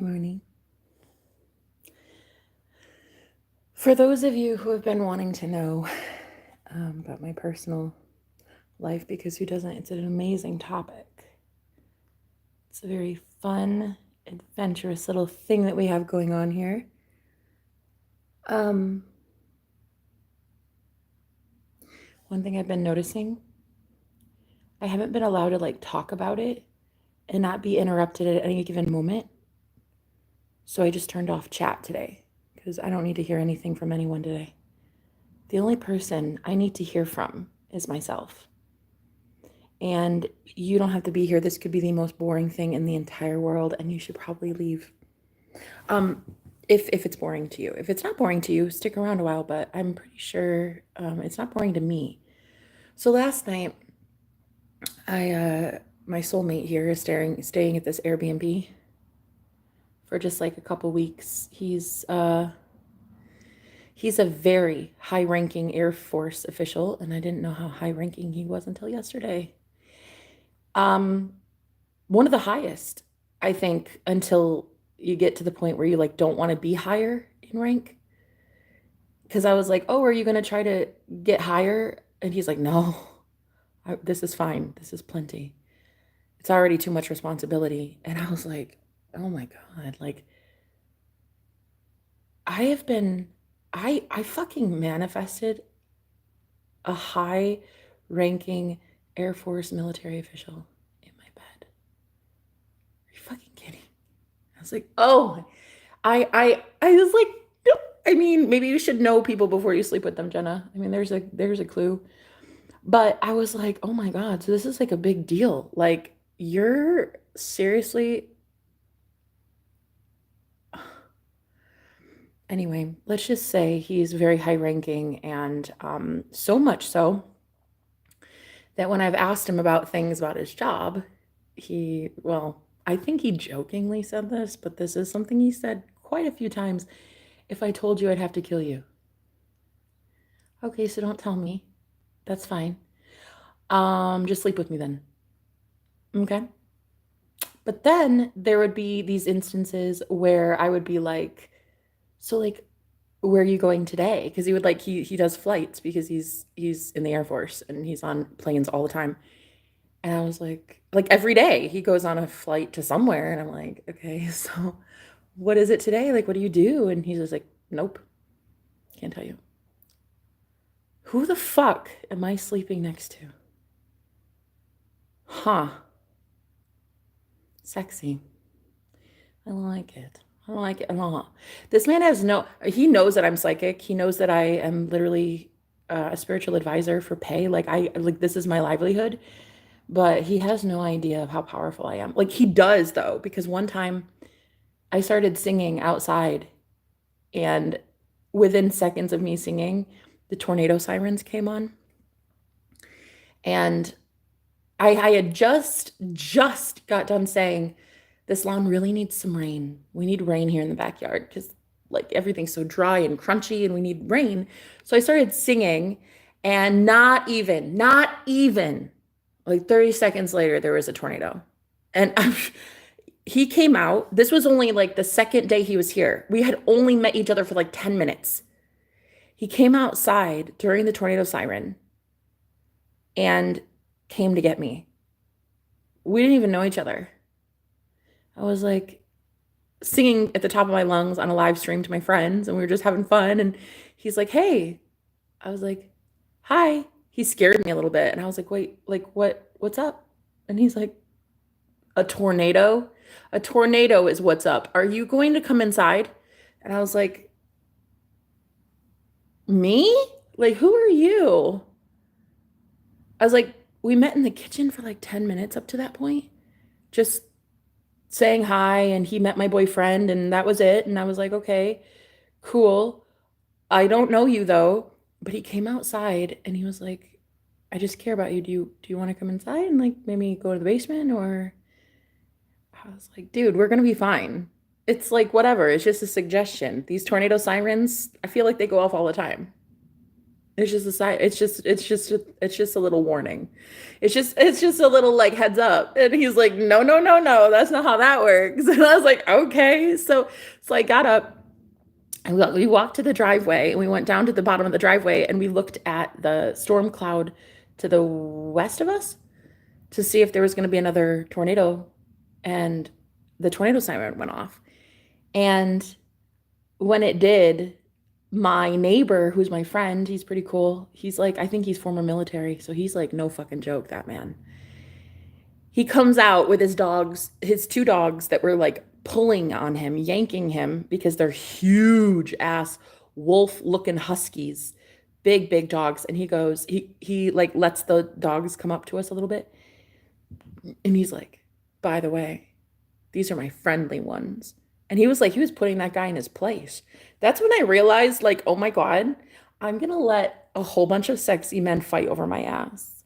Good morning. For those of you who have been wanting to know about my personal life, because who doesn't? It's an amazing topic. It's a very fun, adventurous little thing that we have going on here. One thing I've been noticing, I haven't been allowed to talk about it and not be interrupted at any given moment. So I just turned off chat today because I don't need to hear anything from anyone today. The only person I need to hear from is myself. And you don't have to be here. This could be the most boring thing in the entire world, and you should probably leave. If it's boring to you. If it's not boring to you, stick around a while, but I'm pretty sure it's not boring to me. So last night, my soulmate here is staying at this Airbnb for just like a couple weeks. He's a very high-ranking Air Force official, and I didn't know how high-ranking he was until yesterday. One of the highest, I think, until you get to the point where you don't want to be higher in rank. Because I was like, oh, are you going to try to get higher? And he's like, no, this is fine. This is plenty. It's already too much responsibility. And I was like, oh my God, I fucking manifested a high ranking Air Force military official in my bed. Are you fucking kidding? I was like, oh, I was like, no. I mean, maybe you should know people before you sleep with them, Jenna. I mean, there's a clue. But I was like, oh my God, so this is like a big deal. Like, you're seriously. Anyway, let's just say he's very high ranking, and so much so that when I've asked him about things about his job, I think he jokingly said this, but this is something he said quite a few times. If I told you, I'd have to kill you. Okay, so don't tell me. That's fine. Just sleep with me then. Okay. But then there would be these instances where I would be like, so where are you going today? Because he does flights because he's in the Air Force and he's on planes all the time. And I was like every day he goes on a flight to somewhere, and I'm like, okay, so what is it today? Like, what do you do? And he's just like, nope, can't tell you. Who the fuck am I sleeping next to? Huh. Sexy. I don't like it. I don't like it at all. This man he knows that I'm psychic. He knows that I am literally a spiritual advisor for pay. This is my livelihood. But he has no idea of how powerful I am. Like, he does, though, because one time I started singing outside, and within seconds of me singing, the tornado sirens came on. And I had just got done saying, this lawn really needs some rain. We need rain here in the backyard because everything's so dry and crunchy and we need rain. So I started singing, and not even like 30 seconds later, there was a tornado. And he came out. This was only like the second day he was here. We had only met each other for like 10 minutes. He came outside during the tornado siren and came to get me. We didn't even know each other. I was like singing at the top of my lungs on a live stream to my friends, and we were just having fun. And he's like, hey. I was like, hi. He scared me a little bit, and I was like, wait, what's up? And he's like, a tornado? A tornado is what's up. Are you going to come inside? And I was like, me? Like, who are you? I was like, we met in the kitchen for like 10 minutes up to that point, just saying hi, and he met my boyfriend, and that was it. And I was like, okay, cool. I don't know you though. But he came outside and he was like, I just care about you. Do you want to come inside and maybe go to the basement? Or I was like, dude, we're gonna be fine. It's like whatever. It's just a suggestion. These tornado sirens, I feel like they go off all the time. It's just a side. It's just a little warning. It's just a little like heads up. And he's like, no, no, no, no, that's not how that works. And I was like, okay. So I got up and we walked to the driveway and we went down to the bottom of the driveway and we looked at the storm cloud to the west of us to see if there was going to be another tornado. And the tornado siren went off. And when it did, my neighbor, who's my friend, he's pretty cool. He's like, I think he's former military. So he's like, no fucking joke, that man. He comes out with his dogs, his two dogs that were like pulling on him, yanking him because they're huge ass wolf looking huskies, big, big dogs. And he goes, he like lets the dogs come up to us a little bit. And he's like, by the way, these are my friendly ones. And he was like, he was putting that guy in his place. That's when I realized, like, oh my God, I'm going to let a whole bunch of sexy men fight over my ass.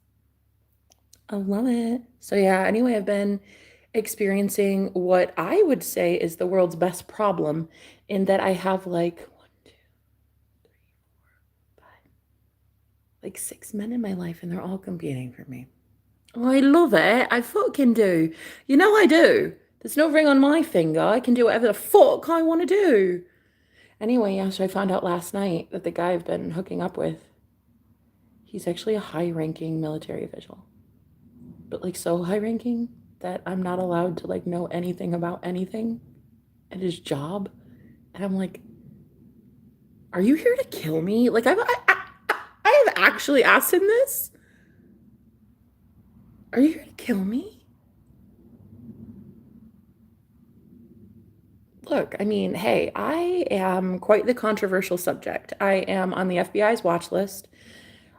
I love it. So, yeah, anyway, I've been experiencing what I would say is the world's best problem in that I have like 1, 2, 3, 4, 5, like 6 men in my life, and they're all competing for me. Oh, I love it. I fucking do. You know I do. There's no ring on my finger. I can do whatever the fuck I want to do. Anyway, yeah, so I found out last night that the guy I've been hooking up with, he's actually a high-ranking military official. But like so high-ranking that I'm not allowed to like know anything about anything at his job. And I'm like, are you here to kill me? Like I have actually asked him this. Are you here to kill me? Look, I mean, hey, I am quite the controversial subject. I am on the FBI's watch list.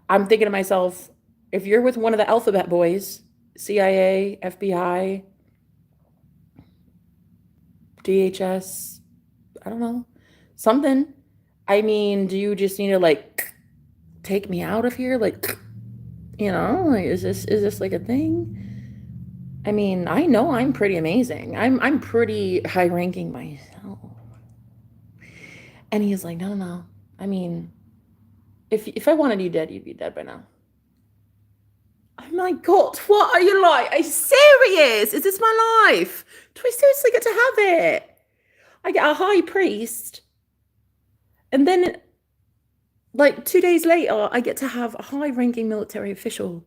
I'm thinking to myself, if you're with one of the alphabet boys, CIA, FBI, DHS, I don't know, something. I mean, do you just need to like take me out of here? Like, you know, like is this like a thing? I mean, I know I'm pretty amazing. I'm pretty high ranking myself. And he's like, no, no, no. I mean, if I wanted you dead, you'd be dead by now. Oh my God, what are you like? Are you serious? Is this my life? Do I seriously get to have it? I get a high priest, and then like 2 days later, I get to have a high-ranking military official.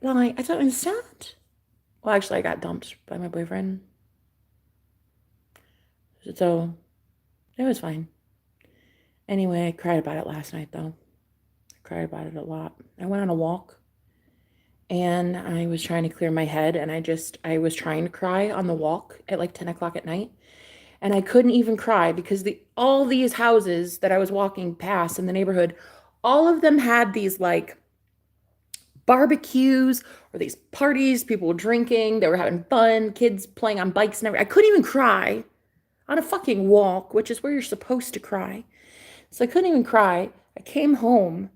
Like, I don't understand. Well, actually, I got dumped by my boyfriend. So it was fine. Anyway, I cried about it last night, though. I cried about it a lot. I went on a walk and I was trying to clear my head, and I was trying to cry on the walk at like 10 o'clock at night. And I couldn't even cry because all these houses that I was walking past in the neighborhood, all of them had these like barbecues or these parties, people drinking, they were having fun, kids playing on bikes and everything. I couldn't even cry on a fucking walk, which is where you're supposed to cry. So I couldn't even cry. I came home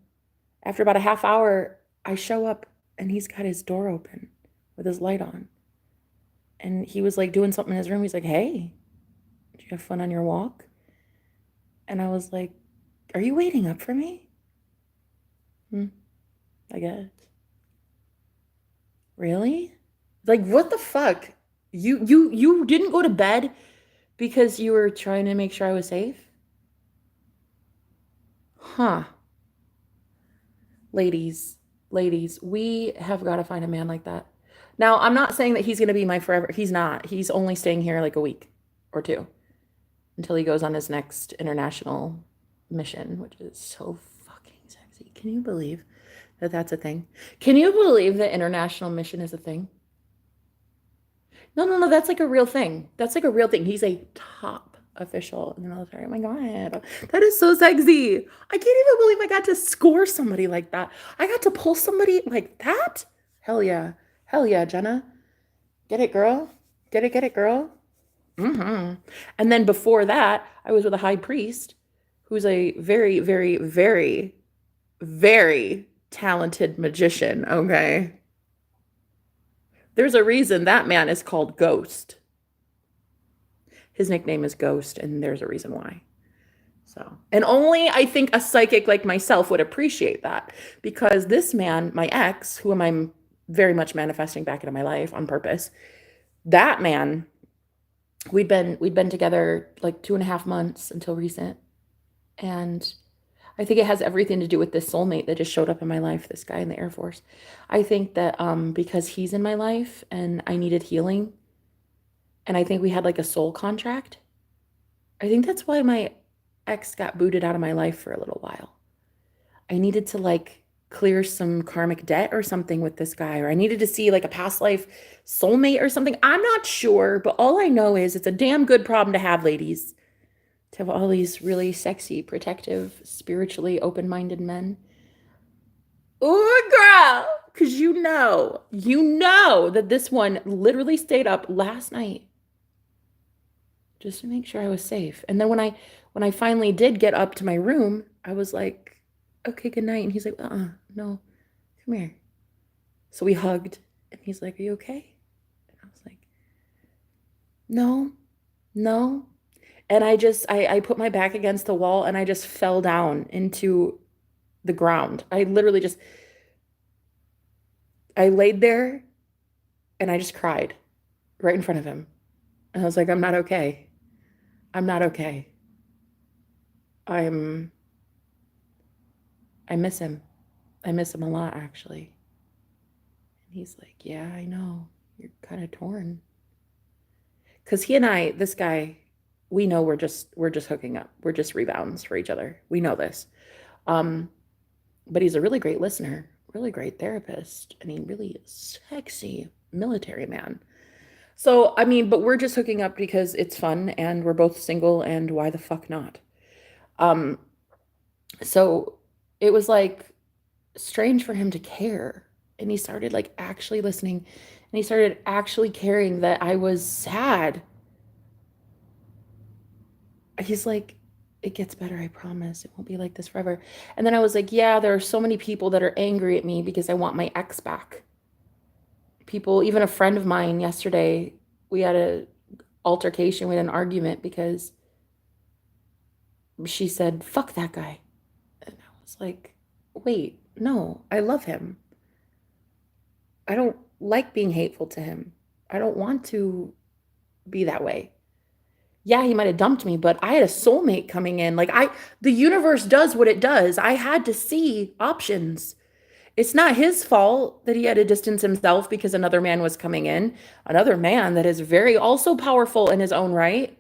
after about a half hour. I show up and he's got his door open with his light on. And he was like doing something in his room. He's like, hey, did you have fun on your walk? And I was like, are you waiting up for me? I guess. Really? Like, what the fuck? You didn't go to bed because you were trying to make sure I was safe? Huh. Ladies, we have got to find a man like that. Now, I'm not saying that he's going to be my forever. He's not. He's only staying here like a week or two until he goes on his next international mission, which is so fucking sexy. Can you believe that that's a thing? Can you believe that international mission is a thing? No, that's like a real thing. That's like a real thing. He's a top official in the military. Oh my God, that is so sexy. I can't even believe I got to score somebody like that. I got to pull somebody like that. Hell yeah, Jenna. Get it, girl. Get it, girl. And then before that, I was with a high priest who's a very, very, very, very talented magician. Okay. There's a reason that man is called Ghost. His nickname is Ghost, and there's a reason why. So, and only I think a psychic like myself would appreciate that, because this man, my ex, whom I'm very much manifesting back into my life on purpose, that man, we'd been together like 2.5 months until recent. And I think it has everything to do with this soulmate that just showed up in my life, this guy in the Air Force. I think that because he's in my life and I needed healing, and I think we had like a soul contract. I think that's why my ex got booted out of my life for a little while. I needed to like clear some karmic debt or something with this guy, or I needed to see like a past life soulmate or something. I'm not sure, but all I know is it's a damn good problem to have, ladies, to have all these really sexy, protective, spiritually open-minded men. Ooh, girl, because you know that this one literally stayed up last night just to make sure I was safe. And then when I finally did get up to my room, I was like, okay, good night. And he's like, no, come here. So we hugged, and he's like, are you okay? And I was like, no, no. And I put my back against the wall, and I just fell down into the ground. I laid there, and I just cried right in front of him. And I was like, I'm not okay. I'm not okay. I'm I miss him. I miss him a lot, actually. And he's like, yeah, I know. You're kind of torn. Because he and I, this guy, we know we're just hooking up. We're just rebounds for each other. We know this. But he's a really great listener, really great therapist, and he really sexy military man. So, I mean, but we're just hooking up because it's fun and we're both single, and why the fuck not? Um, so it was like strange for him to care. And he started like actually listening, and he started actually caring that I was sad. He's like, it gets better, I promise. It won't be like this forever. And then I was like, yeah, there are so many people that are angry at me because I want my ex back. People, even a friend of mine yesterday, we had a altercation, we had an argument because she said, fuck that guy. And I was like, wait, no, I love him. I don't like being hateful to him. I don't want to be that way. Yeah, he might have dumped me, but I had a soulmate coming in. The universe does what it does. I had to see options. It's not his fault that he had to distance himself because another man was coming in, another man that is very also powerful in his own right.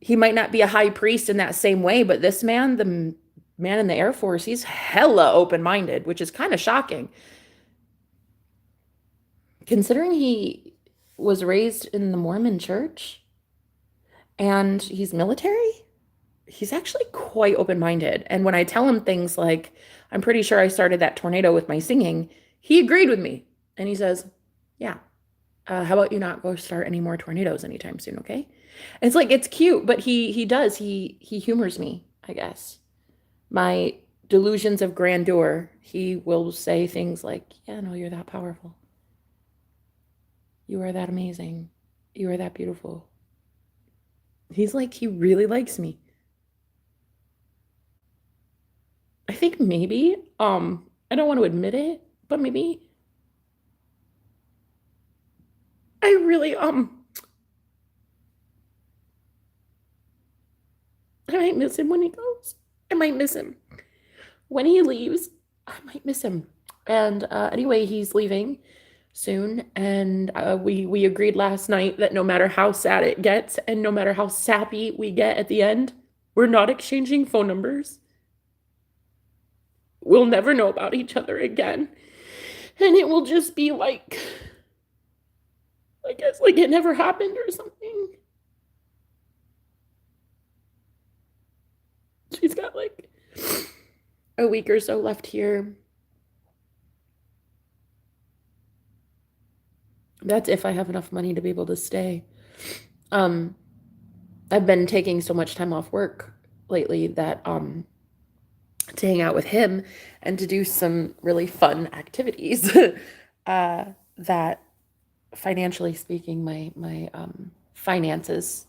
He might not be a high priest in that same way, but this man, the man in the Air Force, he's hella open-minded, which is kind of shocking. Considering he was raised in the Mormon church and he's military, he's actually quite open-minded. And when I tell him things like, I'm pretty sure I started that tornado with my singing, he agreed with me. And he says, yeah, how about you not go start any more tornadoes anytime soon, okay? And it's like, it's cute, but he humors me, I guess. My delusions of grandeur, he will say things like, yeah, no, you're that powerful. You are that amazing. You are that beautiful. He's like, he really likes me. I think maybe, I don't want to admit it, but maybe I really, I might miss him when he goes. I might miss him when he leaves. I might miss him. And anyway, he's leaving soon, and we agreed last night that no matter how sad it gets and no matter how sappy we get at the end, we're not exchanging phone numbers. We'll never know about each other again. And it will just be like, I guess, like it never happened or something. She's got like a week or so left here. That's if I have enough money to be able to stay. I've been taking so much time off work lately that to hang out with him and to do some really fun activities that financially speaking, my finances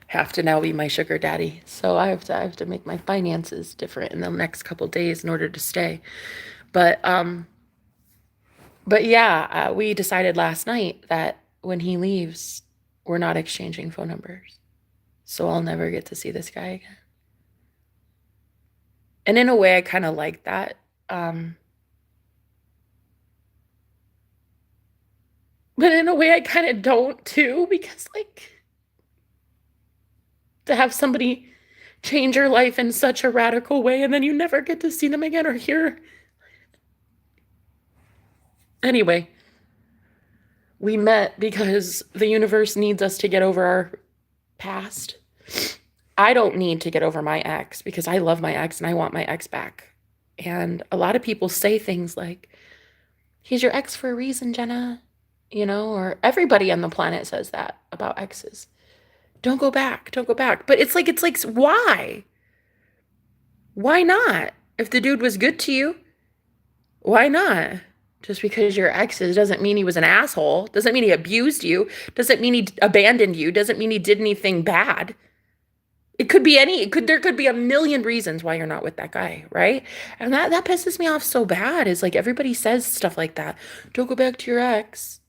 have to now be my sugar daddy. So I have to make my finances different in the next couple days in order to stay. But yeah, we decided last night that when he leaves, we're not exchanging phone numbers. So I'll never get to see this guy again. And in a way, I kind of like that. But in a way, I kind of don't too, because like to have somebody change your life in such a radical way and then you never get to see them again or hear. Anyway, we met because the universe needs us to get over our past. I don't need to get over my ex because I love my ex and I want my ex back. And a lot of people say things like, he's your ex for a reason, Jenna. You know, or everybody on the planet says that about exes. Don't go back. Don't go back. But it's like, why? Why not? If the dude was good to you, why not? Just because you're exes doesn't mean he was an asshole. Doesn't mean he abused you. Doesn't mean he abandoned you. Doesn't mean he did anything bad. It could be there could be a million reasons why you're not with that guy, right? And that pisses me off so bad. Is like everybody says stuff like that. Don't go back to your ex.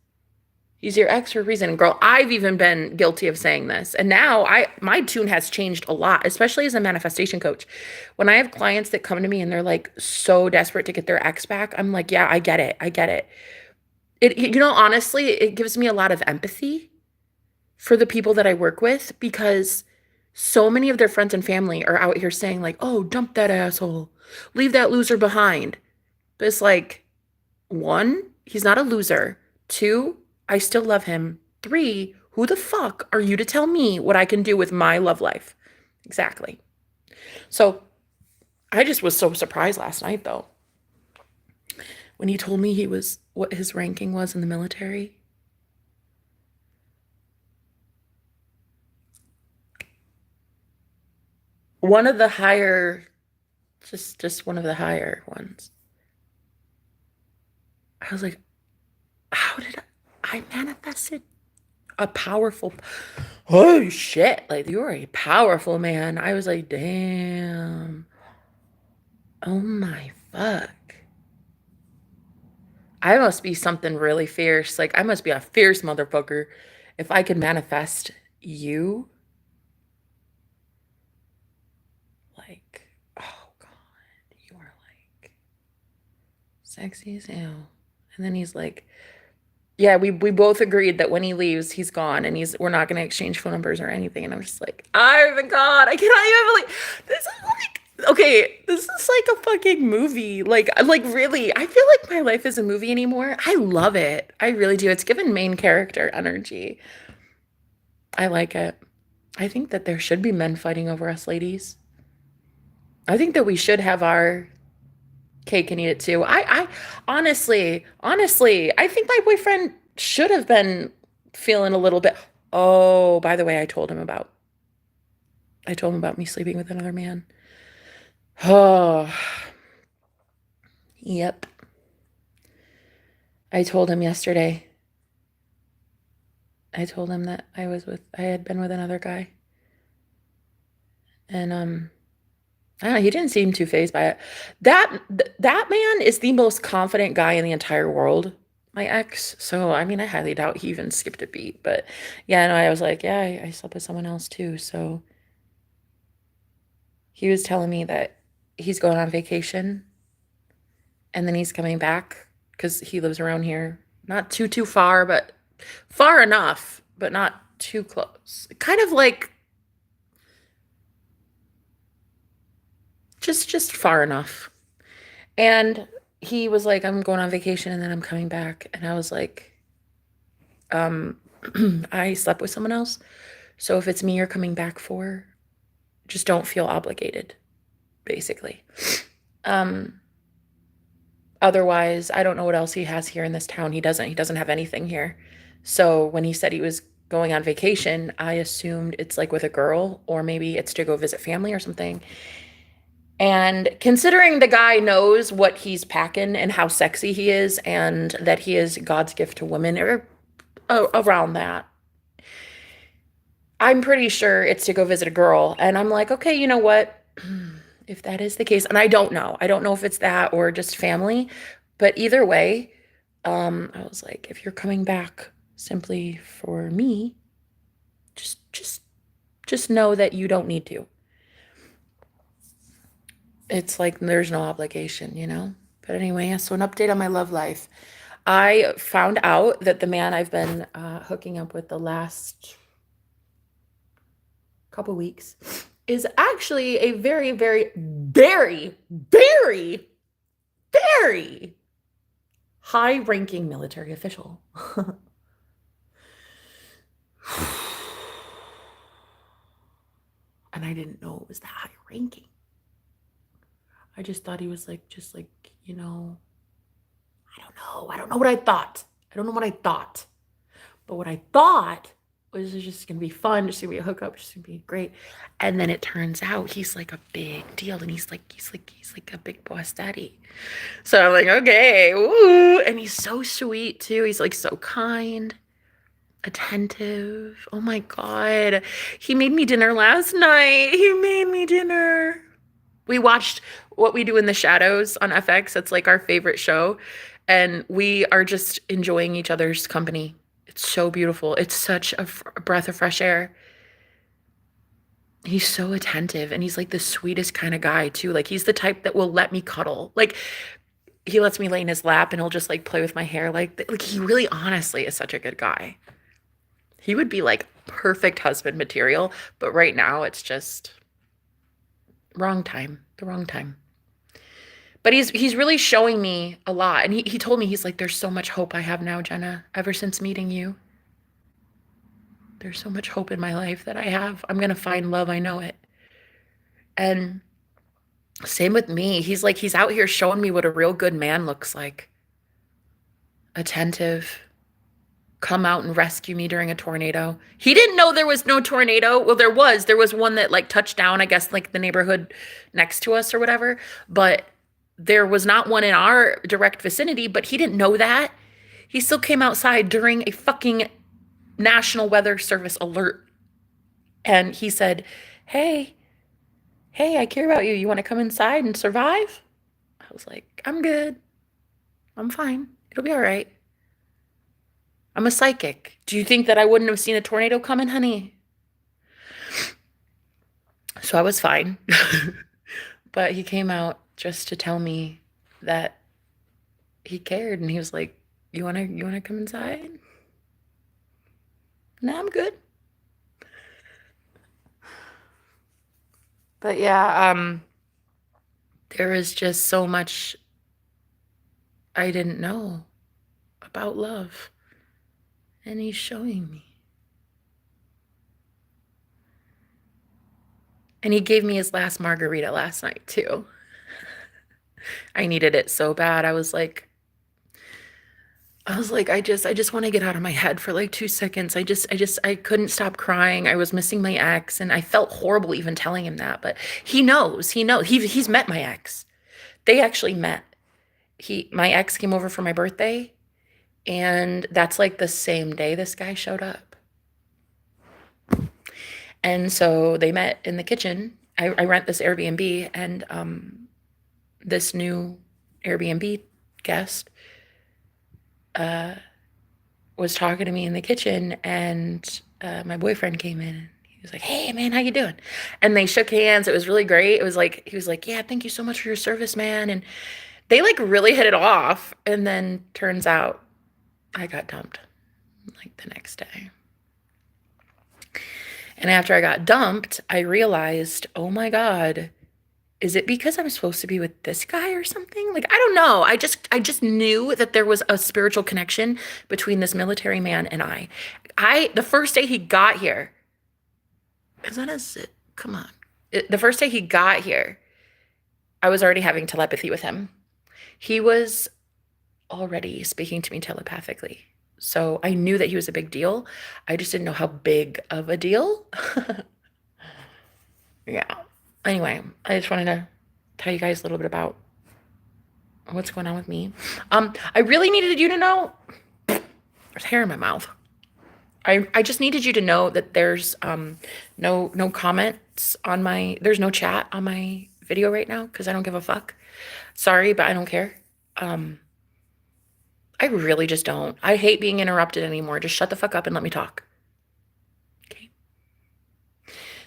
He's your ex for a reason. Girl, I've even been guilty of saying this. And now my tune has changed a lot, especially as a manifestation coach. When I have clients that come to me and they're like so desperate to get their ex back, I'm like, yeah, I get it. I get it. Honestly, it gives me a lot of empathy for the people that I work with because so many of their friends and family are out here saying like, oh, dump that asshole. Leave that loser behind. But it's like, one, he's not a loser. Two, I still love him. Three, who the fuck are you to tell me what I can do with my love life? Exactly. So I just was so surprised last night, though, when he told me what his ranking was in the military. One of the higher, just one of the higher ones. I was like, how did I manifested a powerful, oh shit, like you're a powerful man. I was like, damn. Oh my fuck. I must be something really fierce. Like I must be a fierce motherfucker if I can manifest you. Like, oh God, you are like sexy as hell. And then he's like, yeah, we both agreed that when he leaves, he's gone and we're not gonna exchange phone numbers or anything. And I'm just like, oh my God, I cannot even believe this is like okay, this is like a fucking movie. Like really, I feel like my life is a movie anymore. I love it. I really do. It's given main character energy. I like it. I think that there should be men fighting over us ladies. I think that we should have our cake and eat it too. I honestly, I think my boyfriend should have been feeling a little bit. Oh, by the way, I told him about me sleeping with another man. Oh, yep. I told him yesterday. I told him that I had been with another guy. And I don't know, he didn't seem too fazed by it. That man is the most confident guy in the entire world, my ex. So, I mean, I highly doubt he even skipped a beat. But yeah, no, I was like, yeah, I slept with someone else too. So he was telling me that he's going on vacation and then he's coming back because he lives around here. Not too far, but far enough, but not too close. Kind of like just far enough. And he was like, I'm going on vacation and then I'm coming back. And I was like, I slept with someone else. So if it's me you're coming back for, just don't feel obligated, basically. Otherwise, I don't know what else he has here in this town. He doesn't have anything here. So when he said he was going on vacation, I assumed it's like with a girl, or maybe it's to go visit family or something. And considering the guy knows what he's packing and how sexy he is, and that he is God's gift to women, or around that, I'm pretty sure it's to go visit a girl. And I'm like, okay, you know what? If that is the case, and I don't know. I don't know if it's that or just family, but either way, I was like, if you're coming back simply for me, just just just know that you don't need to. It's like there's no obligation, you know? But anyway, yeah, so an update on my love life. I found out that the man I've been hooking up with the last couple weeks is actually a very, very, very, very, very high ranking military official. And I didn't know it was that high ranking. I just thought he was like, just like, you know, I don't know. I don't know what I thought. I don't know what I thought. But what I thought was just gonna be fun, just gonna be a hookup, just gonna be great. And then it turns out he's like a big deal, and he's like a big boss daddy. So I'm like, okay, ooh, and he's so sweet too. He's like so kind, attentive. Oh my God. He made me dinner last night. He made me dinner. We watched What We Do in the Shadows on FX. It's like our favorite show. And we are just enjoying each other's company. It's so beautiful. It's such a breath of fresh air. He's so attentive and he's like the sweetest kind of guy too. Like he's the type that will let me cuddle. Like he lets me lay in his lap and he'll just like play with my hair. Like he really honestly is such a good guy. He would be like perfect husband material, but right now it's just wrong time, the wrong time. But he's really showing me a lot. And he told me, he's like, there's so much hope I have now, Jenna, ever since meeting you. There's so much hope in my life that I have. I'm going to find love. I know it. And same with me. He's like, he's out here showing me what a real good man looks like. Attentive, come out and rescue me during a tornado. He didn't know there was no tornado. Well, there was one that like touched down, I guess, like the neighborhood next to us or whatever. But there was not one in our direct vicinity, but he didn't know that. He still came outside during a fucking National Weather Service alert. And he said, hey, hey, I care about you. You want to come inside and survive? I was like, I'm good. I'm fine. It'll be all right. I'm a psychic. Do you think that I wouldn't have seen a tornado coming, honey? So I was fine. But he came out just to tell me that he cared, and he was like, you wanna come inside? No, I'm good. But yeah, there is just so much I didn't know about love, and he's showing me. And he gave me his last margarita last night too. I needed it so bad. I just want to get out of my head for like 2 seconds. I couldn't stop crying. I was missing my ex, and I felt horrible even telling him that. But he knows. He's met my ex. They actually met. My ex came over for my birthday, and that's like the same day this guy showed up. And so they met in the kitchen. I rent this Airbnb, and this new Airbnb guest was talking to me in the kitchen, and my boyfriend came in. He was like, hey man, how you doing? And they shook hands. It was really great. It was like, he was like, yeah, thank you so much for your service, man. And they like really hit it off. And then turns out I got dumped like the next day. And after I got dumped, I realized, oh my God, is it because I'm supposed to be with this guy or something? Like, I don't know. I just knew that there was a spiritual connection between this military man and I. The first day he got here, is that a come on. The first day he got here, I was already having telepathy with him. He was already speaking to me telepathically. So I knew that he was a big deal. I just didn't know how big of a deal. Yeah. Anyway, I just wanted to tell you guys a little bit about what's going on with me. I really needed you to know there's hair in my mouth. I just needed you to know that there's no comments on my there's no chat on my video right now because I don't give a fuck. Sorry, but I don't care. Um, I really just don't. I hate being interrupted anymore. Just shut the fuck up and let me talk. Okay.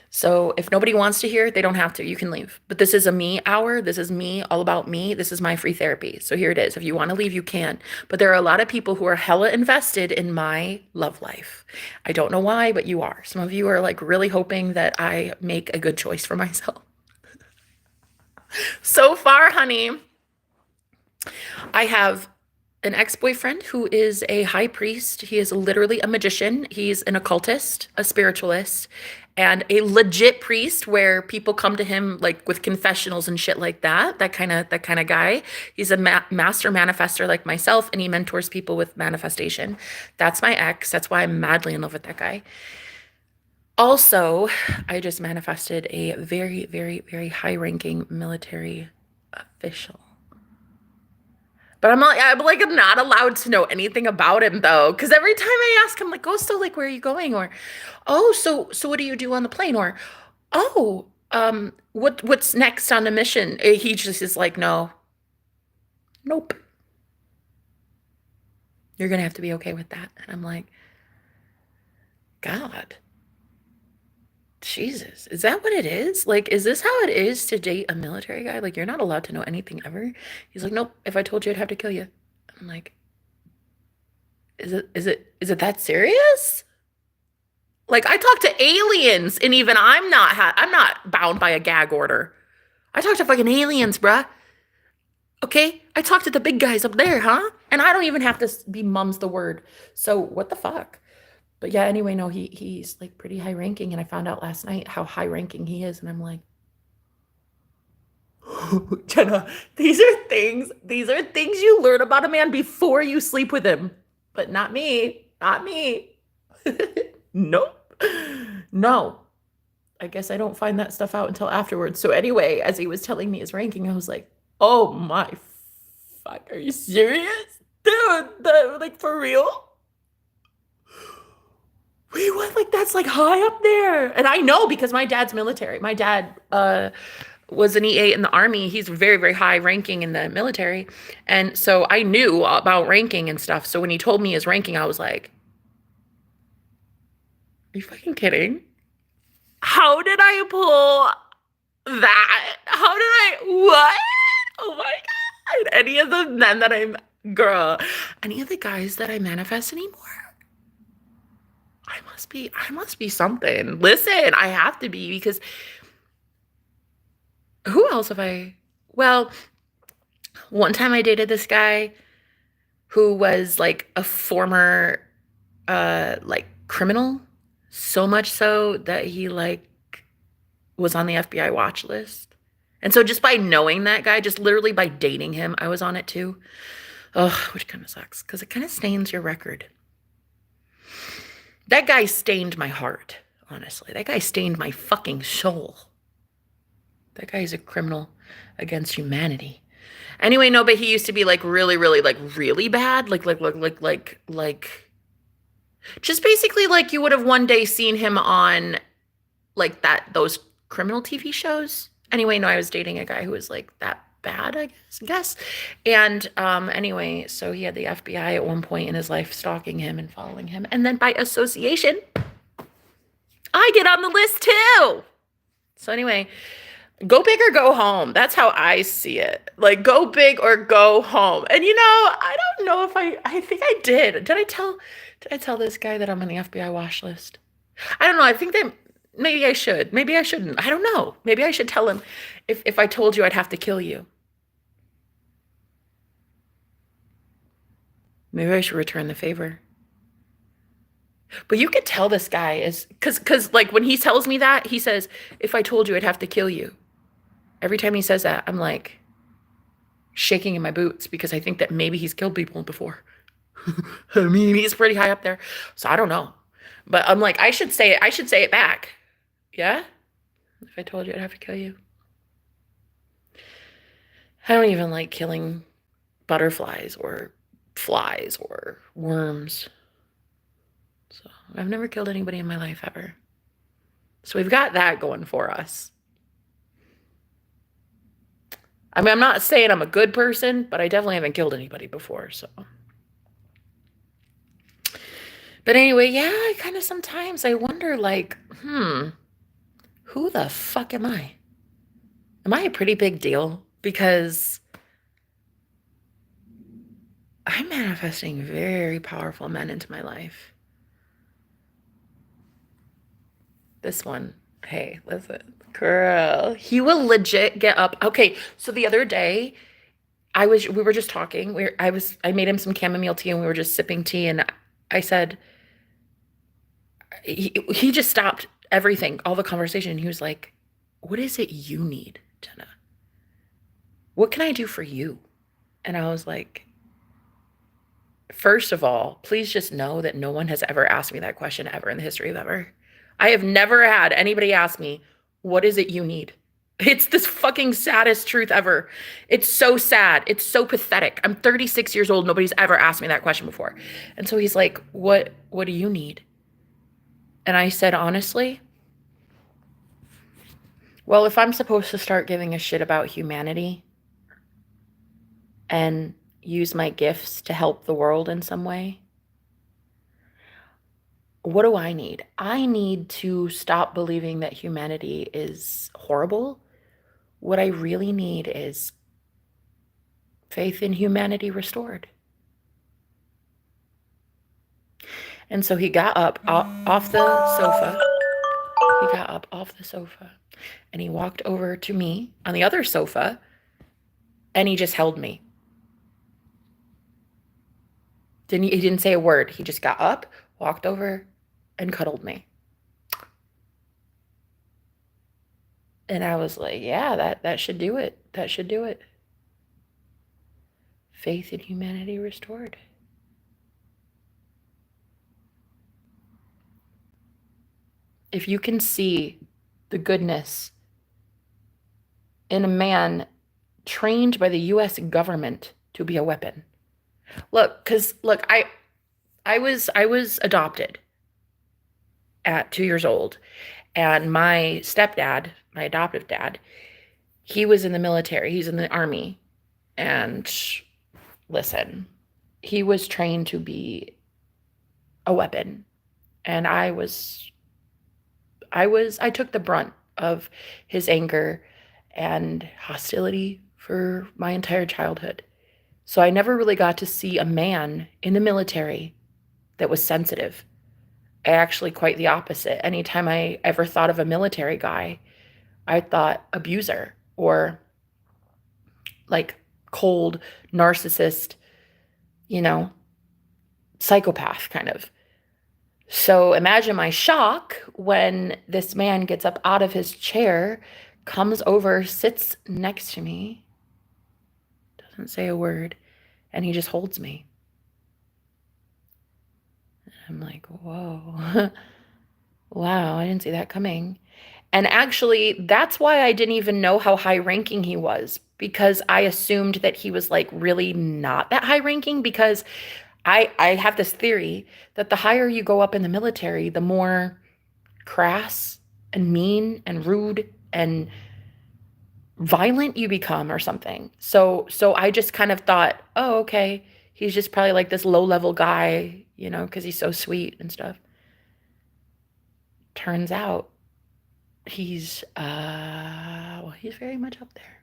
So if nobody wants to hear, they don't have to. You can leave. But this is a me hour. This is me, all about me. This is my free therapy. So here it is. If you want to leave, you can. But there are a lot of people who are hella invested in my love life. I don't know why, but you are. Some of you are like really hoping that I make a good choice for myself. So far, honey, I have an ex-boyfriend who is a high priest. He is literally a magician. He's an occultist, a spiritualist, and a legit priest where people come to him like with confessionals and shit like that. That kind of guy. He's a master manifester like myself, and he mentors people with manifestation. That's my ex. That's why I'm madly in love with that guy. Also, I just manifested a very, very, very high-ranking military official. But I'm not allowed to know anything about him though, because every time I ask him, like, oh, so like, where are you going? Or, oh, so what do you do on the plane? Or, oh, what's next on the mission? He just is like, no, nope. You're gonna have to be okay with that. And I'm like, God, Jesus, is that what it is? Like, is this how it is to date a military guy? Like, you're not allowed to know anything ever. He's like, nope. If I told you, I'd have to kill you. I'm like, is it that serious? Like I talk to aliens, and even I'm not bound by a gag order. I talk to fucking aliens, bruh. Okay, I talk to the big guys up there, huh? And I don't even have to be mum's the word. So what the fuck? But yeah, anyway, no, he's like pretty high ranking, and I found out last night how high ranking he is, and I'm like, Jenna, these are things you learn about a man before you sleep with him, but not me, not me. Nope. No. I guess I don't find that stuff out until afterwards. So anyway, as he was telling me his ranking, I was like, "Oh my fuck, are you serious? Dude, like for real?" Wait, what? Like that's like high up there. And I know because my dad's military. My dad was an E8 in the army. He's very, very high ranking in the military. And so I knew about ranking and stuff. So when he told me his ranking, I was like, are you fucking kidding? How did I pull that? How did I, what? Oh my God. Any of the men that any of the guys that I manifest anymore? I must be something. Listen, I have to be because who else have I? Well, one time I dated this guy who was like a former like criminal, so much so that he like was on the FBI watch list. And so just by knowing that guy, just literally by dating him, I was on it too. Ugh, which kind of sucks because it kind of stains your record. That guy stained my heart, honestly. That guy stained my fucking soul. That guy is a criminal against humanity. Anyway, no, but he used to be like really, really, like really bad. Like, just basically like you would have one day seen him on like those criminal TV shows. Anyway, no, I was dating a guy who was like that bad, I guess. And anyway, so he had the FBI at one point in his life stalking him and following him. And then by association, I get on the list too. So anyway, go big or go home. That's how I see it. Like go big or go home. And you know, I don't know if I think I did. Did I tell this guy that I'm on the FBI watch list? I don't know. I think that maybe I should. Maybe I shouldn't. I don't know. Maybe I should tell him if I told you I'd have to kill you. Maybe I should return the favor. But you could tell this guy is because like when he tells me that, he says, if I told you I'd have to kill you. Every time he says that, I'm like shaking in my boots because I think that maybe he's killed people before. I mean, he's pretty high up there. So I don't know. But I'm like, I should say it back. Yeah? If I told you I'd have to kill you. I don't even like killing butterflies or flies or worms. So I've never killed anybody in my life ever. So we've got that going for us. I mean, I'm not saying I'm a good person, but I definitely haven't killed anybody before, so. But anyway, yeah, I kind of sometimes I wonder, like, who the fuck am I? Am I a pretty big deal? Because I'm manifesting very powerful men into my life. This one, hey, listen, girl, he will legit get up. Okay, so the other day, we were just talking. I made him some chamomile tea and we were just sipping tea, and I said, he just stopped everything, all the conversation. He was like, what is it you need, Jenna? What can I do for you? And I was like, first of all, please just know that no one has ever asked me that question ever in the history of ever. I have never had anybody ask me, what is it you need? It's the fucking saddest truth ever. It's so sad. It's so pathetic. I'm 36 years old. Nobody's ever asked me that question before. And so he's like, what do you need? And I said, honestly, well, if I'm supposed to start giving a shit about humanity and use my gifts to help the world in some way, what do I need? I need to stop believing that humanity is horrible. What I really need is faith in humanity restored. And so he got up off the sofa. He got up off the sofa and he walked over to me on the other sofa and he just held me. He didn't say a word. He just got up, walked over, and cuddled me. And I was like, yeah, that should do it. That should do it. Faith in humanity restored. If you can see the goodness in a man trained by the US government to be a weapon. Look, I was adopted at 2 years old, and my stepdad, my adoptive dad, he was in the military. He's in the army. And listen, he was trained to be a weapon. And I took the brunt of his anger and hostility for my entire childhood. So I never really got to see a man in the military that was sensitive. Actually, quite the opposite. Anytime I ever thought of a military guy, I thought abuser or like cold narcissist, psychopath kind of. So imagine my shock when this man gets up out of his chair, comes over, sits next to me, doesn't say a word, and he just holds me. I'm like, whoa, wow, I didn't see that coming. And actually, that's why I didn't even know how high ranking he was, because I assumed that he was like really not that high ranking, because I have this theory that the higher you go up in the military, the more crass and mean and rude and violent you become or something. So I just kind of thought, oh, okay, he's just probably like this low-level guy, because he's so sweet and stuff. Turns out he's very much up there.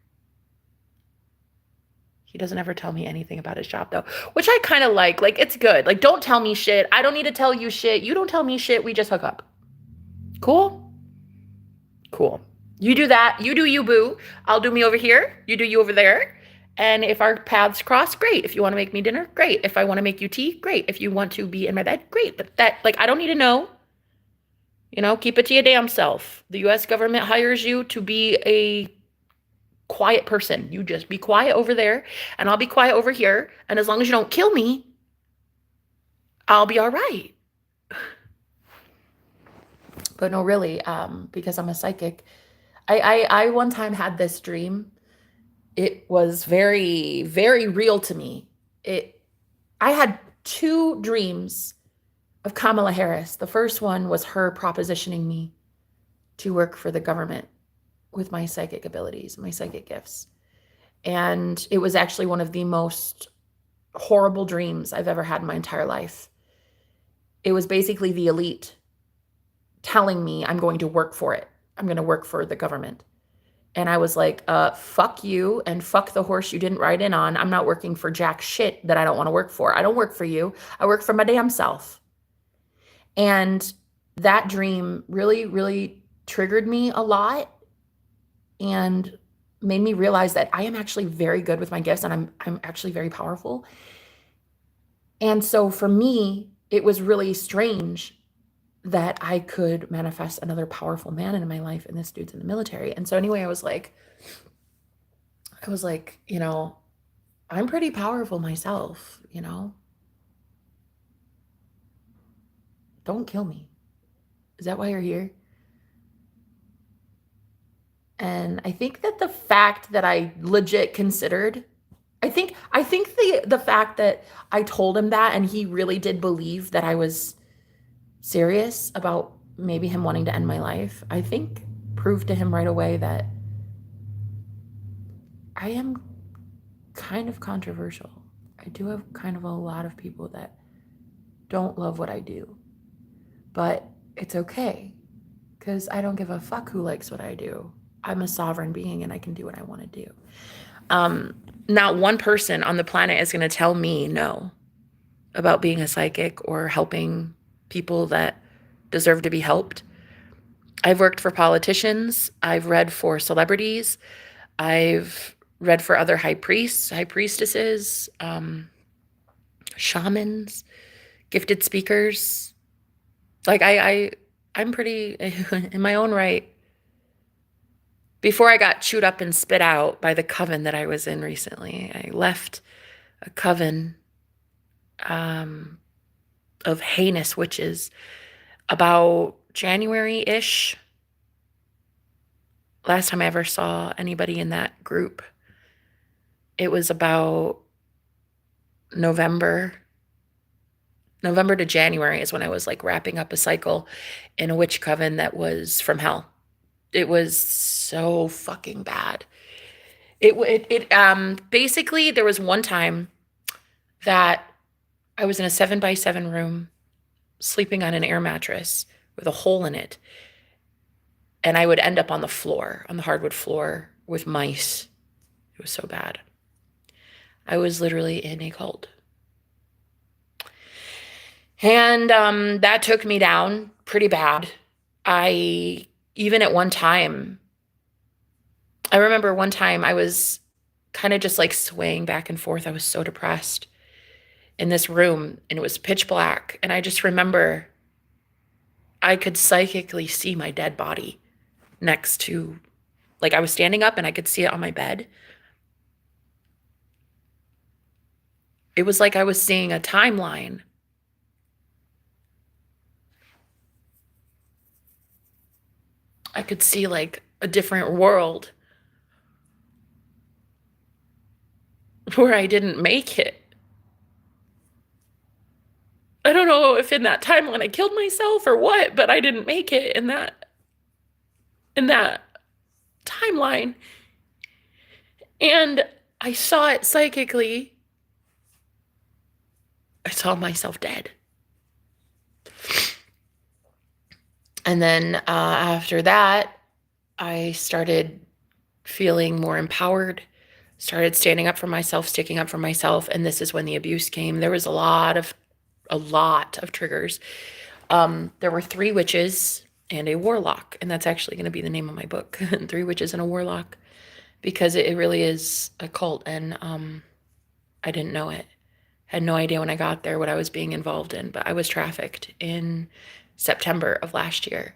He doesn't ever tell me anything about his job, though, which I kind of like. Like, it's good. Like, don't tell me shit. I don't need to tell you shit. You don't tell me shit. We just hook up. Cool? Cool. You do that. You do you, boo. I'll do me over here. You do you over there. And if our paths cross, great. If you want to make me dinner, great. If I want to make you tea, great. If you want to be in my bed, great. But I don't need to know. Keep it to your damn self. The US government hires you to be a quiet person. You just be quiet over there, and I'll be quiet over here. And as long as you don't kill me, I'll be all right. But no, really, because I'm a psychic, I one time had this dream. It was very, very real to me. I had 2 dreams of Kamala Harris. The first one was her propositioning me to work for the government with my psychic abilities, my psychic gifts. And it was actually one of the most horrible dreams I've ever had in my entire life. It was basically the elite telling me I'm going to work for it. I'm going to work for the government. And I was like, fuck you and fuck the horse you didn't ride in on. I'm not working for jack shit that I don't want to work for. I don't work for you. I work for my damn self. And that dream really, really triggered me a lot and made me realize that I am actually very good with my gifts and I'm actually very powerful. And so for me, it was really strange that I could manifest another powerful man in my life, and this dude's in the military. And so anyway, I was like, you know, I'm pretty powerful myself, you know. Don't kill me. Is that why you're here? And I think that the fact that I legit considered, I think the fact that I told him that and he really did believe that I was serious about maybe him wanting to end my life, I think proved to him right away that I am kind of controversial. I do have kind of a lot of people that don't love what I do, but it's okay because I don't give a fuck who likes what I do. I'm a sovereign being and I can do what I want to do. Not one person on the planet is going to tell me no about being a psychic or helping people that deserve to be helped. I've worked for politicians. I've read for celebrities. I've read for other high priests, high priestesses, shamans, gifted speakers. Like I'm pretty in my own right. Before I got chewed up and spit out by the coven that I was in recently, I left a coven of heinous witches about January-ish. Last time I ever saw anybody in that group, it was about November to January is when I was like wrapping up a cycle in a witch coven that was from hell. It was so fucking bad. Basically there was one time that I was in a 7x7 room sleeping on an air mattress with a hole in it. And I would end up on the floor, on the hardwood floor with mice. It was so bad. I was literally in a cult. And that took me down pretty bad. Even at one time, I remember one time I was kind of just like swaying back and forth. I was so depressed in this room and it was pitch black. And I just remember I could psychically see my dead body next to, like I was standing up and I could see it on my bed. It was like I was seeing a timeline. I could see like a different world where I didn't make it. I don't know if in that timeline I killed myself or what, but I didn't make it in that timeline. And I saw it psychically. I saw myself dead. And then after that, I started feeling more empowered, started standing up for myself, sticking up for myself. And this is when the abuse came. There was a lot of triggers. There were 3 witches and a warlock. And that's actually going to be the name of my book, 3 Witches and a Warlock, because it really is a cult. And I didn't know it. Had no idea when I got there what I was being involved in, but I was trafficked in September of last year.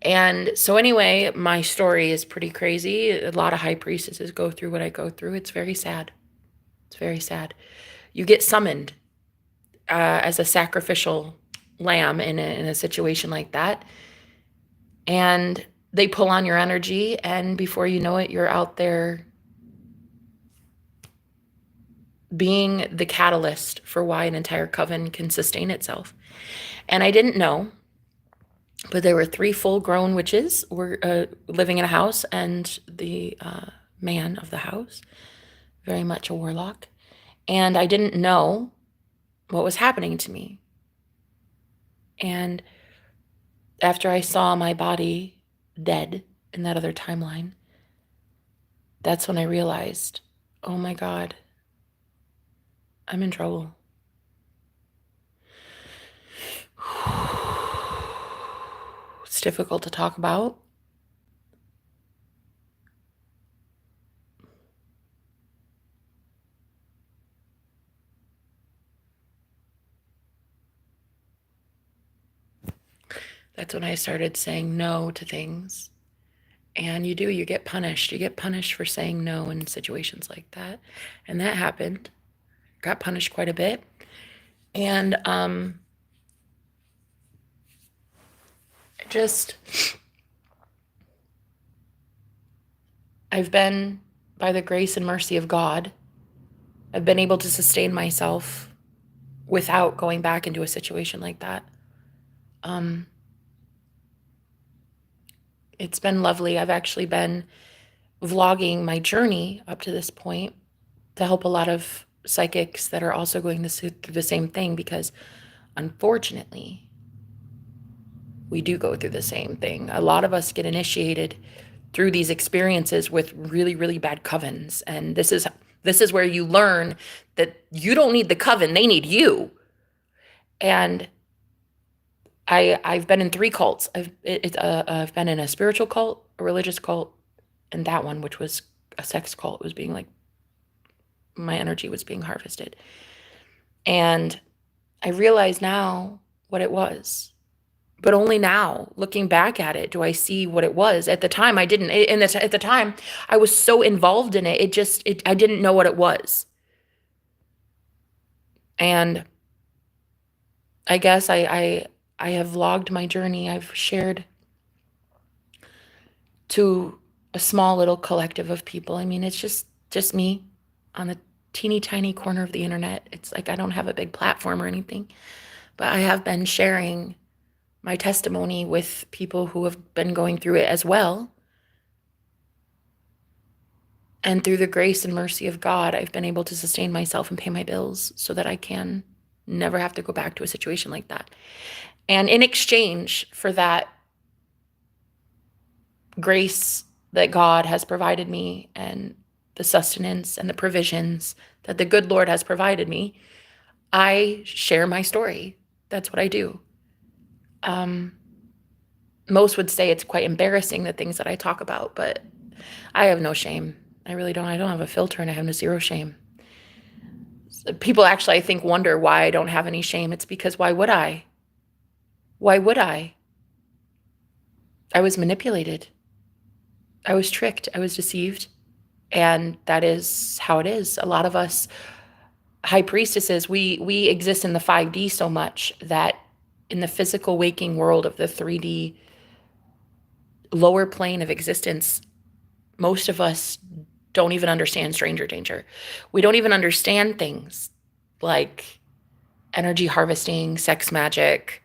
And so anyway, my story is pretty crazy. A lot of high priestesses go through what I go through. It's very sad. It's very sad. You get summoned as a sacrificial lamb in a situation like that. And they pull on your energy, and before you know it, you're out there being the catalyst for why an entire coven can sustain itself. And I didn't know, but there were 3 full-grown witches were living in a house, and the man of the house, very much a warlock. And I didn't know what was happening to me. And after I saw my body dead in that other timeline, that's when I realized, oh my God, I'm in trouble. It's difficult to talk about. That's when I started saying no to things. And you get punished. You get punished for saying no in situations like that. And that happened. Got punished quite a bit. And I've been, by the grace and mercy of God, I've been able to sustain myself without going back into a situation like that. It's been lovely. I've actually been vlogging my journey up to this point to help a lot of psychics that are also going through the same thing, because unfortunately, we do go through the same thing. A lot of us get initiated through these experiences with really, really bad covens. And this is where you learn that you don't need the coven, they need you. And I've been in 3 cults. I've been in a spiritual cult, a religious cult, and that one, which was a sex cult, was being like, my energy was being harvested. And I realize now what it was. But only now, looking back at it, do I see what it was. At the time, I didn't. At the time, I was so involved in it. I didn't know what it was. And I guess I have vlogged my journey. I've shared to a small little collective of people. I mean, it's just me on the teeny tiny corner of the internet. It's like I don't have a big platform or anything, but I have been sharing my testimony with people who have been going through it as well. And through the grace and mercy of God, I've been able to sustain myself and pay my bills so that I can never have to go back to a situation like that. And in exchange for that grace that God has provided me, and the sustenance and the provisions that the good Lord has provided me, I share my story. That's what I do. Most would say it's quite embarrassing, the things that I talk about, but I have no shame. I really don't. I don't have a filter, and I have no zero shame. People actually, I think, wonder why I don't have any shame. It's because why would I? Why would I? I was manipulated. I was tricked. I was deceived. And that is how it is. A lot of us high priestesses, we exist in the 5D so much that in the physical waking world of the 3D lower plane of existence, most of us don't even understand stranger danger. We don't even understand things like energy harvesting, sex magic,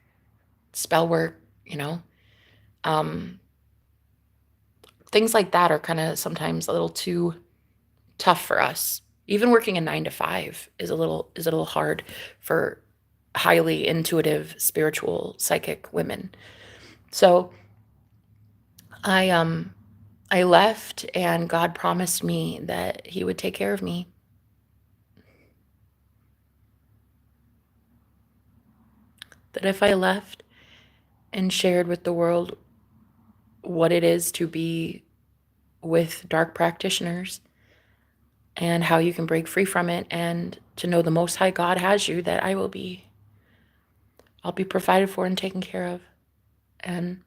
spell work, things like that are kind of sometimes a little too tough for us. Even working a 9 to 5 is a little hard for highly intuitive, spiritual, psychic women. So I left, and God promised me that he would take care of me. That if I left and shared with the world what it is to be with dark practitioners and how you can break free from it, and to know the Most High God has you, that I'll be provided for and taken care of. And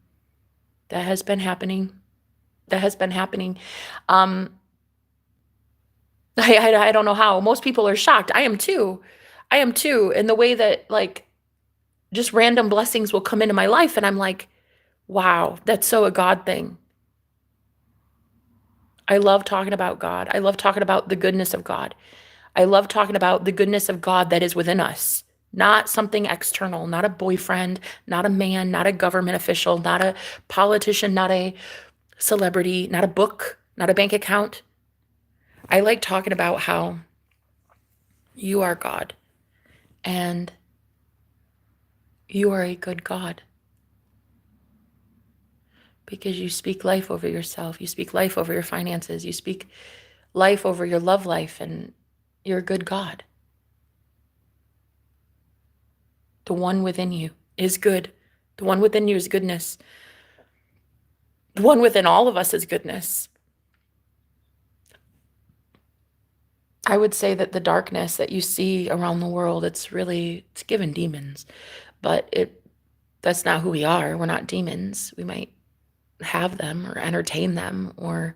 that has been happening. I don't know how. Most people are shocked. I am too. In the way that, like, just random blessings will come into my life, and I'm like, wow, that's so a God thing. I love talking about God. I love talking about the goodness of God. I love talking about the goodness of God that is within us, not something external, not a boyfriend, not a man, not a government official, not a politician, not a celebrity, not a book, not a bank account. I like talking about how you are God and you are a good God because you speak life over yourself. You speak life over your finances. You speak life over your love life, and you're a good God. The one within you is good. The one within you is goodness. The one within all of us is goodness. I would say that the darkness that you see around the world, it's given demons, but that's not who we are. We're not demons. We might have them or entertain them or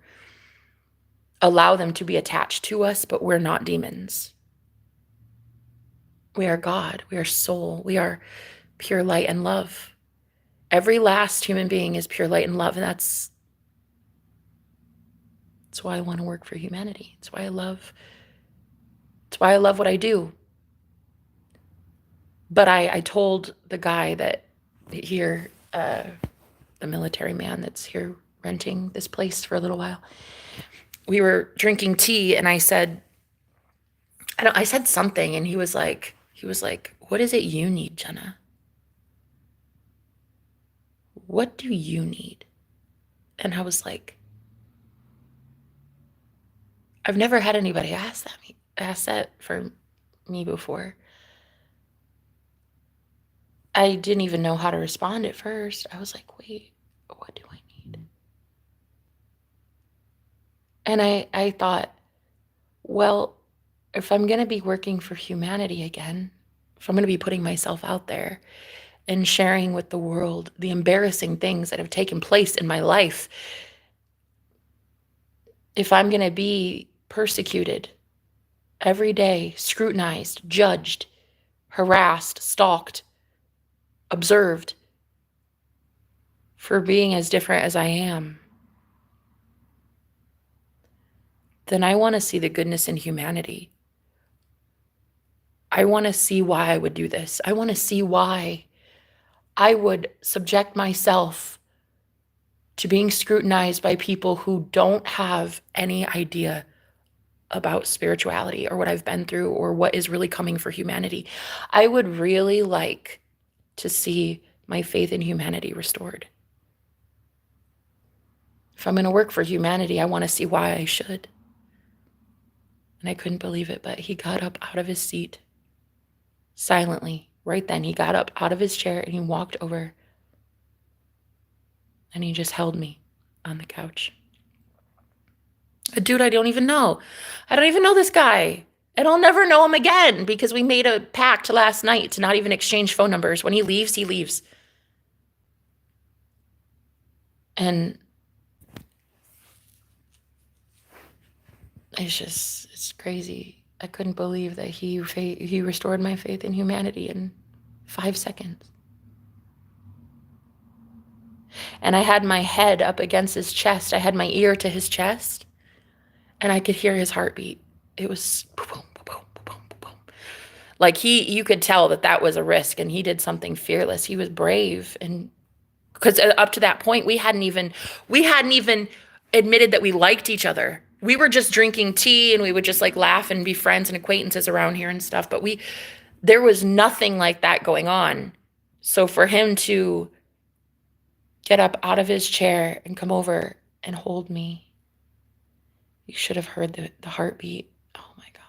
allow them to be attached to us, but we're not demons. We are God. We are soul. We are pure light and love. Every last human being is pure light and love, and that's why I want to work for humanity. It's why I love what I do. But I told the guy that here, the military man that's here renting this place for a little while, we were drinking tea, and I said something, and he was like, what is it you need, Jenna? What do you need? And I was like, I've never had anybody ask that for me before. I didn't even know how to respond at first. I was like, wait, what do I need? And I thought, well, if I'm going to be working for humanity again, if I'm going to be putting myself out there and sharing with the world the embarrassing things that have taken place in my life, if I'm going to be persecuted every day, scrutinized, judged, harassed, stalked, observed for being as different as I am, then I want to see the goodness in humanity. I want to see why I would do this. I want to see why I would subject myself to being scrutinized by people who don't have any idea about spirituality or what I've been through or what is really coming for humanity. I would really like to see my faith in humanity restored. If I'm going to work for humanity, I want to see why I should. And I couldn't believe it, but he got up out of his seat silently. Right then, he got up out of his chair and he walked over and he just held me on the couch. A dude I don't even know. I don't even know this guy. And I'll never know him again because we made a pact last night to not even exchange phone numbers. When he leaves, he leaves. And it's crazy. I couldn't believe that he restored my faith in humanity in 5 seconds. And I had my head up against his chest. I had my ear to his chest, and I could hear his heartbeat. It was boom, boom, boom, boom, boom, boom. Like you could tell that was a risk, and he did something fearless. He was brave, and because up to that point, we hadn't even admitted that we liked each other. We were just drinking tea, and we would just like laugh and be friends and acquaintances around here and stuff. But there was nothing like that going on. So for him to get up out of his chair and come over and hold me, you should have heard the heartbeat. Oh my God.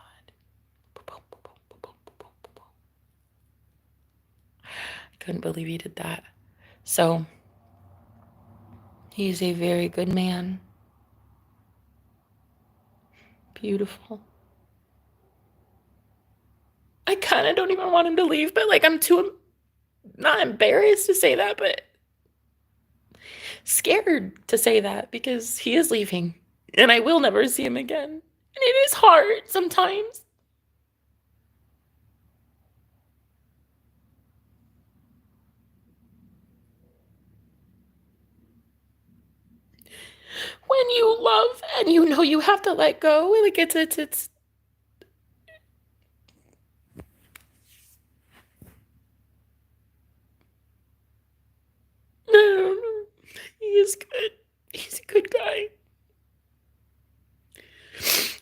I couldn't believe he did that. So he's a very good man. Beautiful. I kind of don't even want him to leave, but like I'm too not embarrassed to say that, but scared to say that because he is leaving and I will never see him again. And it is hard sometimes. When you love and you know you have to let go, like it's I don't know. He is good. He's a good guy.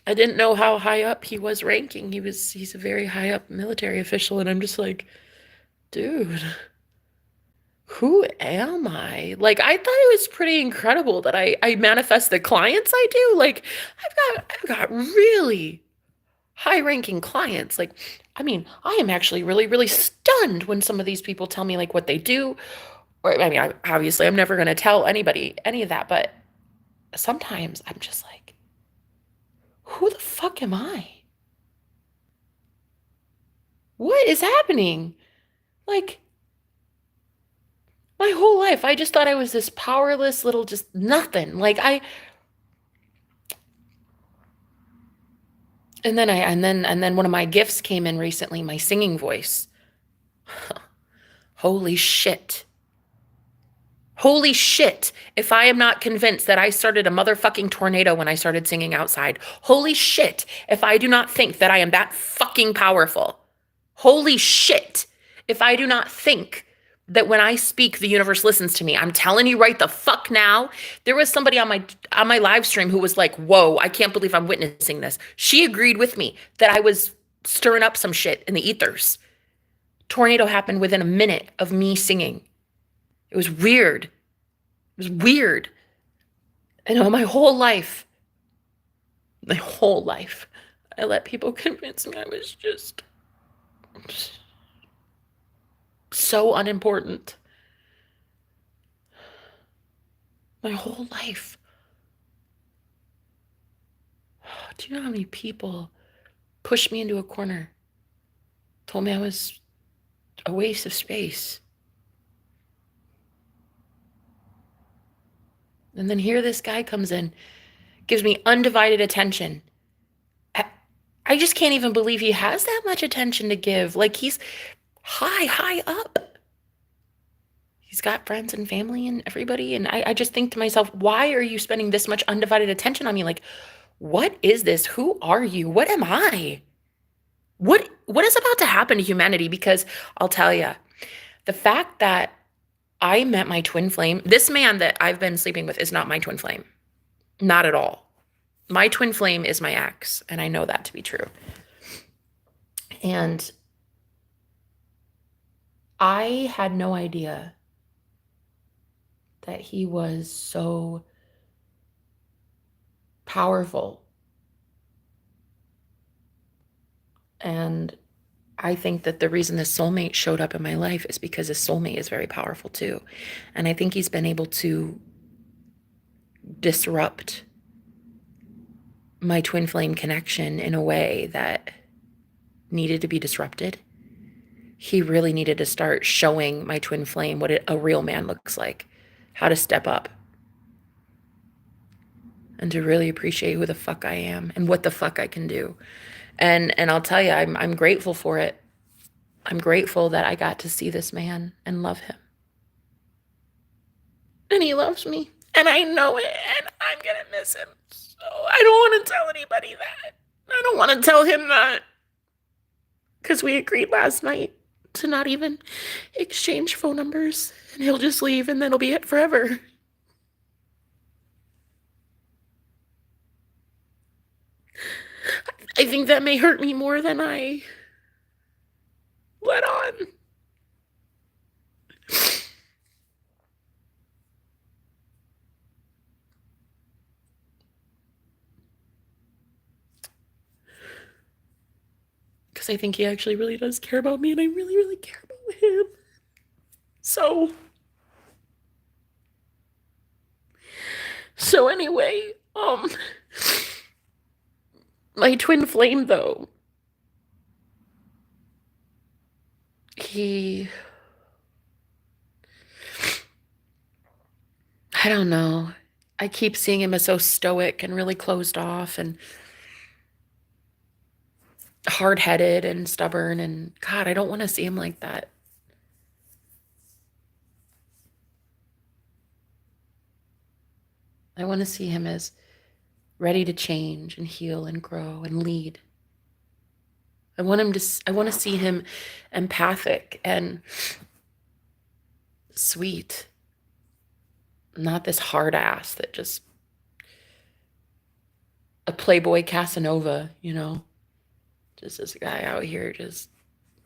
I didn't know how high up he was ranking. He's a very high up military official, and I'm just like, dude, who am I? Like, I thought it was pretty incredible that I manifest the clients I do. Like, I've got really high ranking clients. Like, I mean, I am actually really, really stunned when some of these people tell me like what they do. Or I mean, obviously I'm never gonna tell anybody any of that, but sometimes I'm just like, who the fuck am I? What is happening? Like, my whole life, I just thought I was this powerless little just nothing. And then one of my gifts came in recently, my singing voice. Holy shit. Holy shit, if I am not convinced that I started a motherfucking tornado when I started singing outside. Holy shit, if I do not think that I am that fucking powerful. Holy shit, if I do not think that when I speak, the universe listens to me. I'm telling you right the fuck now. There was somebody on my live stream who was like, "Whoa, I can't believe I'm witnessing this." She agreed with me that I was stirring up some shit in the ethers. Tornado happened within a minute of me singing. It was weird. It was weird. And my whole life, I let people convince me I was just so unimportant. My whole life. Do you know how many people pushed me into a corner, told me I was a waste of space? And then here this guy comes in, gives me undivided attention. I just can't even believe he has that much attention to give. Like, he's high up. He's got friends and family and everybody. And I just think to myself, why are you spending this much undivided attention on me? Like, what is this? Who are you? What am I? What is about to happen to humanity? Because I'll tell you, the fact that I met my twin flame, this man that I've been sleeping with is not my twin flame. Not at all. My twin flame is my ex, and I know that to be true. And I had no idea that he was so powerful. And I think that the reason this soulmate showed up in my life is because his soulmate is very powerful too. And I think he's been able to disrupt my twin flame connection in a way that needed to be disrupted. He really needed to start showing my twin flame what a real man looks like, how to step up, and to really appreciate who the fuck I am and what the fuck I can do. And I'll tell you, I'm grateful for it. I'm grateful that I got to see this man and love him. And he loves me. And I know it. And I'm going to miss him. So I don't want to tell anybody that. I don't want to tell him that. Because we agreed last night to not even exchange phone numbers. And he'll just leave and then it'll be it forever. I think that may hurt me more than I let on. Because I think he actually really does care about me, and I really, really care about him. So anyway, my twin flame, though, I don't know. I keep seeing him as so stoic and really closed off and hard-headed and stubborn, and God, I don't want to see him like that. I want to see him as ready to change and heal and grow and lead. I want to see him empathic and sweet not this hard ass that just a playboy Casanova, just this guy out here just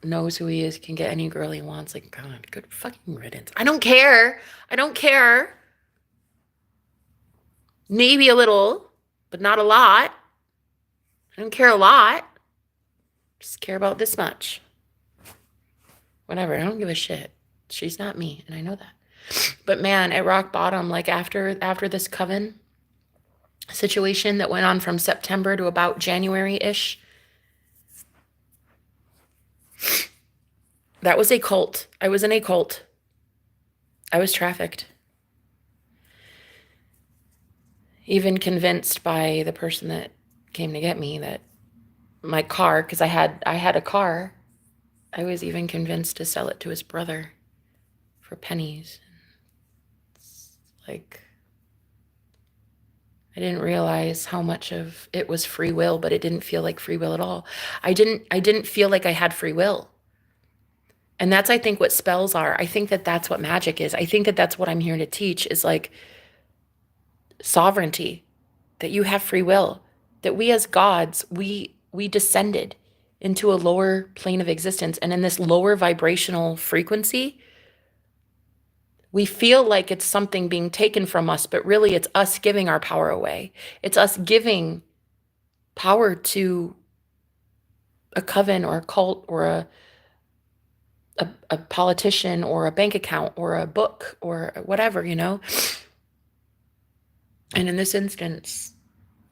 knows who he is, can get any girl he wants. Like, God, good fucking riddance. I don't care. I don't care. Maybe a little, but not a lot. I don't care a lot. Just care about this much. Whatever. I don't give a shit. She's not me, and I know that. But man, at rock bottom, like after this coven situation that went on from September to about January-ish, that was a cult. I was in a cult. I was trafficked. Even convinced by the person that came to get me that my car, because I had a car, I was even convinced to sell it to his brother for pennies. Like, I didn't realize how much of it was free will, but it didn't feel like free will at all. I didn't feel like I had free will. And that's, I think, what spells are. I think that that's what magic is. I think that that's what I'm here to teach, is like sovereignty, that you have free will, that we as gods, we descended into a lower plane of existence. And in this lower vibrational frequency, we feel like it's something being taken from us, but really it's us giving our power away. It's us giving power to a coven or a cult or a politician or a bank account or a book or whatever, And in this instance,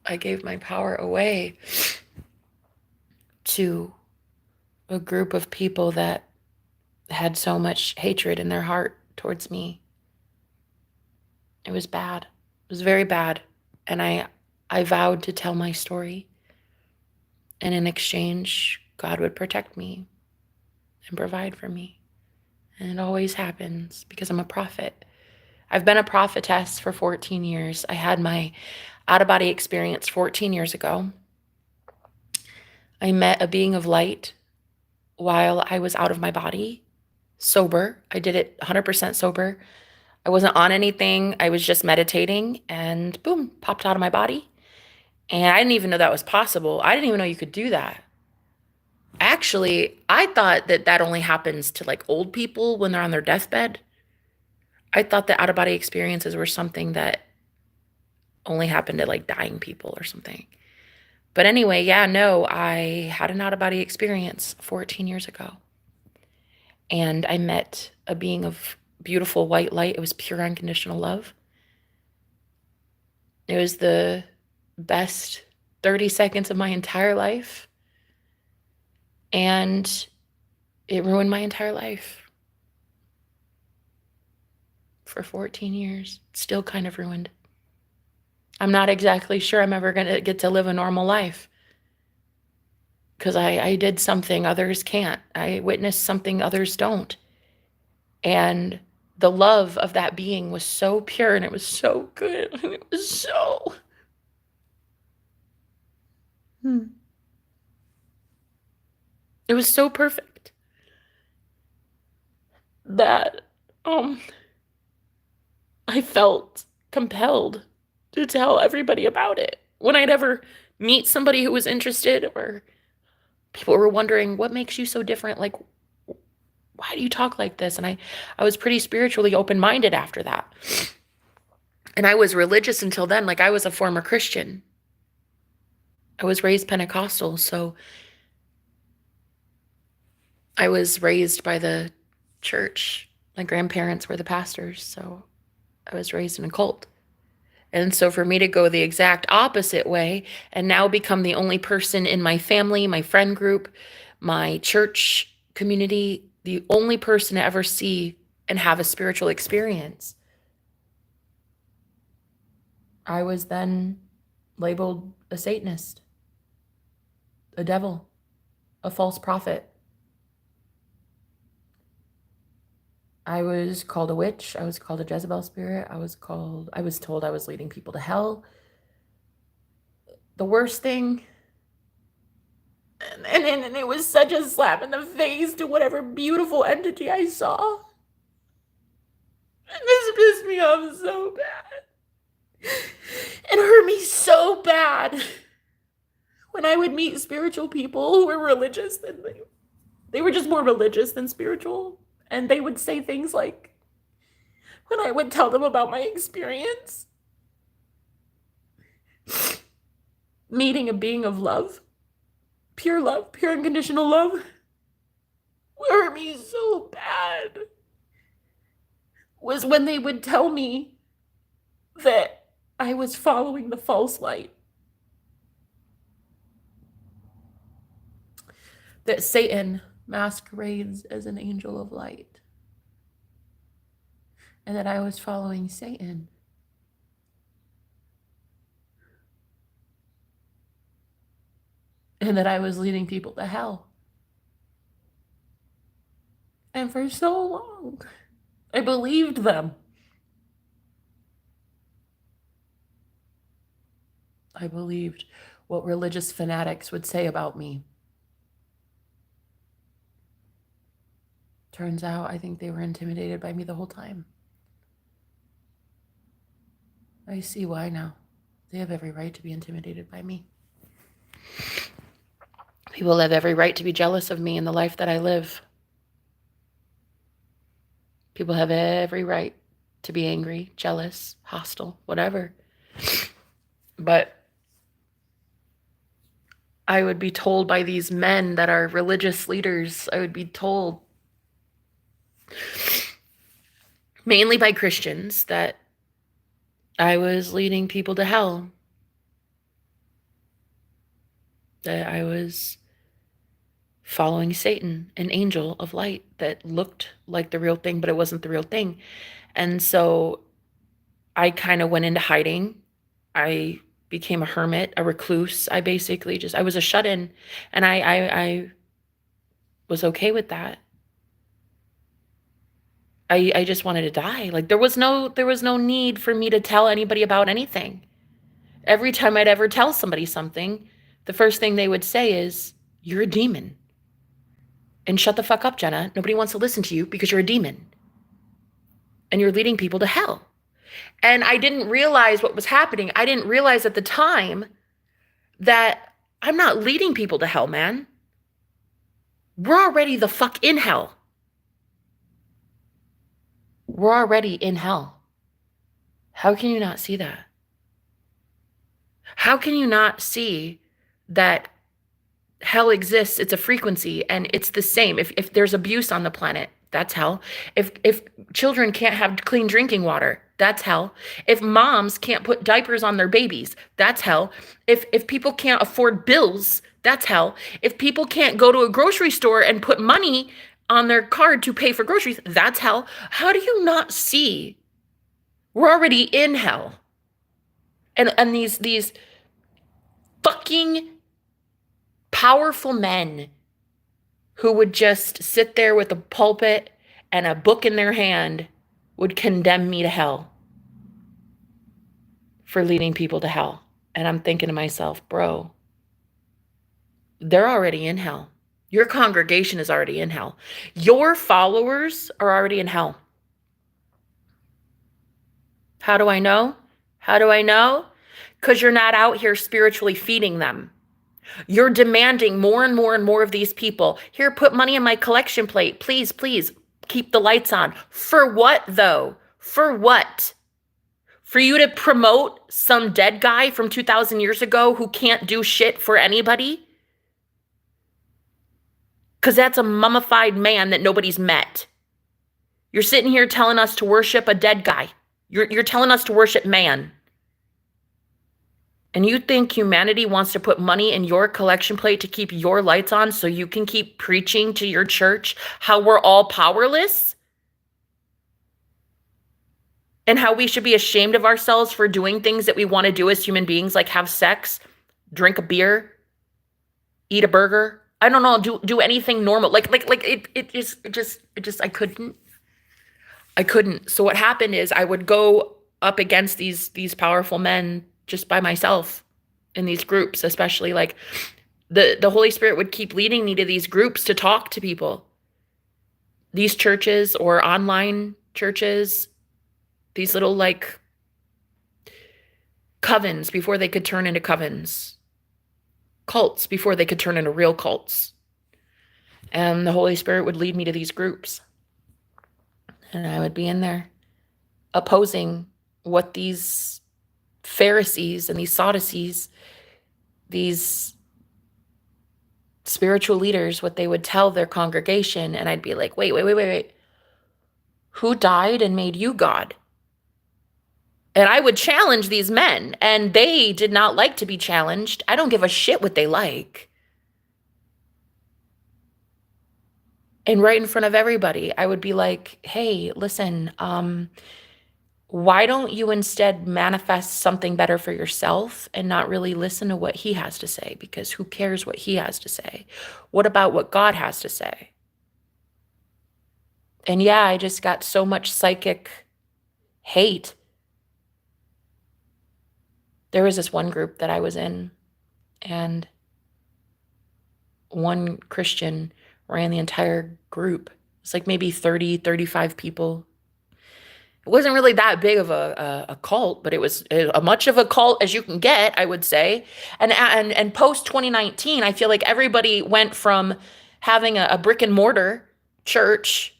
I gave my power away to a group of people that had so much hatred in their heart towards me. It was bad. It was very bad. And I vowed to tell my story. And in exchange, God would protect me and provide for me. And it always happens because I'm a prophet. I've been a prophetess for 14 years. I had my out-of-body experience 14 years ago. I met a being of light while I was out of my body, sober. I did it 100% sober. I wasn't on anything. I was just meditating and boom, popped out of my body. And I didn't even know that was possible. I didn't even know you could do that. Actually, I thought that only happens to like old people when they're on their deathbed. I thought that out-of-body experiences were something that only happened to like dying people or something. But anyway, yeah, no, I had an out-of-body experience 14 years ago. And I met a being of beautiful white light. It was pure unconditional love. It was the best 30 seconds of my entire life. And it ruined my entire life. For 14 years, still kind of ruined. I'm not exactly sure I'm ever going to get to live a normal life. Because I did something others can't. I witnessed something others don't. And the love of that being was so pure and it was so good. And it was so... It was so perfect that I felt compelled to tell everybody about it. When I'd ever meet somebody who was interested, or people were wondering, what makes you so different? Like, why do you talk like this? And I was pretty spiritually open-minded after that. And I was religious until then. Like, I was a former Christian. I was raised Pentecostal, so I was raised by the church. My grandparents were the pastors, so I was raised in a cult. And so for me to go the exact opposite way and now become the only person in my family, my friend group, my church community, the only person to ever see and have a spiritual experience, I was then labeled a Satanist, a devil, a false prophet. I was called a witch. I was called a Jezebel spirit. I was told I was leading people to hell. The worst thing, and it was such a slap in the face to whatever beautiful entity I saw. This pissed me off so bad. It hurt me so bad when I would meet spiritual people who were religious than they were just more religious than spiritual. And they would say things like, when I would tell them about my experience, meeting a being of love, pure unconditional love, what hurt me so bad was when they would tell me that I was following the false light. That Satan masquerades as an angel of light. And that I was following Satan. And that I was leading people to hell. And for so long, I believed them. I believed what religious fanatics would say about me. Turns out, I think they were intimidated by me the whole time. I see why now. They have every right to be intimidated by me. People have every right to be jealous of me and the life that I live. People have every right to be angry, jealous, hostile, whatever. But I would be told by these men that are religious leaders, I would be told, mainly by Christians, that I was leading people to hell. That I was following Satan, an angel of light that looked like the real thing, but it wasn't the real thing. And so I kind of went into hiding. I became a hermit, a recluse. I basically I was a shut-in, and I was okay with that. I just wanted to die. Like there was no need for me to tell anybody about anything. Every time I'd ever tell somebody something, the first thing they would say is, "You're a demon." And shut the fuck up, Jenna. Nobody wants to listen to you because you're a demon. And you're leading people to hell. And I didn't realize what was happening. I didn't realize at the time that I'm not leading people to hell, man. We're already the fuck in hell. We're already in hell. How can you not see that? How can you not see that hell exists? It's a frequency, and it's the same. If there's abuse on the planet, that's hell. If children can't have clean drinking water, that's hell. If moms can't put diapers on their babies, that's hell. If people can't afford bills, that's hell. If people can't go to a grocery store and put money on their card to pay for groceries, that's hell. How do you not see? We're already in hell. And these fucking powerful men who would just sit there with a pulpit and a book in their hand would condemn me to hell for leading people to hell. And I'm thinking to myself, bro, they're already in hell. Your congregation is already in hell. Your followers are already in hell. How do I know? How do I know? Because you're not out here spiritually feeding them. You're demanding more and more and more of these people. Here, put money in my collection plate. Please, please, keep the lights on. For what, though? For what? For you to promote some dead guy from 2,000 years ago who can't do shit for anybody? Because that's a mummified man that nobody's met. You're sitting here telling us to worship a dead guy. You're telling us to worship man. And you think humanity wants to put money in your collection plate to keep your lights on so you can keep preaching to your church how we're all powerless? And how we should be ashamed of ourselves for doing things that we want to do as human beings, like have sex, drink a beer, eat a burger. I don't know, do anything normal. Like it just I couldn't. So what happened is I would go up against these powerful men just by myself in these groups, especially like the Holy Spirit would keep leading me to these groups to talk to people. These churches or online churches, These little like covens before they could turn into covens, cults before they could turn into real cults. And the Holy Spirit would lead me to these groups. And I would be in there opposing what these Pharisees and these Sadducees, these spiritual leaders, what they would tell their congregation. And I'd be like, wait. Who died and made you God? And I would challenge these men, and they did not like to be challenged. I don't give a shit what they like. And right in front of everybody, I would be like, hey, listen, why don't you instead manifest something better for yourself and not really listen to what he has to say? Because who cares what he has to say? What about what God has to say? And yeah, I just got so much psychic hate. There was this one group that I was in, and one Christian ran the entire group. It's like maybe 30, 35 people. It wasn't really that big of a cult, but it was a much of a cult as you can get, I would say. And post 2019, I feel like everybody went from having a brick and mortar church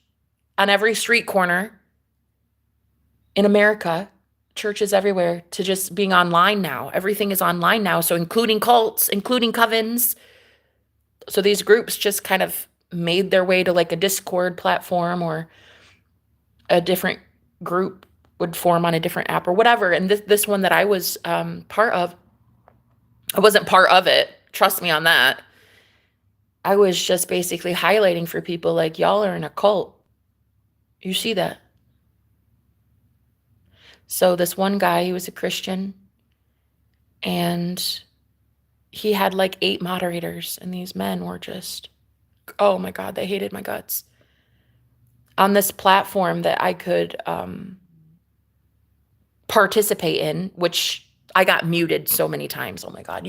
on every street corner in America, churches everywhere, to just being online now. Everything is online now. So including cults, including covens. So these groups just kind of made their way to like a Discord platform, or a different group would form on a different app or whatever. And this one that I was part of, I wasn't part of it. Trust me on that. I was just basically highlighting for people like, y'all are in a cult. You see that? So this one guy, he was a Christian, and he had like 8 moderators, and these men were just, oh my God, they hated my guts. On this platform that I could participate in, which I got muted so many times. Oh my God,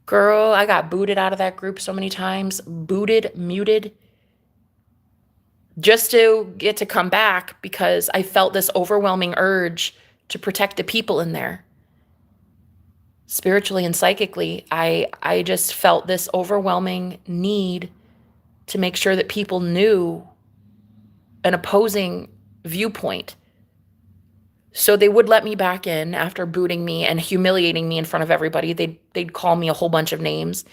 girl, I got booted out of that group so many times, booted, muted, just to get to come back because I felt this overwhelming urge to protect the people in there. Spiritually and psychically, I just felt this overwhelming need to make sure that people knew an opposing viewpoint. So they would let me back in after booting me and humiliating me in front of everybody. They'd call me a whole bunch of names,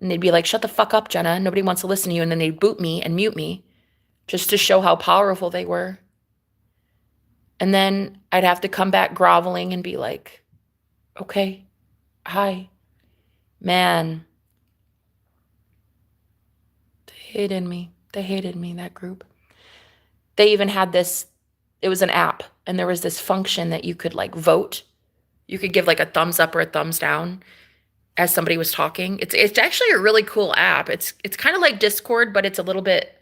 and they'd be like, shut the fuck up, Jenna. Nobody wants to listen to you. And then they'd boot me and mute me just to show how powerful they were. And then I'd have to come back groveling and be like, okay, hi. Man, they hated me. They hated me, that group. They even had this, it was an app, and there was this function that you could like vote. You could give like a thumbs up or a thumbs down as somebody was talking. It's actually a really cool app. It's kind of like Discord, but it's a little bit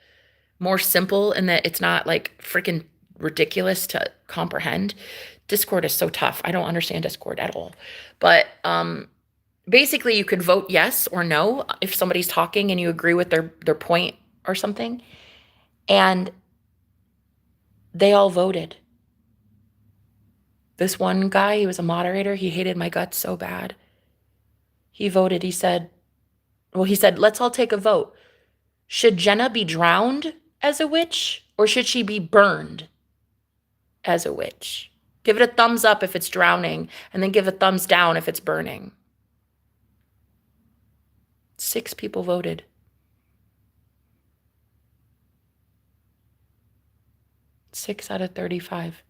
more simple in that it's not like freaking ridiculous to comprehend. Discord is so tough. I don't understand Discord at all. But basically you could vote yes or no if somebody's talking and you agree with their point or something. And they all voted. This one guy, he was a moderator. He hated my guts so bad. He voted. He said, let's all take a vote. Should Jenna be drowned as a witch, or should she be burned as a witch? Give it a thumbs up if it's drowning, and then give a thumbs down if it's burning. 6 people voted. Six out of 35.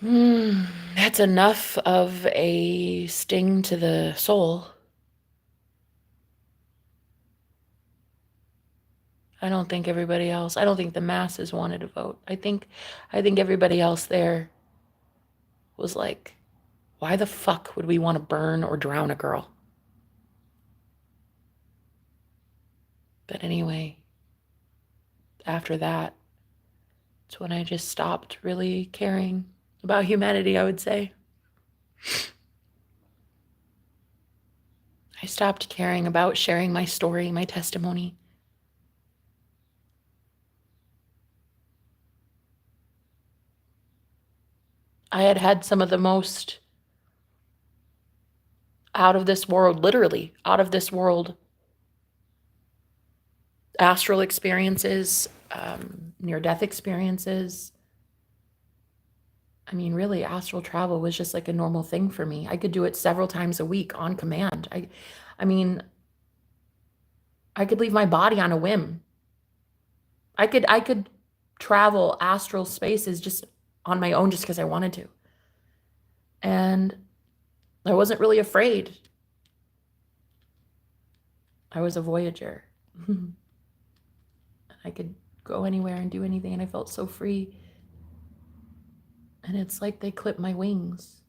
That's enough of a sting to the soul. I don't think the masses wanted to vote. I think everybody else there was like, why the fuck would we want to burn or drown a girl? But anyway, after that, it's when I just stopped really caring about humanity, I would say. I stopped caring about sharing my story, my testimony. I had had some of the most out of this world, literally out of this world astral experiences, near death experiences. I mean, really, astral travel was just like a normal thing for me. I could do it several times a week on command. I mean, I could leave my body on a whim. I could travel astral spaces just on my own just because I wanted to. And I wasn't really afraid. I was a voyager. I could go anywhere and do anything, and I felt so free. And it's like they clipped my wings.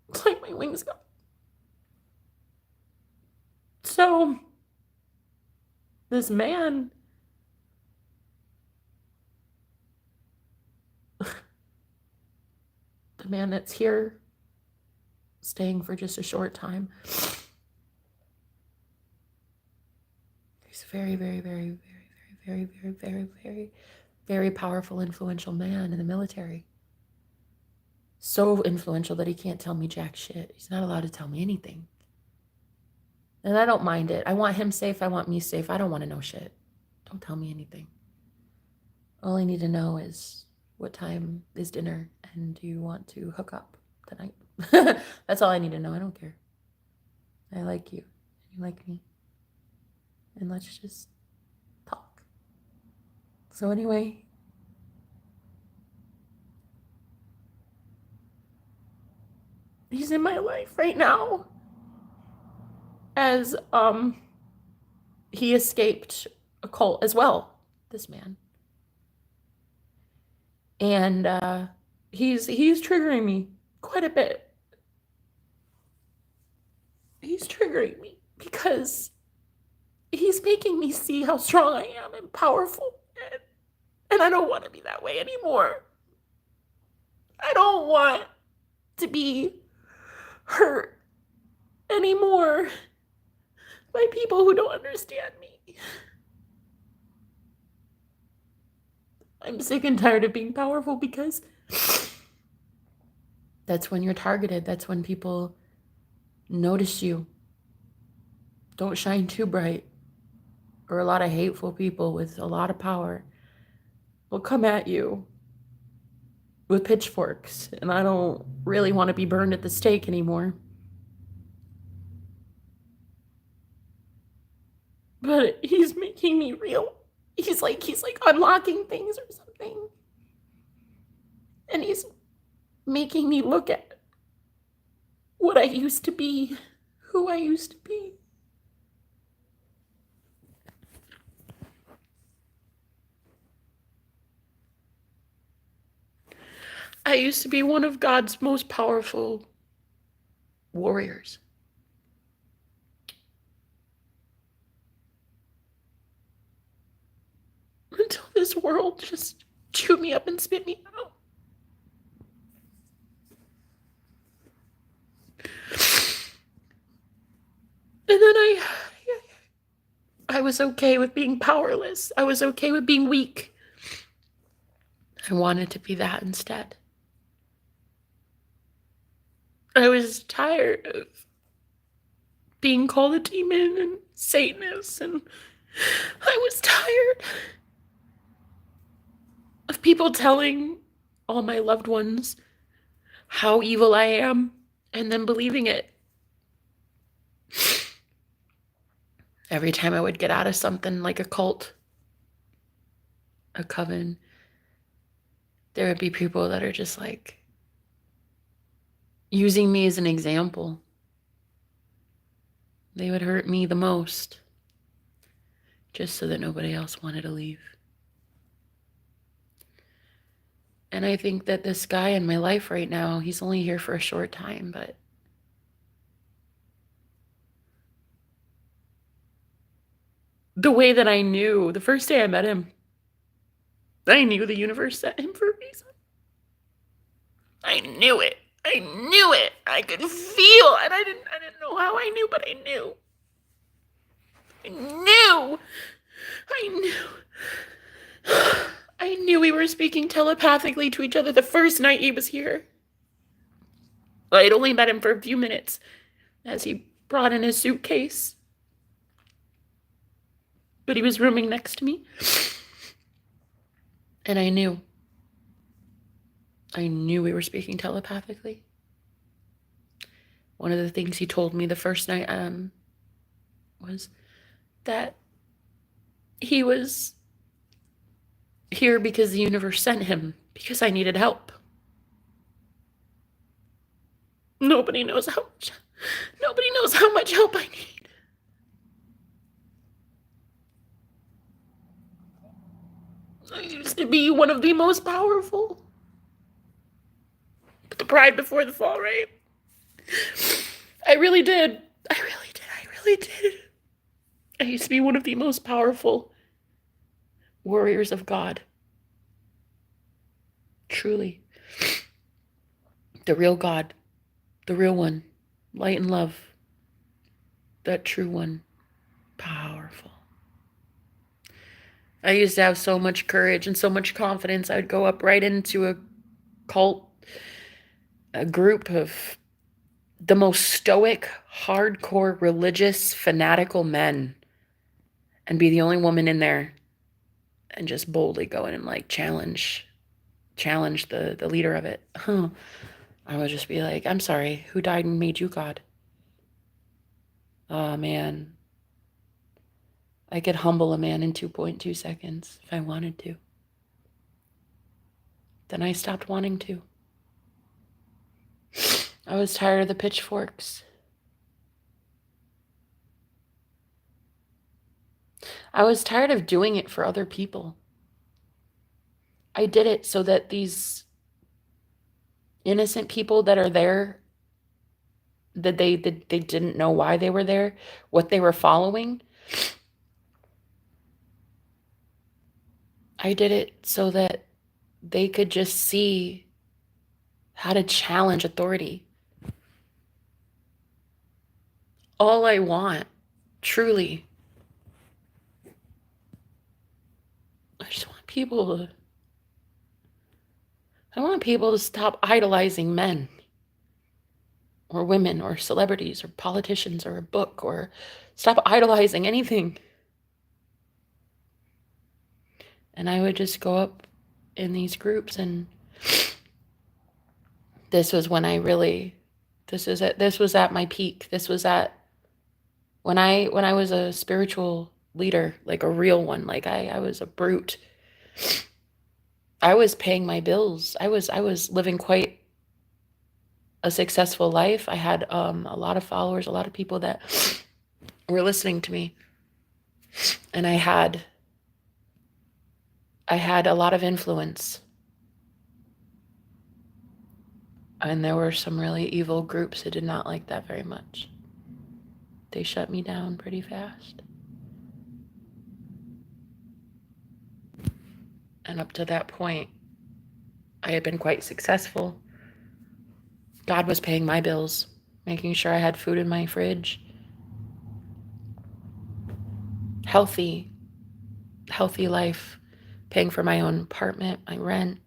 It's like my wings got. So, this man, the man that's here, staying for just a short time, he's a very, very, very, very, very, very, very, very, very, very powerful, influential man in the military. So influential that he can't tell me jack shit. He's not allowed to tell me anything. And I don't mind it. I want him safe. I want me safe. I don't want to know shit. Don't tell me anything. All I need to know is what time is dinner and do you want to hook up tonight? That's all I need to know. I don't care. I like you. You like me. And let's just talk. So anyway, he's in my life right now as he escaped a cult as well, this man. And he's triggering me quite a bit. He's triggering me because he's making me see how strong I am and powerful, and I don't want to be that way anymore. I don't want to be hurt anymore by people who don't understand me. I'm sick and tired of being powerful because that's when you're targeted. That's when people notice you. Don't shine too bright, or a lot of hateful people with a lot of power will come at you with pitchforks, and I don't really want to be burned at the stake anymore. But he's making me real. He's like unlocking things or something. And he's making me look at what I used to be, who I used to be. I used to be one of God's most powerful warriors. Until this world just chewed me up and spit me out. And then I was okay with being powerless. I was okay with being weak. I wanted to be that instead. I was tired of being called a demon and Satanist, and I was tired of people telling all my loved ones how evil I am and then believing it. Every time I would get out of something like a cult, a coven, there would be people that are just like using me as an example. They would hurt me the most just so that nobody else wanted to leave. And I think that this guy in my life right now, he's only here for a short time, but the way that I knew, the first day I met him, I knew the universe set him for a reason. I knew it. I knew it. I could feel, and I didn't know how I knew, but I knew. I knew. I knew. I knew we were speaking telepathically to each other the first night he was here. I had only met him for a few minutes as he brought in his suitcase. But he was rooming next to me. And I knew. I knew we were speaking telepathically. One of the things he told me the first night was that he was here because the universe sent him, because I needed help. Nobody knows how much help I need. I used to be one of the most powerful. Put the pride before the fall, right? I really did. I really did. I used to be one of the most powerful warriors of God. Truly. The real God. The real one. Light and love. That true one. Powerful. I used to have so much courage and so much confidence. I'd go up right into a cult, a group of the most stoic, hardcore, religious, fanatical men, and be the only woman in there, and just boldly go in and like challenge the leader of it. I would just be like, I'm sorry, who died and made you God? Oh man. I could humble a man in 2.2 seconds if I wanted to. Then I stopped wanting to. I was tired of the pitchforks. I was tired of doing it for other people. I did it so that these innocent people that are there, that they didn't know why they were there, what they were following. I did it so that they could just see how to challenge authority. All I want, truly, I just want people to stop idolizing men or women or celebrities or politicians or a book, or stop idolizing anything. And I would just go up in these groups, and this was when I really, this was at my peak. This was at when I was a spiritual leader, like a real one. Like I was a brute. I was paying my bills. I was living quite a successful life. I had a lot of followers, a lot of people that were listening to me. And I had a lot of influence. And there were some really evil groups who did not like that very much. They shut me down pretty fast. And up to that point, I had been quite successful. God was paying my bills, making sure I had food in my fridge. Healthy life, paying for my own apartment, my rent,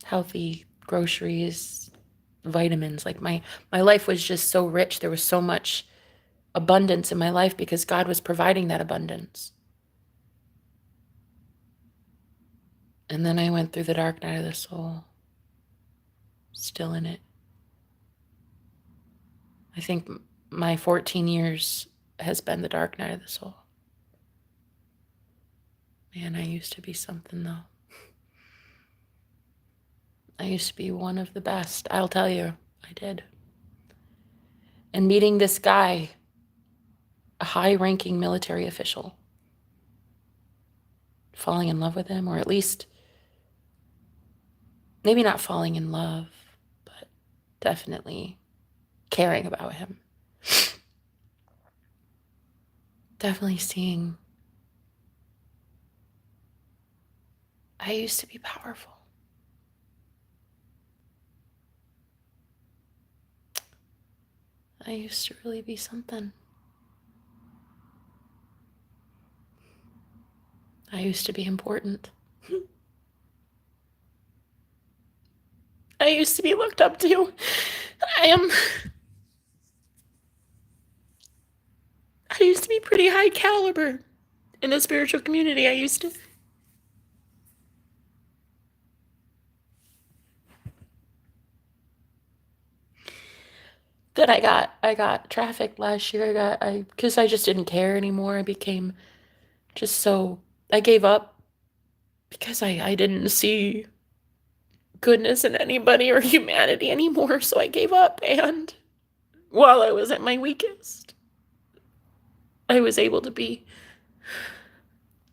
healthy groceries, vitamins. Like my life was just so rich. There was so much abundance in my life because God was providing that abundance. And then I went through the dark night of the soul, still in it. I think my 14 years has been the dark night of the soul. Man, I used to be something though. I used to be one of the best. I'll tell you, I did. And meeting this guy, a high-ranking military official, falling in love with him, or at least maybe not falling in love, but definitely caring about him. Definitely seeing I used to be powerful. I used to really be something. I used to be important. I used to be looked up to. I used to be pretty high caliber in the spiritual community. Then I got trafficked last year. Because I just didn't care anymore. I became just so, I gave up because I didn't see goodness in anybody or humanity anymore. So I gave up. And while I was at my weakest, I was able to be,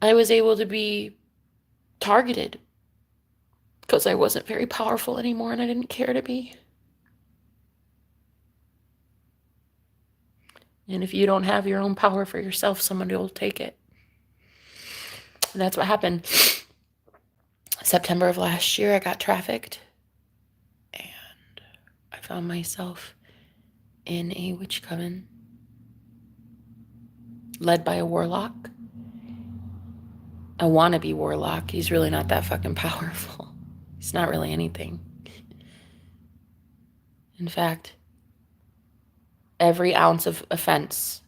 I was able to be targeted because I wasn't very powerful anymore and I didn't care to be. And if you don't have your own power for yourself, somebody will take it. And that's what happened. September of last year, I got trafficked. And I found myself in a witch coven led by a warlock. A wannabe warlock. He's really not that fucking powerful. He's not really anything. In fact, every ounce of offense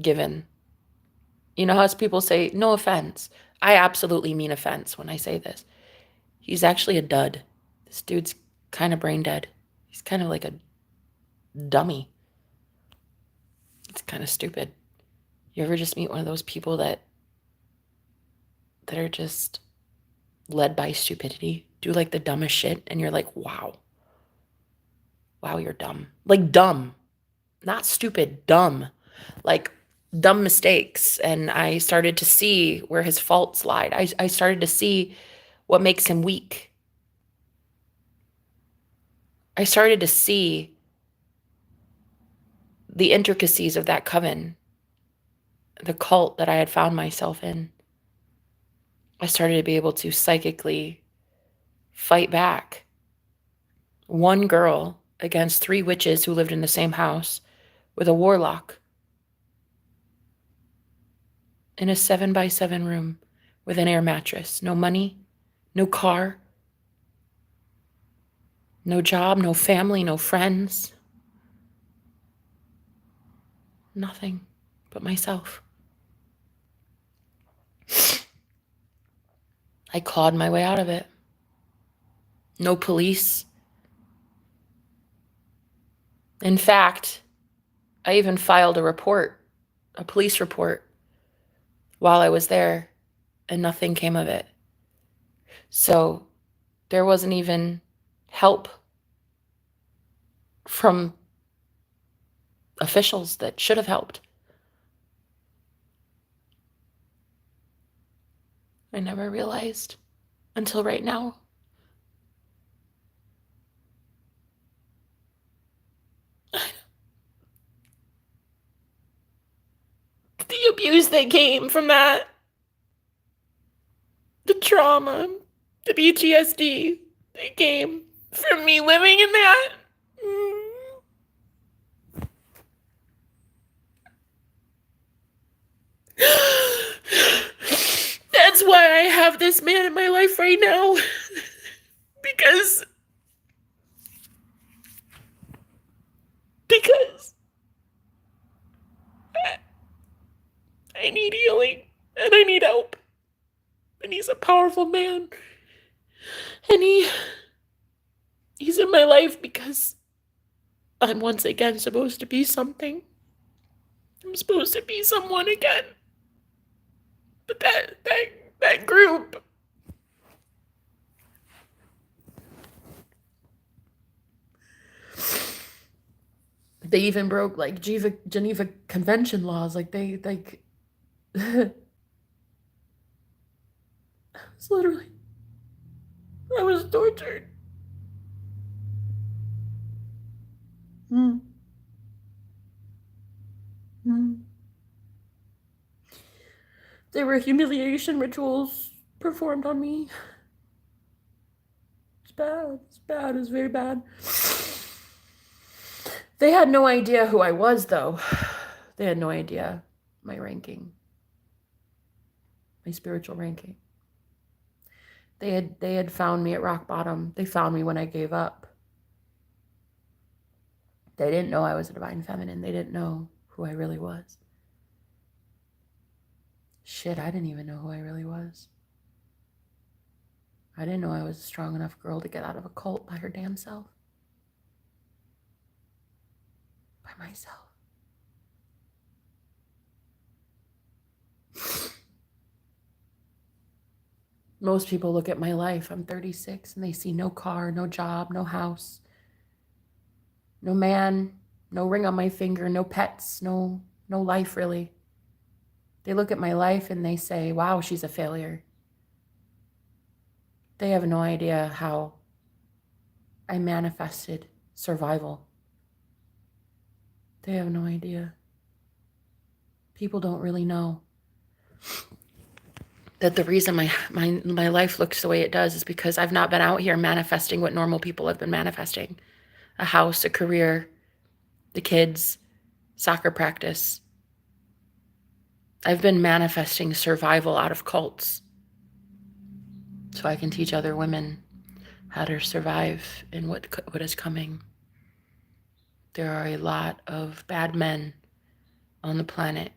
given. You know how people say, no offense? I absolutely mean offense when I say this. He's actually a dud. This dude's kind of brain dead. He's kind of like a dummy. It's kind of stupid. You ever just meet one of those people that are just led by stupidity, do like the dumbest shit, and you're like, wow. Wow, you're dumb. Like dumb. Not stupid, dumb. Like dumb mistakes. And I started to see where his faults lied. I started to see what makes him weak. I started to see the intricacies of that coven, the cult that I had found myself in. I started to be able to psychically fight back. One girl against 3 witches who lived in the same house with a warlock in a 7x7 room with an air mattress. No money, no car, no job, no family, no friends. Nothing but myself. I clawed my way out of it. No police. In fact, I even filed a report, a police report, while I was there, and nothing came of it. So there wasn't even help from officials that should have helped. I never realized until right now. The abuse that came from that, the trauma, the PTSD that came from me living in that. That's why I have this man in my life right now. Because I need healing and I need help. And he's a powerful man. And he's in my life because I'm once again supposed to be something. I'm supposed to be someone again. But that group, they even broke like Geneva Convention laws. Like they it's literally, I was tortured. Mm. Mm. There were humiliation rituals performed on me. It's bad. It's bad. It's very bad. They had no idea who I was, though. They had no idea my ranking, my spiritual ranking. They had found me at rock bottom. They found me when I gave up. They didn't know I was a divine feminine. They didn't know who I really was. Shit, I didn't even know who I really was. I didn't know I was a strong enough girl to get out of a cult by her damn self. By myself. Most people look at my life. I'm 36 and they see no car, no job, no house, no man, no ring on my finger, no pets, no life really. They look at my life and they say, wow, she's a failure. They have no idea how I manifested survival. They have no idea. People don't really know that the reason my life looks the way it does is because I've not been out here manifesting what normal people have been manifesting. A house, a career, the kids, soccer practice. I've been manifesting survival out of cults so I can teach other women how to survive in what is coming. There are a lot of bad men on the planet,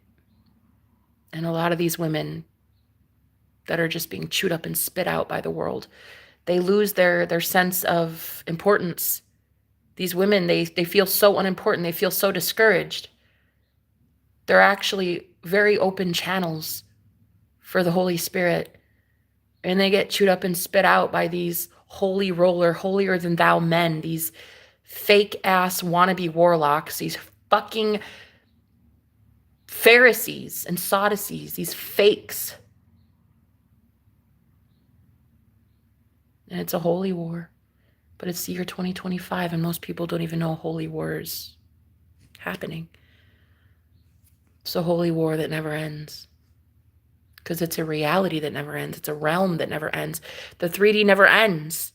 and a lot of these women that are just being chewed up and spit out by the world. They lose their sense of importance. These women, they feel so unimportant. They feel so discouraged. They're actually very open channels for the Holy Spirit. And they get chewed up and spit out by these holy roller, holier than thou men, these fake ass wannabe warlocks, these fucking Pharisees and Sadducees, these fakes. And it's a holy war. But it's the year 2025 and most people don't even know a holy war is happening. It's a holy war that never ends. Because it's a reality that never ends. It's a realm that never ends. The 3D never ends.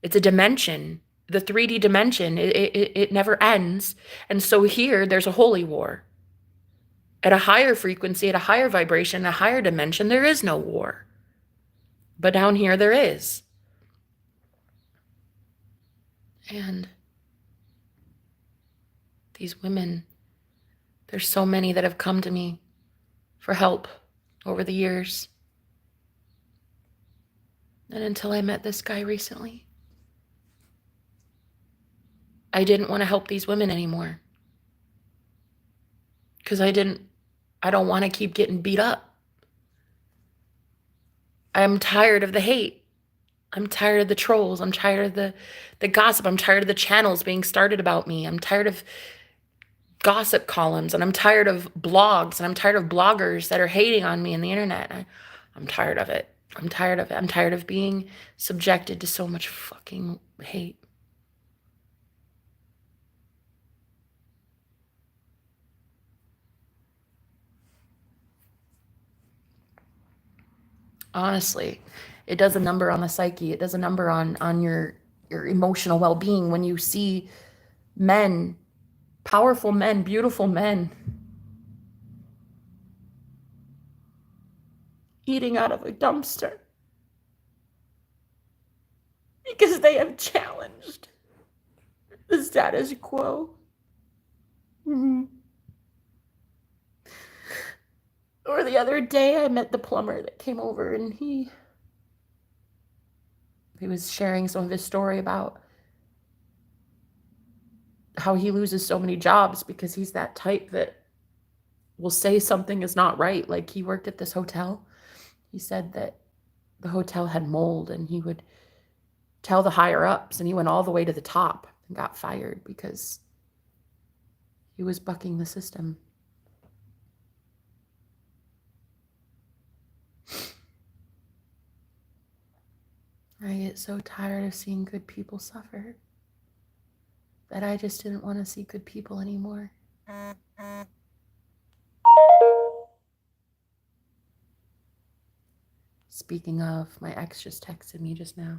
It's a dimension. The 3D dimension, it never ends. And so here, there's a holy war. At a higher frequency, at a higher vibration, a higher dimension, there is no war. But down here, there is. And these women, there's so many that have come to me for help over the years. And until I met this guy recently, I didn't want to help these women anymore. Because I don't want to keep getting beat up. I'm tired of the hate. I'm tired of the trolls. I'm tired of the gossip. I'm tired of the channels being started about me. I'm tired of gossip columns, and I'm tired of blogs, and I'm tired of bloggers that are hating on me on the internet. I'm tired of it. I'm tired of it. I'm tired of being subjected to so much fucking hate. Honestly, it does a number on the psyche. It does a number on your emotional well-being when you see men, powerful men, beautiful men, eating out of a dumpster because they have challenged the status quo. Mm-hmm. Or the other day, I met the plumber that came over, and he was sharing some of his story about how he loses so many jobs because he's that type that will say something is not right. Like, he worked at this hotel. He said that the hotel had mold, and he would tell the higher ups, and he went all the way to the top and got fired because he was bucking the system. I get so tired of seeing good people suffer that I just didn't want to see good people anymore. Speaking of, my ex just texted me just now.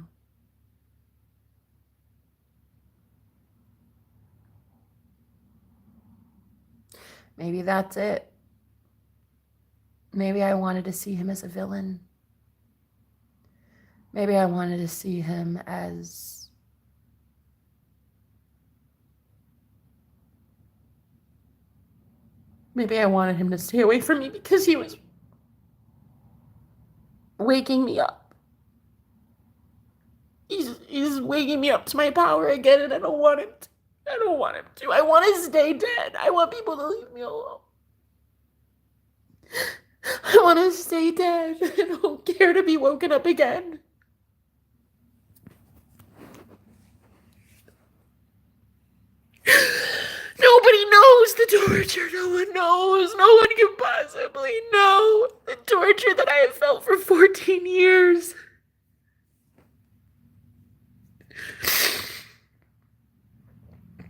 Maybe that's it. Maybe I wanted to see him as a villain. Maybe I wanted to see him as maybe I wanted him to stay away from me because he was waking me up. He's waking me up to my power again, and I don't want him to. I don't want him to. I want to stay dead. I want people to leave me alone. I want to stay dead. I don't care to be woken up again. Nobody knows the torture. No one knows. No one can possibly know the torture that I have felt for 14 years.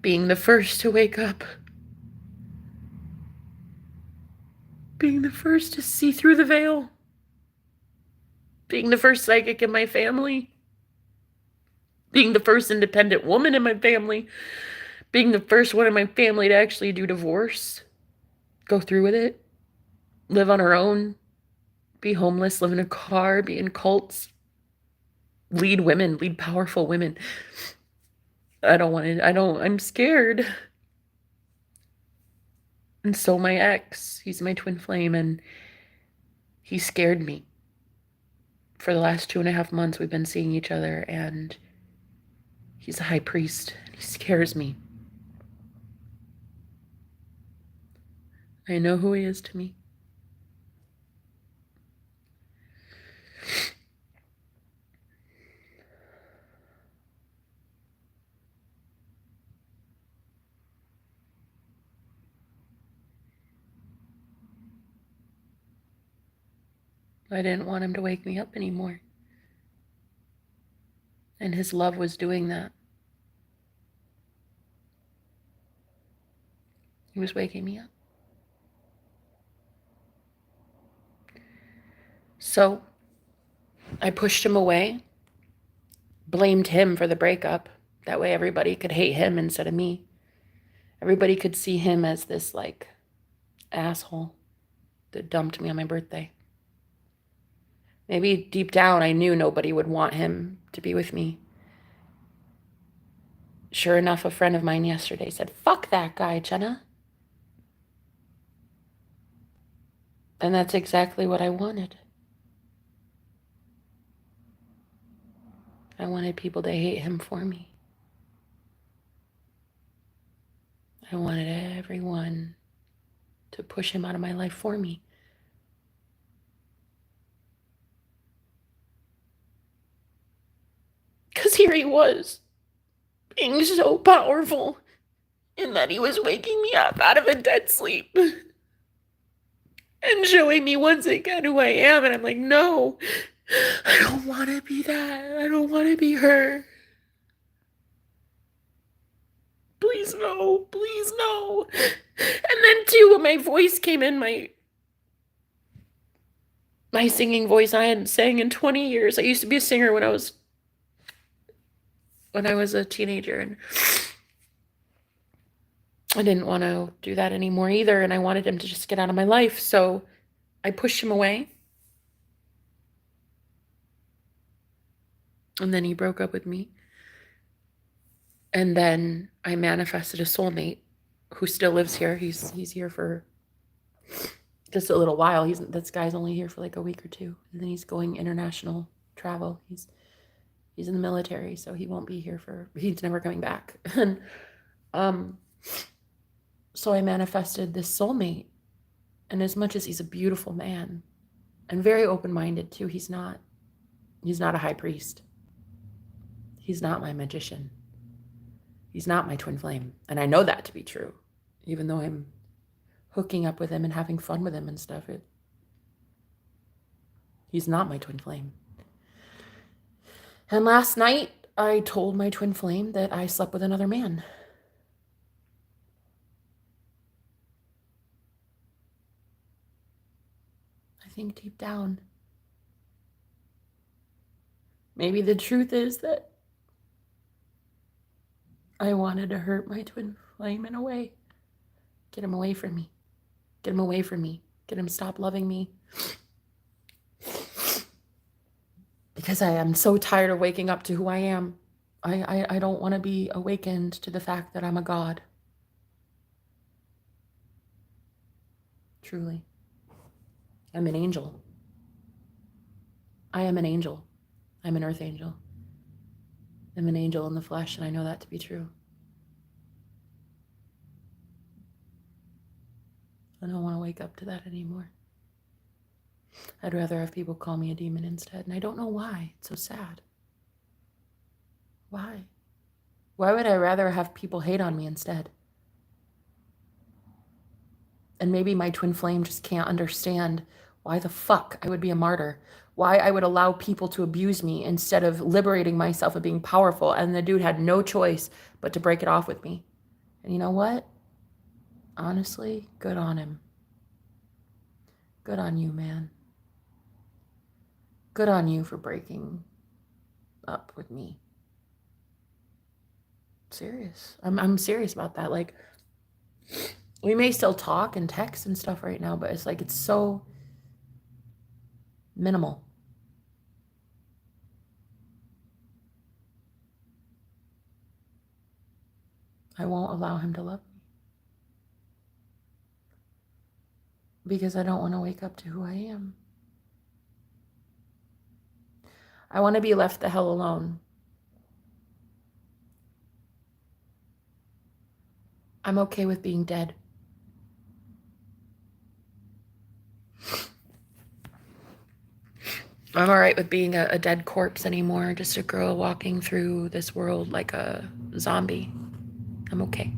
Being the first to wake up. Being the first to see through the veil. Being the first psychic in my family. Being the first independent woman in my family. Being the first one in my family to actually do divorce. Go through with it. Live on her own. Be homeless, live in a car, be in cults. Lead women, lead powerful women. I'm scared. And so my ex, he's my twin flame, and he scared me. For the last 2.5 months, we've been seeing each other, and he's a high priest, and he scares me. I know who he is to me. I didn't want him to wake me up anymore. And his love was doing that. He was waking me up. So I pushed him away, blamed him for the breakup. That way everybody could hate him instead of me. Everybody could see him as this, like, asshole that dumped me on my birthday. Maybe deep down I knew nobody would want him to be with me. Sure enough, a friend of mine yesterday said, "Fuck that guy, Jenna." And that's exactly what I wanted. I wanted people to hate him for me. I wanted everyone to push him out of my life for me. Because here he was, being so powerful, in that he was waking me up out of a dead sleep and showing me once again who I am. And I'm like, no, I don't want to be that. I don't want to be her. Please no, please no. And then too, when my voice came in, my singing voice, I hadn't sang in 20 years. I used to be a singer when I was a teenager, and I didn't want to do that anymore either, and I wanted him to just get out of my life, so I pushed him away. And then he broke up with me. And then I manifested a soulmate who still lives here. He's here for just a little while. This guy's only here for like a week or two, and then he's going international travel. He's in the military, so he won't be here he's never coming back. And so I manifested this soulmate. And as much as he's a beautiful man and very open-minded too, he's not a high priest. He's not my magician. He's not my twin flame. And I know that to be true, even though I'm hooking up with him and having fun with him and stuff. He's not my twin flame. And last night, I told my twin flame that I slept with another man. I think deep down, maybe the truth is that I wanted to hurt my twin flame in a way, get him away from me. Get him away from me. Get him to stop loving me. Because I am so tired of waking up to who I am. I don't want to be awakened to the fact that I'm a god. Truly. I'm an angel. I am an angel. I'm an earth angel. I'm an angel in the flesh, and I know that to be true. I don't want to wake up to that anymore. I'd rather have people call me a demon instead, and I don't know why. It's so sad. Why? Why would I rather have people hate on me instead? And maybe my twin flame just can't understand why the fuck I would be a martyr. Why I would allow people to abuse me instead of liberating myself and being powerful. And the dude had no choice but to break it off with me. And you know what? Honestly, good on him. Good on you, man. Good on you for breaking up with me. Serious. I'm serious about that. Like, we may still talk and text and stuff right now, but it's like it's so minimal. I won't allow him to love me. Because I don't want to wake up to who I am. I want to be left the hell alone. I'm okay with being dead. I'm all right with being a dead corpse anymore, just a girl walking through this world like a zombie. I'm okay.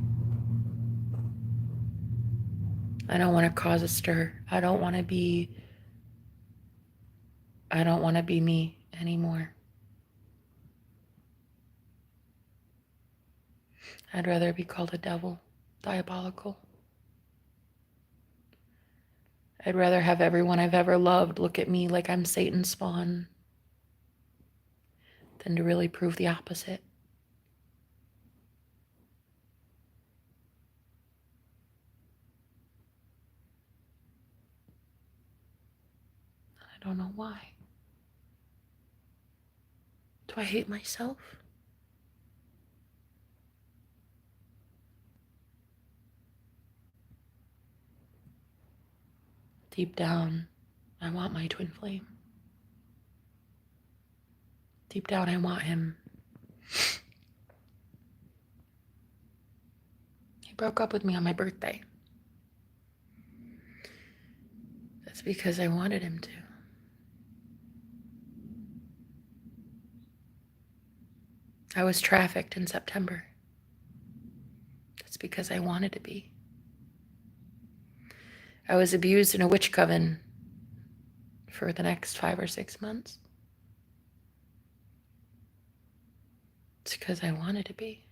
I don't want to cause a stir. I don't want to be me anymore. I'd rather be called a devil, diabolical. I'd rather have everyone I've ever loved look at me like I'm Satan's spawn than to really prove the opposite. I don't know why. Do I hate myself? Deep down, I want my twin flame. Deep down, I want him. He broke up with me on my birthday. That's because I wanted him to. I was trafficked in September. That's because I wanted to be. I was abused in a witch coven for the next 5 or 6 months. It's because I wanted to be.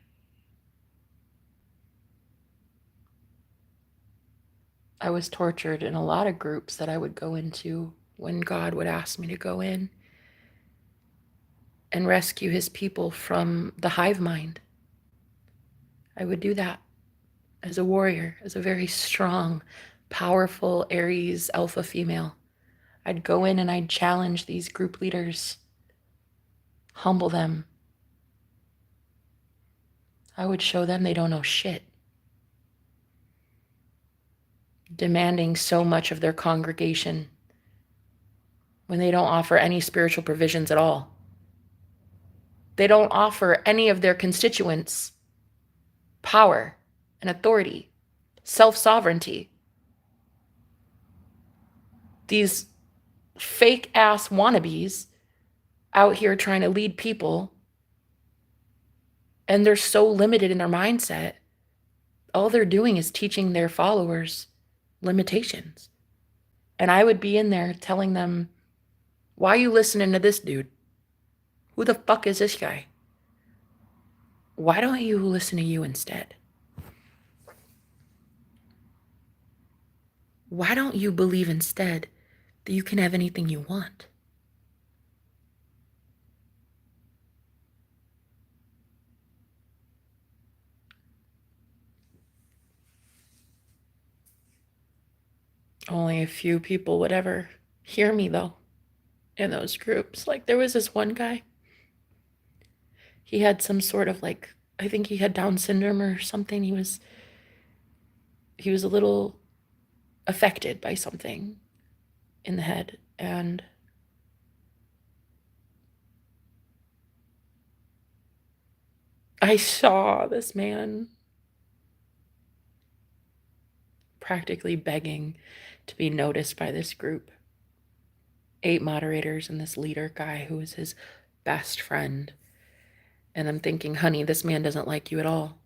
I was tortured in a lot of groups that I would go into when God would ask me to go in and rescue his people from the hive mind. I would do that as a warrior, as a very strong, powerful Aries alpha female. I'd go in and I'd challenge these group leaders, humble them. I would show them they don't know shit. Demanding so much of their congregation when they don't offer any spiritual provisions at all. They don't offer any of their constituents power and authority, self-sovereignty. These fake ass wannabes out here trying to lead people, and they're so limited in their mindset. All they're doing is teaching their followers limitations. And I would be in there telling them, why are you listening to this dude? Who the fuck is this guy? Why don't you listen to you instead? Why don't you believe instead that you can have anything you want? Only a few people would ever hear me, though, in those groups. Like, there was this one guy. He had some sort of, like, I think he had Down syndrome or something. He was a little affected by something in the head. And I saw this man practically begging to be noticed by this group. 8 moderators and this leader guy who was his best friend. And I'm thinking, honey, this man doesn't like you at all.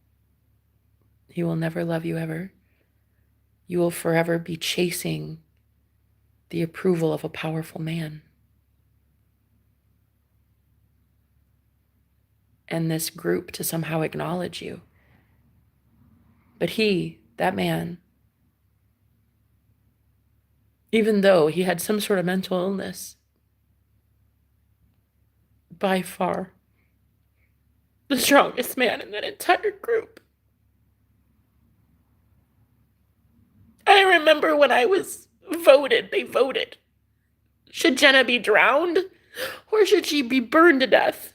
He will never love you ever. You will forever be chasing the approval of a powerful man. And this group to somehow acknowledge you. But he, that man, even though he had some sort of mental illness, by far the strongest man in that entire group. I remember when I was voted, they voted. Should Jenna be drowned or should she be burned to death?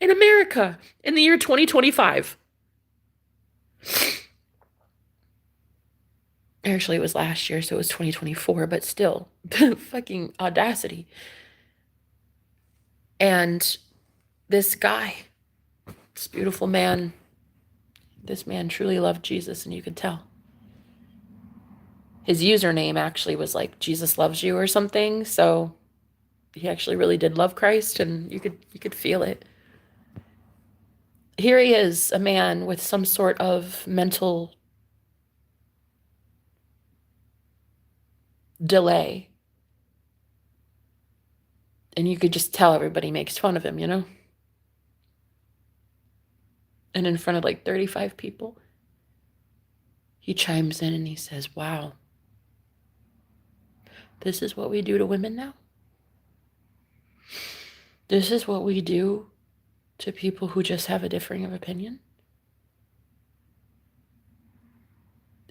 In America, in the year 2025. Actually, it was last year, so it was 2024, but still, fucking audacity. And this guy, this beautiful man, this man truly loved Jesus, and you could tell. His username actually was like Jesus loves you or something, so he actually really did love Christ, and you could feel it. Here he is, a man with some sort of mental delay. And you could just tell everybody makes fun of him, you know? And in front of like 35 people, he chimes in and he says, wow, this is what we do to women now? This is what we do to people who just have a differing of opinion?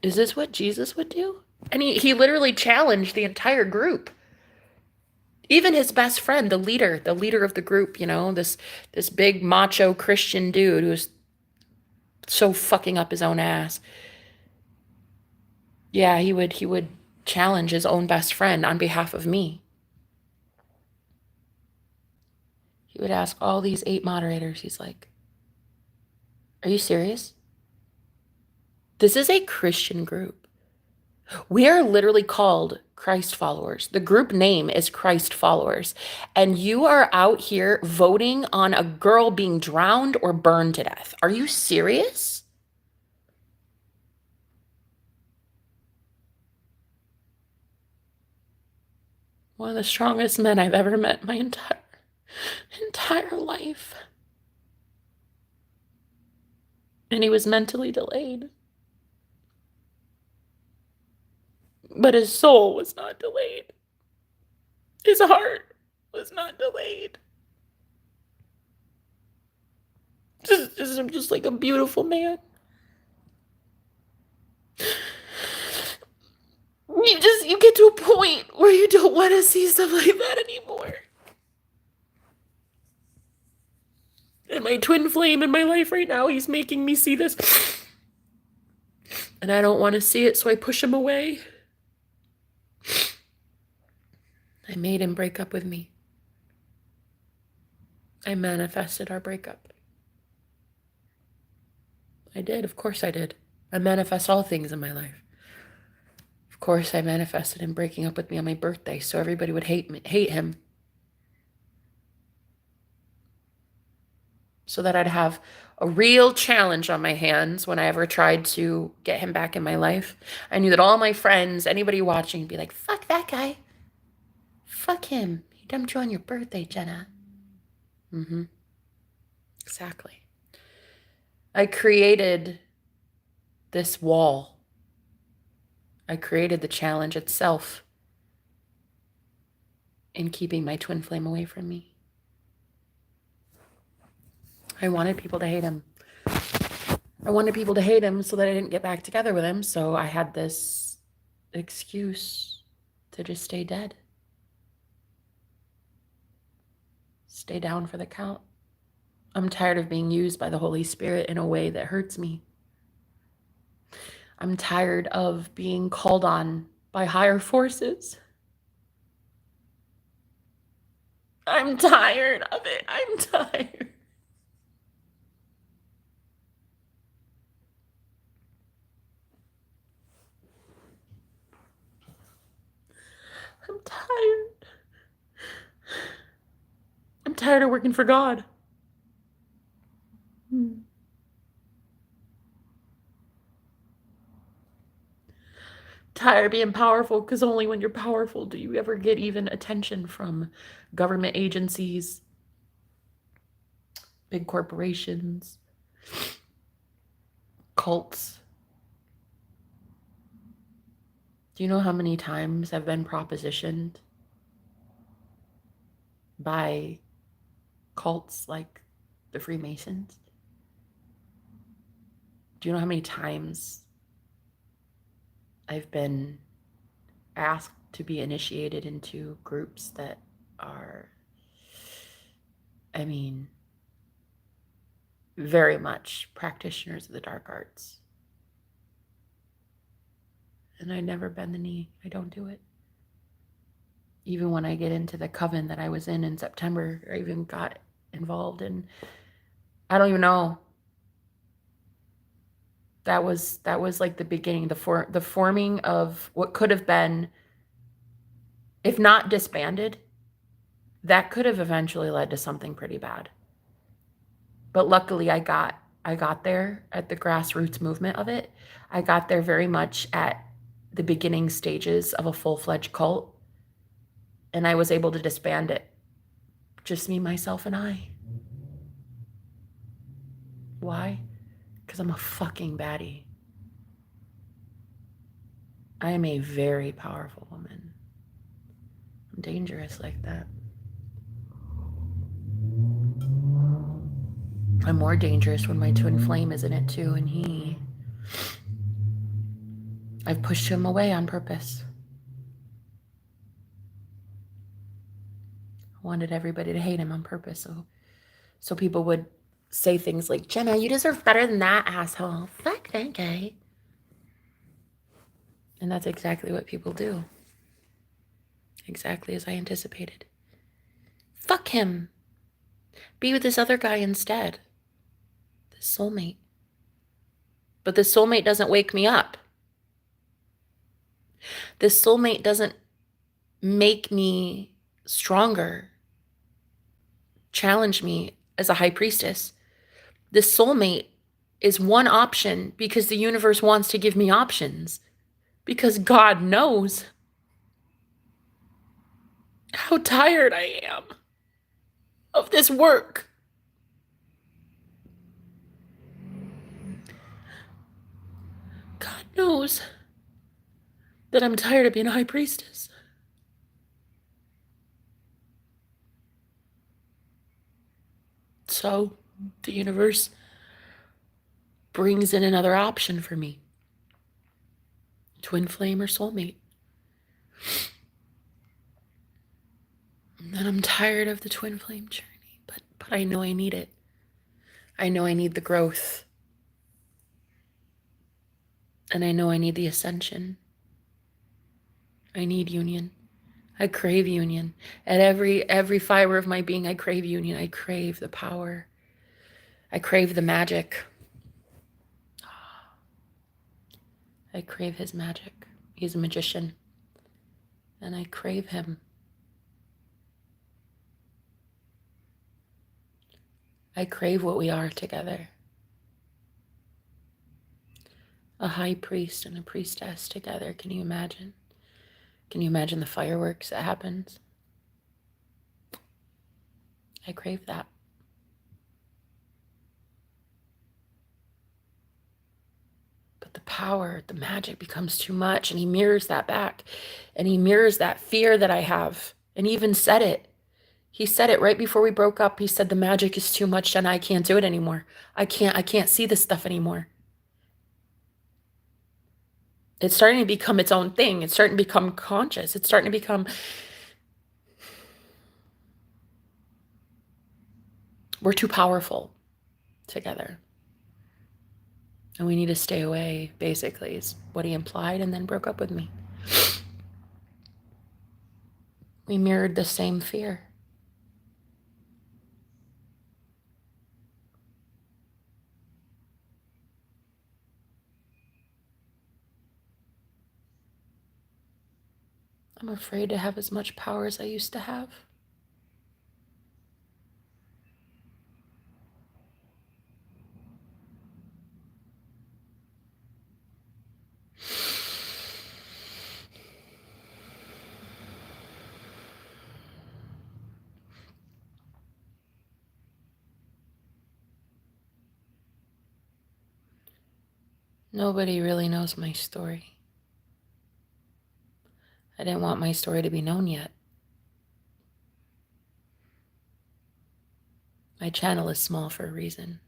Is this what Jesus would do? And he literally challenged the entire group. Even his best friend, the leader of the group, you know, this big macho Christian dude who's so fucking up his own ass. Yeah, he would challenge his own best friend on behalf of me. He would ask all these 8 moderators, he's like, are you serious? This is a Christian group. We are literally called Christ followers. The group name is Christ followers. And you are out here voting on a girl being drowned or burned to death. Are you serious? One of the strongest men I've ever met in my entire life. And he was mentally delayed. But his soul was not delayed. His heart was not delayed. Just like a beautiful man. You get to a point where you don't want to see stuff like that anymore. And my twin flame in my life right now, he's making me see this. And I don't want to see it, so I push him away. I made him break up with me. I manifested our breakup. I did, of course I did. I manifest all things in my life. Of course I manifested him breaking up with me on my birthday so everybody would hate him. So that I'd have a real challenge on my hands when I ever tried to get him back in my life. I knew that all my friends, anybody watching, would be like, fuck that guy. Fuck him. He dumped you on your birthday, Jenna. Mm-hmm. Exactly. I created this wall. I created the challenge itself in keeping my twin flame away from me. I wanted people to hate him. I wanted people to hate him so that I didn't get back together with him. So I had this excuse to just stay dead. Stay down for the count. I'm tired of being used by the Holy Spirit in a way that hurts me. I'm tired of being called on by higher forces. I'm tired of it. I'm tired. I'm tired. I'm tired of working for God. Tired of being powerful, because only when you're powerful do you ever get even attention from government agencies, big corporations, cults. Do you know how many times I've been propositioned by cults like the Freemasons? Do you know how many times I've been asked to be initiated into groups that are, I mean, very much practitioners of the dark arts? And I never bend the knee. I don't do it. Even when I get into the coven that I was in September, I even got involved in, I don't even know. That was like the beginning, the forming of what could have been, if not disbanded, that could have eventually led to something pretty bad. But luckily I got there at the grassroots movement of it. I got there very much at the beginning stages of a full-fledged cult, and I was able to disband it. Just me, myself, and I. Why? Because I'm a fucking baddie. I am a very powerful woman. I'm dangerous like that. I'm more dangerous when my twin flame is in it too, and I've pushed him away on purpose. I wanted everybody to hate him on purpose, so people would say things like, Jenna, you deserve better than that, asshole. Fuck that guy. And that's exactly what people do. Exactly as I anticipated. Fuck him. Be with this other guy instead. This soulmate. But this soulmate doesn't wake me up. This soulmate doesn't make me stronger, challenge me as a high priestess. This soulmate is one option because the universe wants to give me options. Because God knows how tired I am of this work. God knows that I'm tired of being a high priestess. So the universe brings in another option for me. Twin flame or soulmate. And I'm tired of the twin flame journey, but I know I need it. I know I need the growth. And I know I need the ascension. I need union. I crave union. At every fiber of my being, I crave union. I crave the power. I crave the magic. I crave his magic. He's a magician. And I crave him. I crave what we are together. A high priest and a priestess together. Can you imagine? Can you imagine the fireworks that happens? I crave that. But the power, the magic becomes too much, and he mirrors that back. And he mirrors that fear that I have. And he even said it. He said it right before we broke up. He said, the magic is too much, and I can't do it anymore. I can't see this stuff anymore. It's starting to become its own thing. It's starting to become conscious. It's starting to become, we're too powerful together. And we need to stay away, basically, is what he implied, and then broke up with me. We mirrored the same fear. I'm afraid to have as much power as I used to have. Nobody really knows my story. I didn't want my story to be known yet. My channel is small for a reason.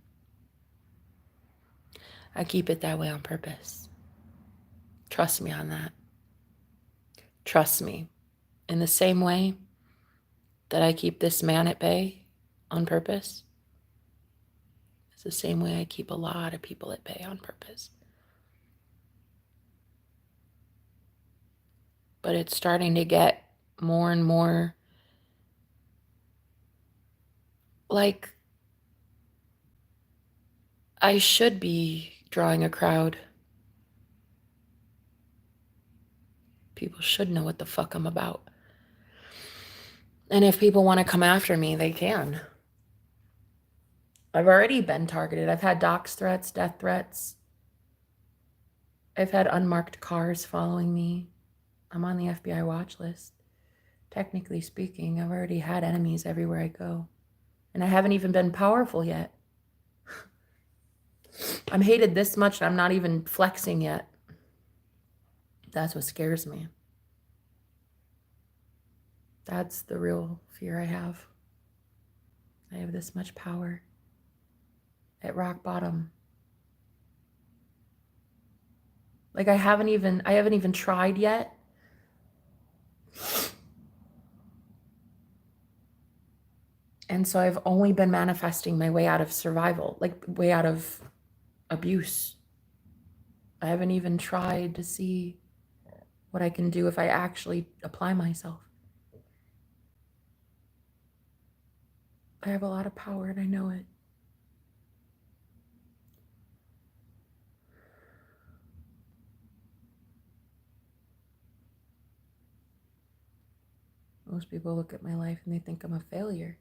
I keep it that way on purpose. Trust me on that. Trust me. In the same way that I keep this man at bay on purpose, it's the same way I keep a lot of people at bay on purpose. But it's starting to get more and more like I should be drawing a crowd. People should know what the fuck I'm about. And if people want to come after me, they can. I've already been targeted. I've had dox threats, death threats. I've had unmarked cars following me. I'm on the FBI watch list. Technically speaking, I've already had enemies everywhere I go. And I haven't even been powerful yet. I'm hated this much and I'm not even flexing yet. That's what scares me. That's the real fear I have. I have this much power at rock bottom. Like I haven't even tried yet. And so I've only been manifesting my way out of survival, like way out of abuse. I haven't even tried to see what I can do if I actually apply myself. I have a lot of power and I know it. Most people look at my life and they think I'm a failure.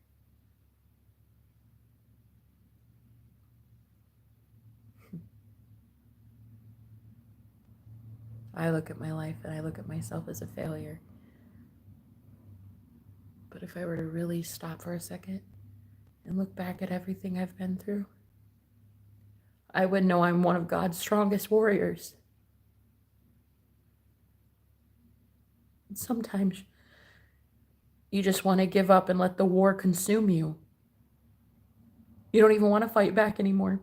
I look at my life and I look at myself as a failure. But if I were to really stop for a second and look back at everything I've been through, I would know I'm one of God's strongest warriors. And sometimes you just want to give up and let the war consume you. You don't even want to fight back anymore.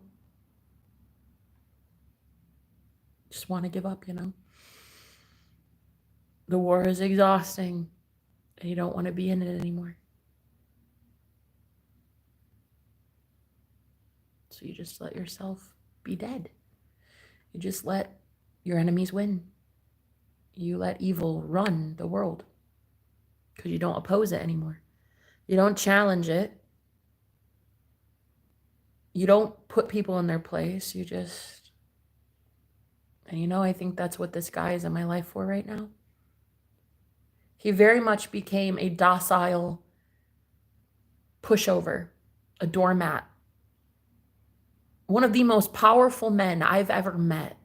Just want to give up, you know. The war is exhausting and you don't want to be in it anymore. So you just let yourself be dead. You just let your enemies win. You let evil run the world because you don't oppose it anymore. You don't challenge it. You don't put people in their place. You just, and you know, I think that's what this guy is in my life for right now. He very much became a docile pushover, a doormat. One of the most powerful men I've ever met,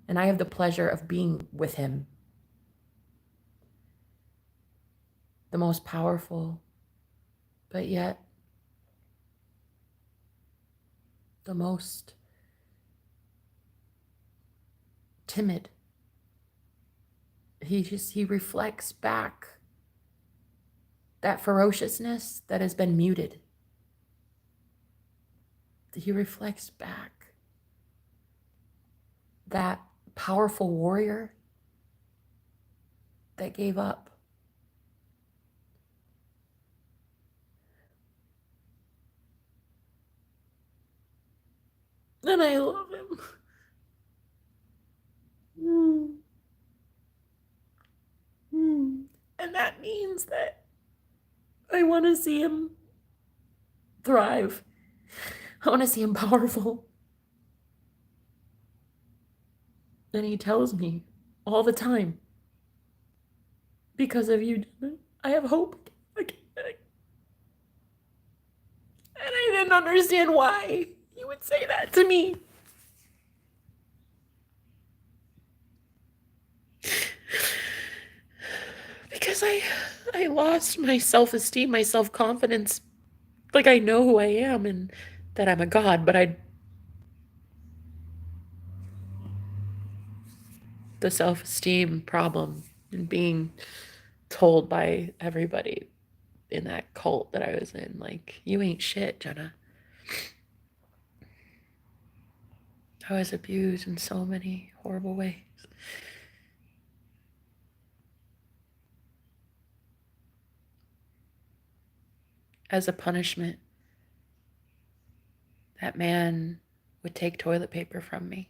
and I have the pleasure of being with him. The most powerful, but yet the most timid. He reflects back that ferociousness that has been muted. He reflects back that powerful warrior that gave up. And I love him. And that means that I want to see him thrive. I want to see him powerful. And he tells me all the time, because of you, I have hope. And I didn't understand why he would say that to me. Because I lost my self-esteem, my self-confidence. Like, I know who I am and that I'm a god, but the self-esteem problem and being told by everybody in that cult that I was in, like, you ain't shit, Jenna. I was abused in so many horrible ways. As a punishment, that man would take toilet paper from me.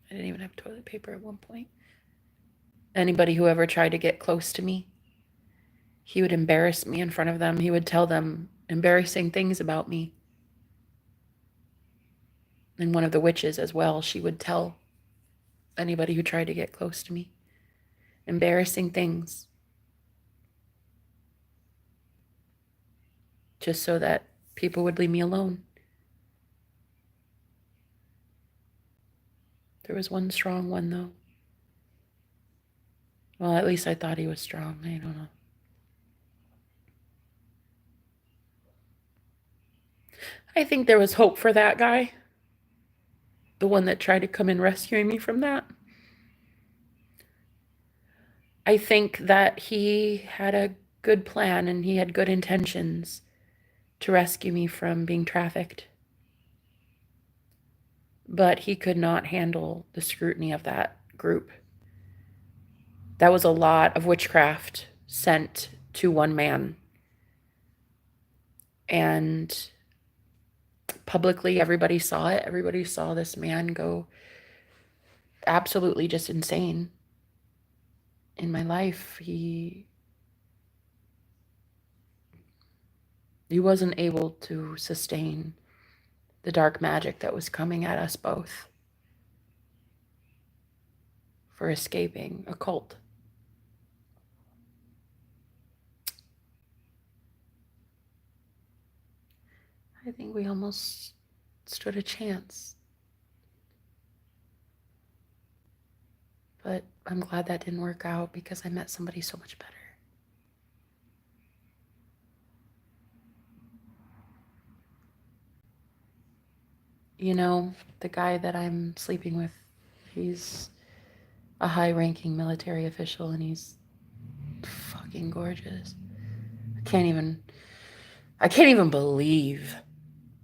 I didn't even have toilet paper at one point. Anybody who ever tried to get close to me, he would embarrass me in front of them. He would tell them embarrassing things about me. And one of the witches as well, she would tell anybody who tried to get close to me embarrassing things, just so that people would leave me alone. There was one strong one, though. Well, at least I thought he was strong. I don't know. I think there was hope for that guy, the one that tried to come and rescue me from that. I think that he had a good plan and he had good intentions to rescue me from being trafficked. But he could not handle the scrutiny of that group. That was a lot of witchcraft sent to one man. And publicly, everybody saw it. Everybody saw this man go absolutely just insane. In my life, he wasn't able to sustain the dark magic that was coming at us both for escaping a cult. I think we almost stood a chance. But I'm glad that didn't work out because I met somebody so much better. You know, the guy that I'm sleeping with, he's a high-ranking military official and he's fucking gorgeous. I can't even believe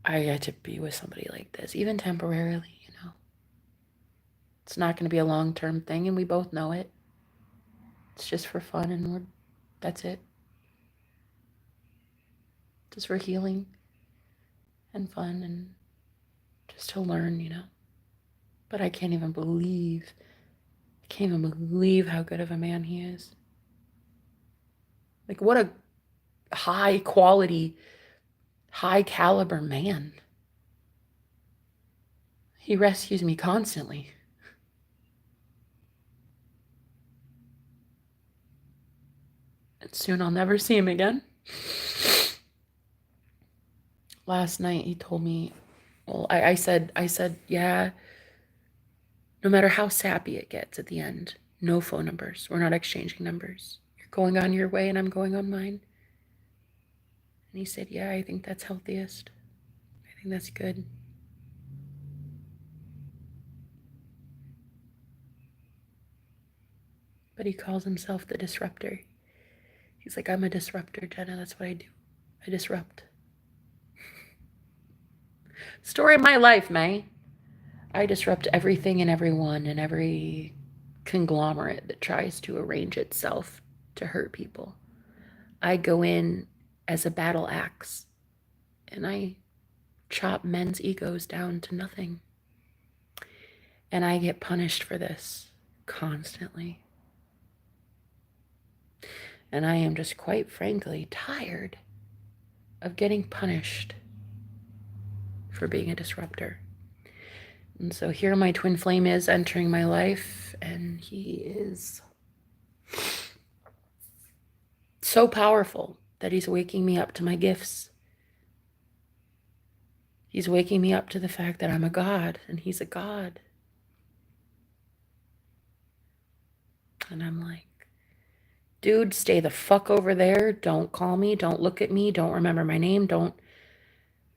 I get to be with somebody like this, even temporarily, you know. It's not going to be a long-term thing and we both know it. It's just for fun and that's it. Just for healing and fun and just to learn, you know. But I can't even believe how good of a man he is. Like, what a high quality, high caliber man. He rescues me constantly. And soon I'll never see him again. Last night he told me, well, I said, yeah, no matter how sappy it gets at the end, no phone numbers. We're not exchanging numbers. You're going on your way and I'm going on mine. And he said, yeah, I think that's healthiest. I think that's good. But he calls himself the disruptor. He's like, I'm a disruptor, Jenna. That's what I do. I disrupt. Story of my life, man. I disrupt everything and everyone and every conglomerate that tries to arrange itself to hurt people. I go in as a battle axe and I chop men's egos down to nothing. And I get punished for this constantly. And I am just quite frankly tired of getting punished for being a disruptor. And so here my twin flame is entering my life, and he is so powerful that he's waking me up to my gifts. He's waking me up to the fact that I'm a god and he's a god. And I'm like, dude, stay the fuck over there. Don't call me. Don't look at me. Don't remember my name. Don't.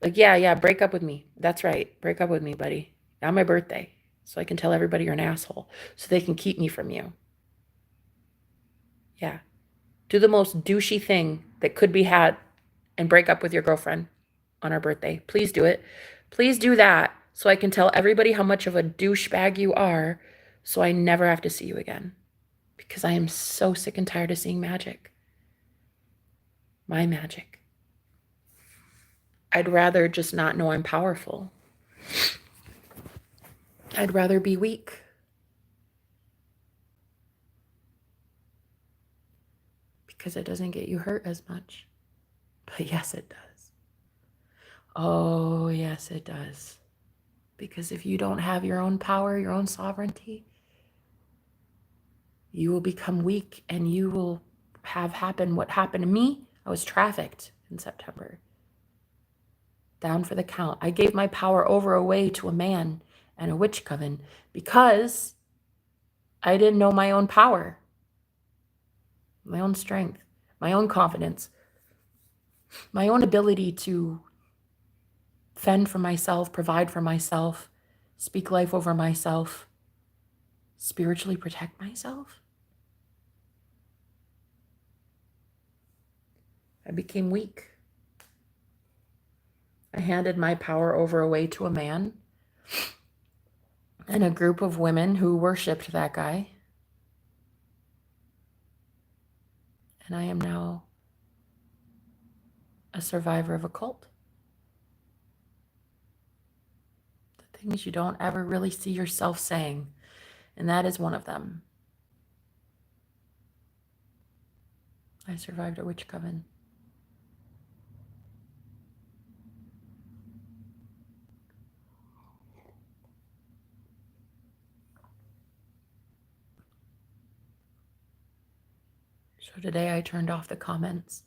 Like, yeah, break up with me. That's right. Break up with me, buddy. On my birthday. So I can tell everybody you're an asshole. So they can keep me from you. Yeah. Do the most douchey thing that could be had and break up with your girlfriend on our birthday. Please do it. Please do that so I can tell everybody how much of a douchebag you are so I never have to see you again. Because I am so sick and tired of seeing magic. My magic. I'd rather just not know I'm powerful. I'd rather be weak. Because it doesn't get you hurt as much. But yes, it does. Oh, yes, it does. Because if you don't have your own power, your own sovereignty, you will become weak and you will have happen what happened to me. I was trafficked in September. Down for the count. I gave my power over away to a man and a witch coven because I didn't know my own power, my own strength, my own confidence, my own ability to fend for myself, provide for myself, speak life over myself, spiritually protect myself. I became weak. I handed my power over away to a man and a group of women who worshipped that guy. And I am now a survivor of a cult. The things you don't ever really see yourself saying, and that is one of them. I survived a witch coven. So today I turned off the comments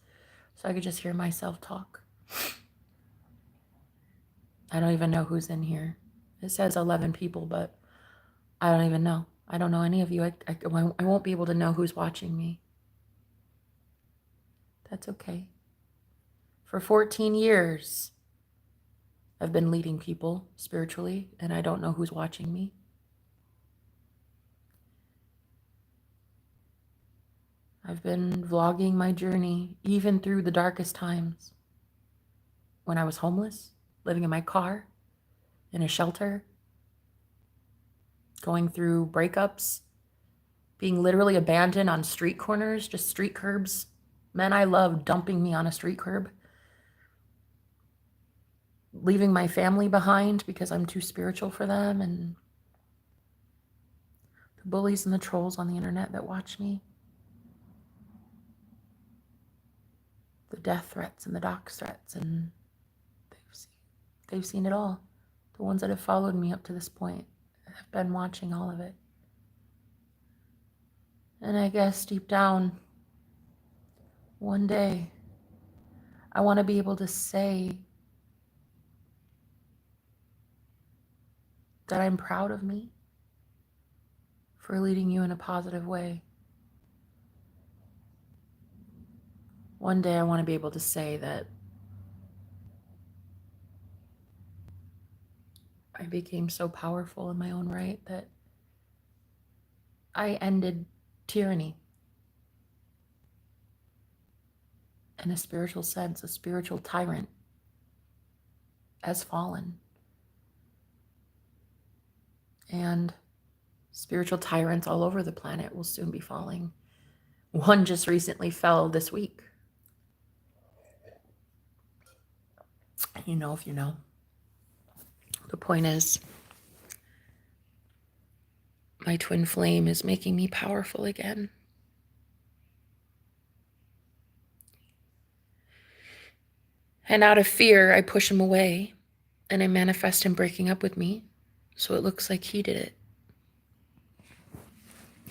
so I could just hear myself talk. I don't even know who's in here. It says 11 people, but I don't even know. I don't know any of you. I won't be able to know who's watching me. That's okay. For 14 years, I've been leading people spiritually, and I don't know who's watching me. I've been vlogging my journey, even through the darkest times. When I was homeless, living in my car, in a shelter, going through breakups, being literally abandoned on street corners, just street curbs. Men I love dumping me on a street curb. Leaving my family behind because I'm too spiritual for them, and the bullies and the trolls on the internet that watch me. The death threats and the dox threats, and they've seen it all. The ones that have followed me up to this point have been watching all of it. And I guess deep down, one day, I want to be able to say that I'm proud of me for leading you in a positive way. One day I want to be able to say that I became so powerful in my own right that I ended tyranny. In a spiritual sense, a spiritual tyrant has fallen. And Spiritual tyrants all over the planet will soon be falling. One just recently fell this week. You know if you know. The point is, my twin flame is making me powerful again. And out of fear, I push him away, and I manifest him breaking up with me, so it looks like he did it.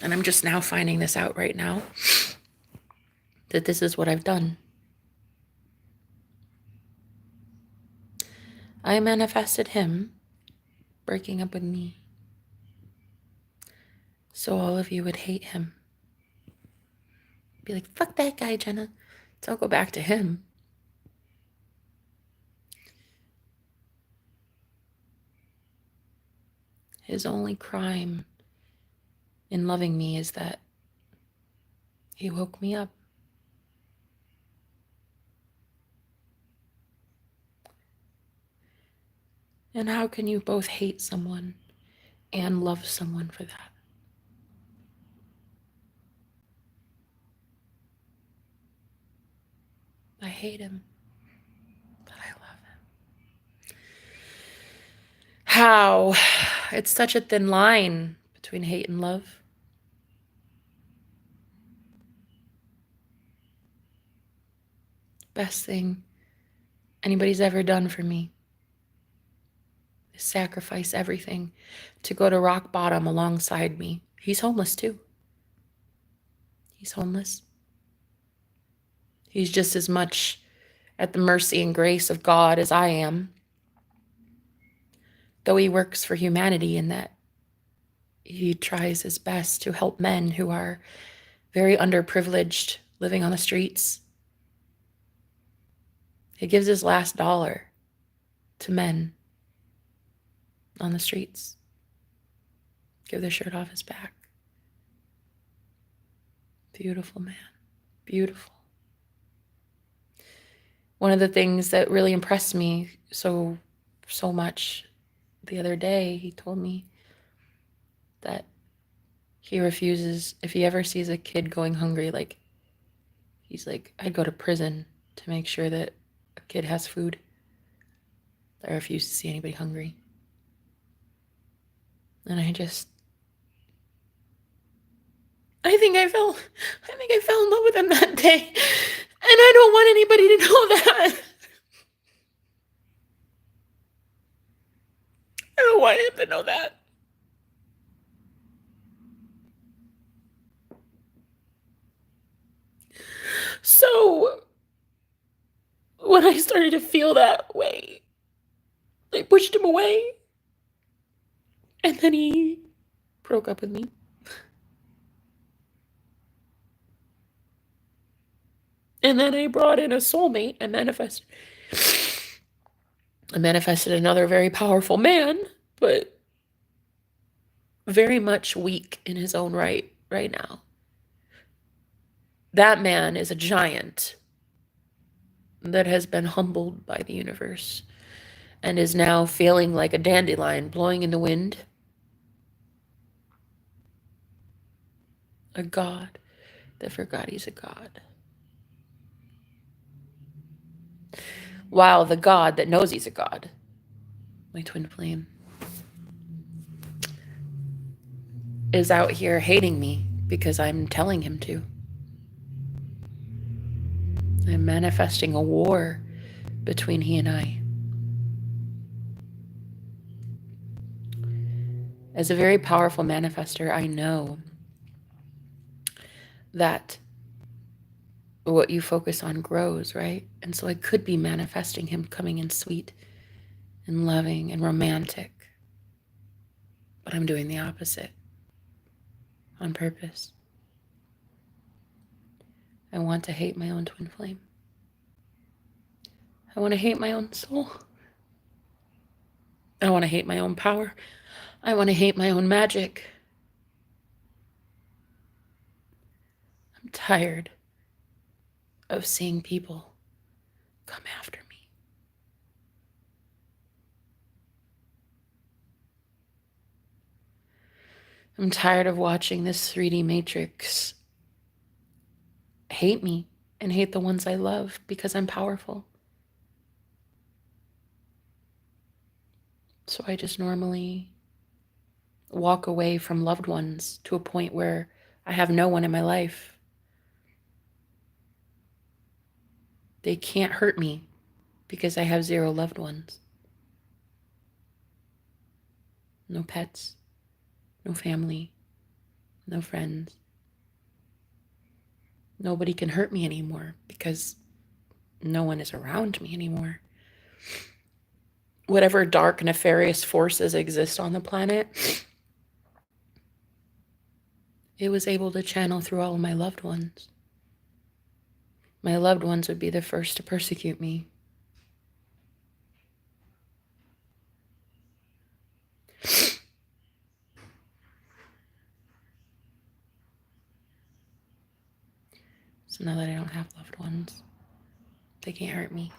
And I'm just now finding this out right now, that this is what I've done. I manifested him breaking up with me, so all of you would hate him. Be like, fuck that guy, Jenna. Don't go back to him. His only crime in loving me is that he woke me up. And how can you both hate someone and love someone for that? I hate him, but I love him. How? It's such a thin line between hate and love. Best thing anybody's ever done for me is sacrifice everything to go to rock bottom alongside me. He's homeless too. He's homeless. He's just as much at the mercy and grace of God as I am, though he works for humanity in that he tries his best to help men who are very underprivileged, living on the streets. He gives his last dollar to men on the streets. Give their shirt off his back. Beautiful man. Beautiful. One of the things that really impressed me so much the other day, he told me that he refuses, if he ever sees a kid going hungry, like, he's like, I'd go to prison to make sure that a kid has food. I refuse to see anybody hungry. And I think I fell in love with him that day. And I don't want anybody to know that. I don't want him to know that. So when I started to feel that way, I pushed him away. And then he broke up with me. And then I brought in a soulmate. I manifested another very powerful man, but very much weak in his own right now. That man is a giant that has been humbled by the universe and is now feeling like a dandelion blowing in the wind. A god that forgot he's a god. While the god that knows he's a god, my twin flame, is out here hating me because I'm telling him to. I'm manifesting a war between he and I. As a very powerful manifester, I know that what you focus on grows, right? And so I could be manifesting him coming in sweet and loving and romantic, but I'm doing the opposite on purpose. I want to hate my own twin flame. I want to hate my own soul. I want to hate my own power. I want to hate my own magic. I'm tired of seeing people come after me. I'm tired of watching this 3D matrix hate me and hate the ones I love because I'm powerful. So I just normally walk away from loved ones to a point where I have no one in my life. They can't hurt me because I have 0 loved ones. No pets, no family, no friends. Nobody can hurt me anymore because no one is around me anymore. Whatever dark, nefarious forces exist on the planet, it was able to channel through all of my loved ones. My loved ones would be the first to persecute me. So now that I don't have loved ones, they can't hurt me.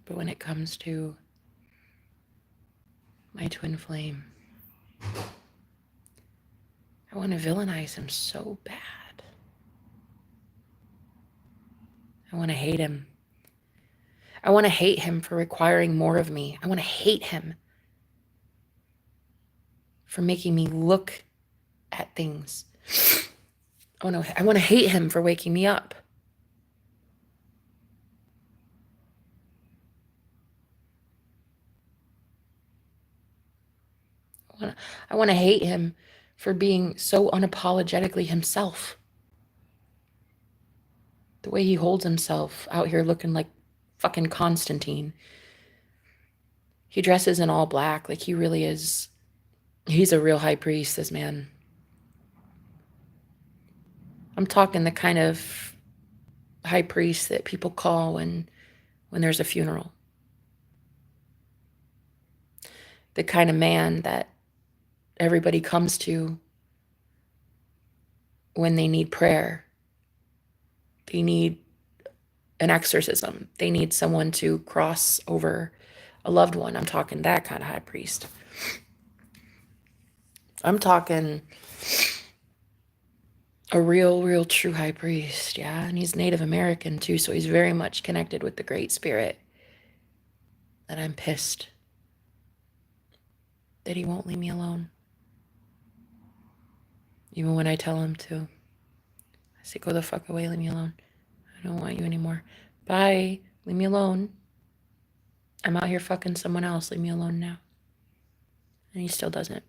But when it comes to my twin flame, I want to villainize him so bad. I want to hate him. I want to hate him for requiring more of me. I want to hate him for making me look at things. Oh no, I want to hate him for waking me up. I want to hate him for being so unapologetically himself. The way he holds himself out here looking like fucking Constantine. He dresses in all black like he really is. He's a real high priest, this man. I'm talking the kind of high priest that people call when there's a funeral. The kind of man that everybody comes to when they need prayer. They need an exorcism. They need someone to cross over a loved one. I'm talking that kind of high priest. I'm talking a real true high priest, yeah? And he's Native American too, so he's very much connected with the Great Spirit. And I'm pissed that he won't leave me alone. Even when I tell him to. I say, go the fuck away, leave me alone. I don't want you anymore. Bye, leave me alone. I'm out here fucking someone else, leave me alone now. And he still doesn't.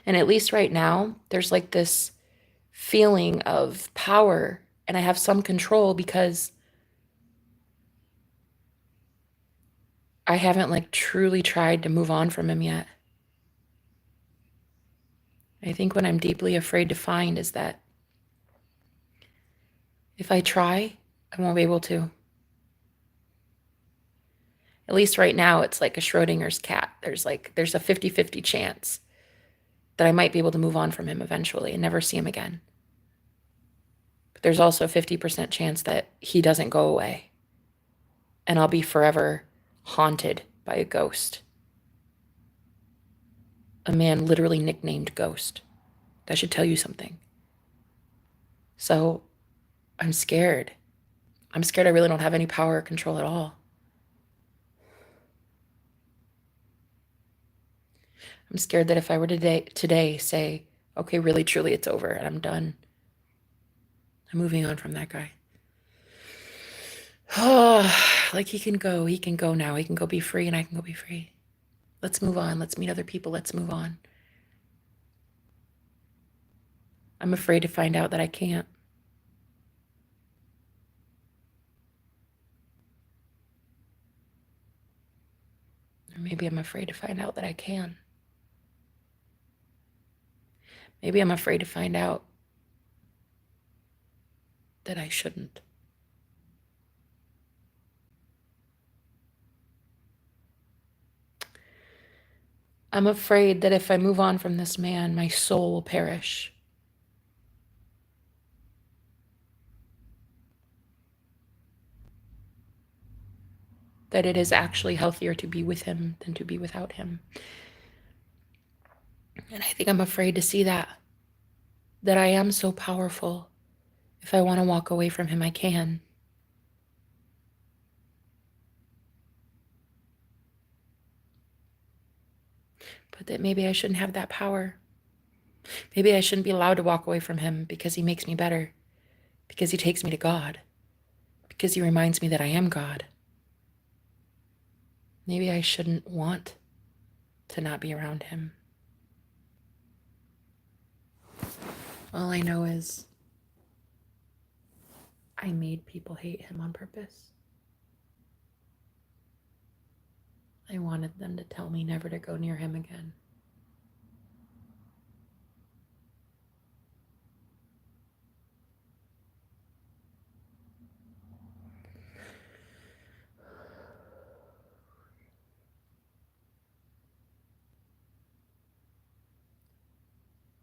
And at least right now, there's like this feeling of power, and I have some control because I haven't like truly tried to move on from him yet. I think what I'm deeply afraid to find is that if I try, I won't be able to. At least right now, it's like a Schrodinger's cat. There's a 50-50 chance that I might be able to move on from him eventually and never see him again. But there's also a 50% chance that he doesn't go away and I'll be forever haunted by a ghost. A man literally nicknamed Ghost. That should tell you something. So I'm scared. I'm scared I really don't have any power or control at all. I'm scared that if I were today say, okay, really, truly, it's over and I'm done. I'm moving on from that guy. Oh, like he can go now. He can go be free and I can go be free. Let's move on. Let's meet other people. Let's move on. I'm afraid to find out that I can't. Or maybe I'm afraid to find out that I can. Maybe I'm afraid to find out that I shouldn't. I'm afraid that if I move on from this man, my soul will perish. that it is actually healthier to be with him than to be without him. And I think I'm afraid to see that I am so powerful. If I want to walk away from him, I can. But that maybe I shouldn't have that power. Maybe I shouldn't be allowed to walk away from him because he makes me better, because he takes me to God, because he reminds me that I am God. Maybe I shouldn't want to not be around him. All I know is I made people hate him on purpose. I wanted them to tell me never to go near him again.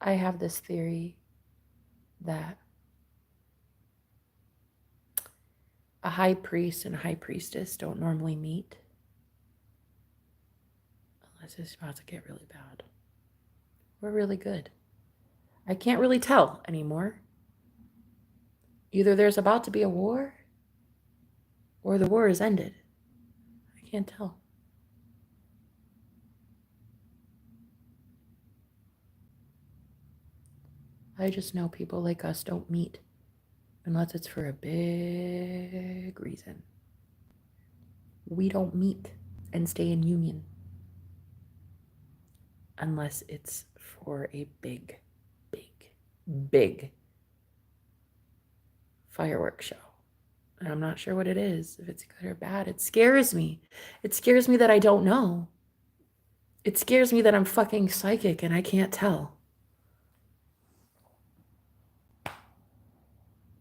I have this theory that a high priest and a high priestess don't normally meet unless it's about to get really bad or really good. I can't really tell anymore. Either there's about to be a war or the war is ended. I can't tell. I just know people like us don't meet unless it's for a big reason. We don't meet and stay in union unless it's for a big, big fireworks show. And I'm not sure what it is, if it's good or bad. It scares me. It scares me that I don't know. It scares me that I'm fucking psychic and I can't tell.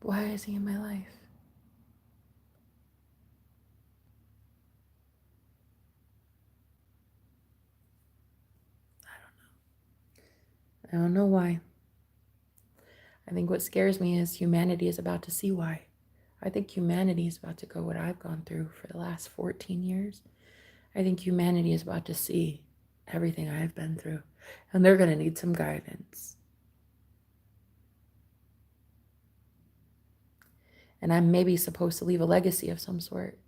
Why is he in my life? I don't know why. I think what scares me is humanity is about to see why. I think humanity is about to go what I've gone through for the last 14 years. I think humanity is about to see everything I've been through, and they're going to need some guidance. And I'm maybe supposed to leave a legacy of some sort.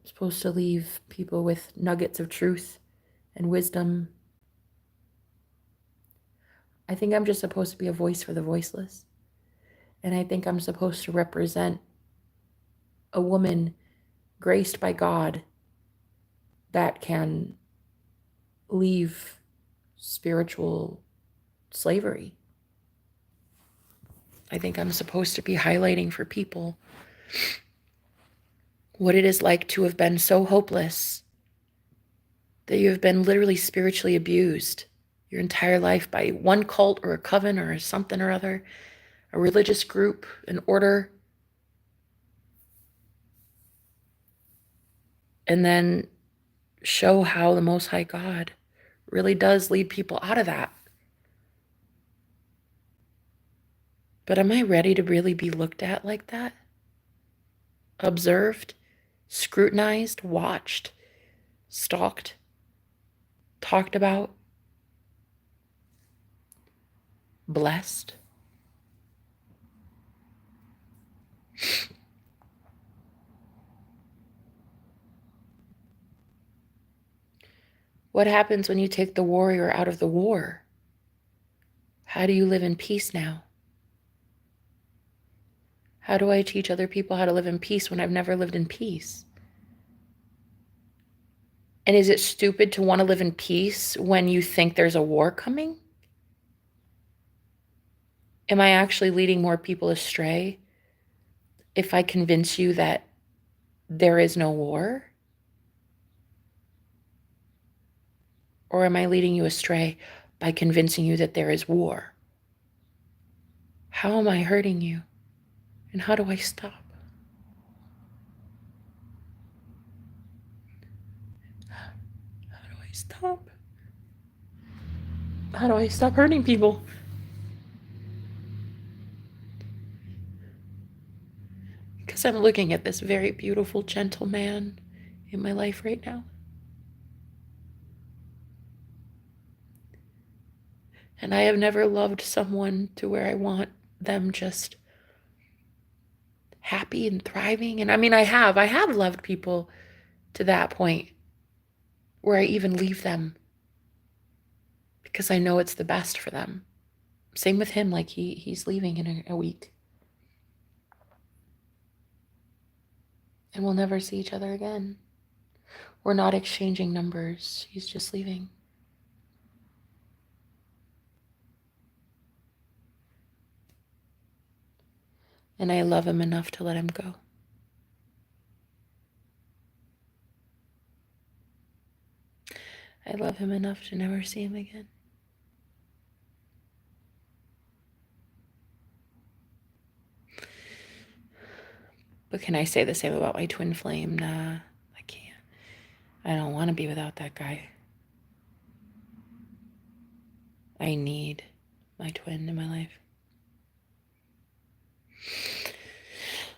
I'm supposed to leave people with nuggets of truth and wisdom. I think I'm just supposed to be a voice for the voiceless. And I think I'm supposed to represent a woman graced by God that can leave spiritual slavery. I think I'm supposed to be highlighting for people what it is like to have been so hopeless that you have been literally spiritually abused your entire life by one cult or a coven or something or other, a religious group, an order, and then show how the Most High God really does lead people out of that. But am I ready to really be looked at like that? Observed, scrutinized, watched, stalked, talked about, blessed? What happens when you take the warrior out of the war? How do you live in peace now? How do I teach other people how to live in peace when I've never lived in peace? And is it stupid to want to live in peace when you think there's a war coming? Am I actually leading more people astray if I convince you that there is no war? Or am I leading you astray by convincing you that there is war? How am I hurting you? And how do I stop? How do I stop? How do I stop hurting people? Because I'm looking at this very beautiful, gentle man in my life right now. And I have never loved someone to where I want them just happy and thriving. And I mean, I have loved people to that point where I even leave them because I know it's the best for them. Same with him, like he's leaving in a week. And we'll never see each other again. We're not exchanging numbers. He's just leaving. And I love him enough to let him go. I love him enough to never see him again. But can I say the same about my twin flame? Nah, I can't. I don't want to be without that guy. I need my twin in my life.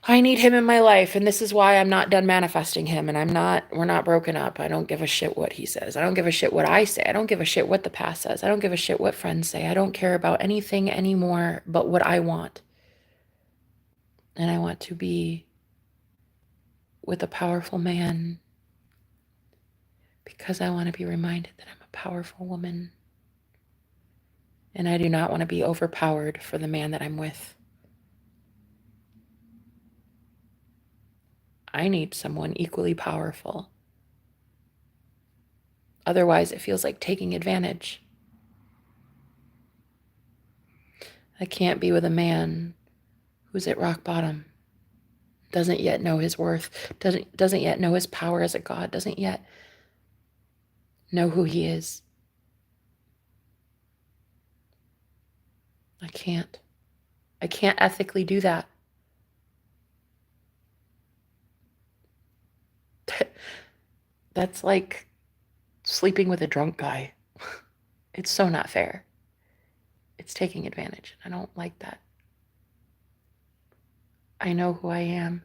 I need him in my life, and this is why I'm not done manifesting him, and we're not broken up. I don't give a shit what he says. I don't give a shit what I say. I don't give a shit what the past says. I don't give a shit what friends say. I don't care about anything anymore but what I want. And I want to be with a powerful man because I want to be reminded that I'm a powerful woman. And I do not want to be overpowered for the man that I'm with. I need someone equally powerful. Otherwise, it feels like taking advantage. I can't be with a man who's at rock bottom, doesn't yet know his worth, doesn't yet know his power as a god, doesn't yet know who he is. I can't ethically do that. That's like sleeping with a drunk guy. It's so not fair. It's taking advantage. I don't like that. I know who I am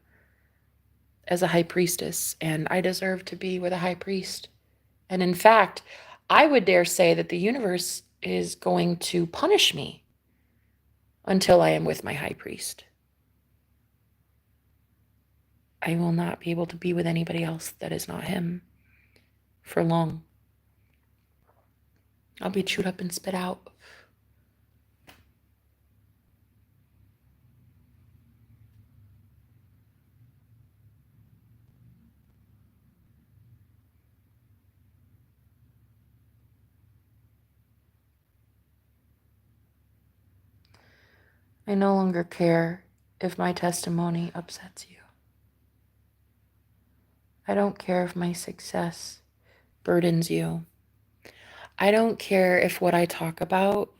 as a high priestess, and I deserve to be with a high priest. And in fact, I would dare say that the universe is going to punish me until I am with my high priest. I will not be able to be with anybody else that is not him for long. I'll be chewed up and spit out. I no longer care if my testimony upsets you. I don't care if my success burdens you. I don't care if what I talk about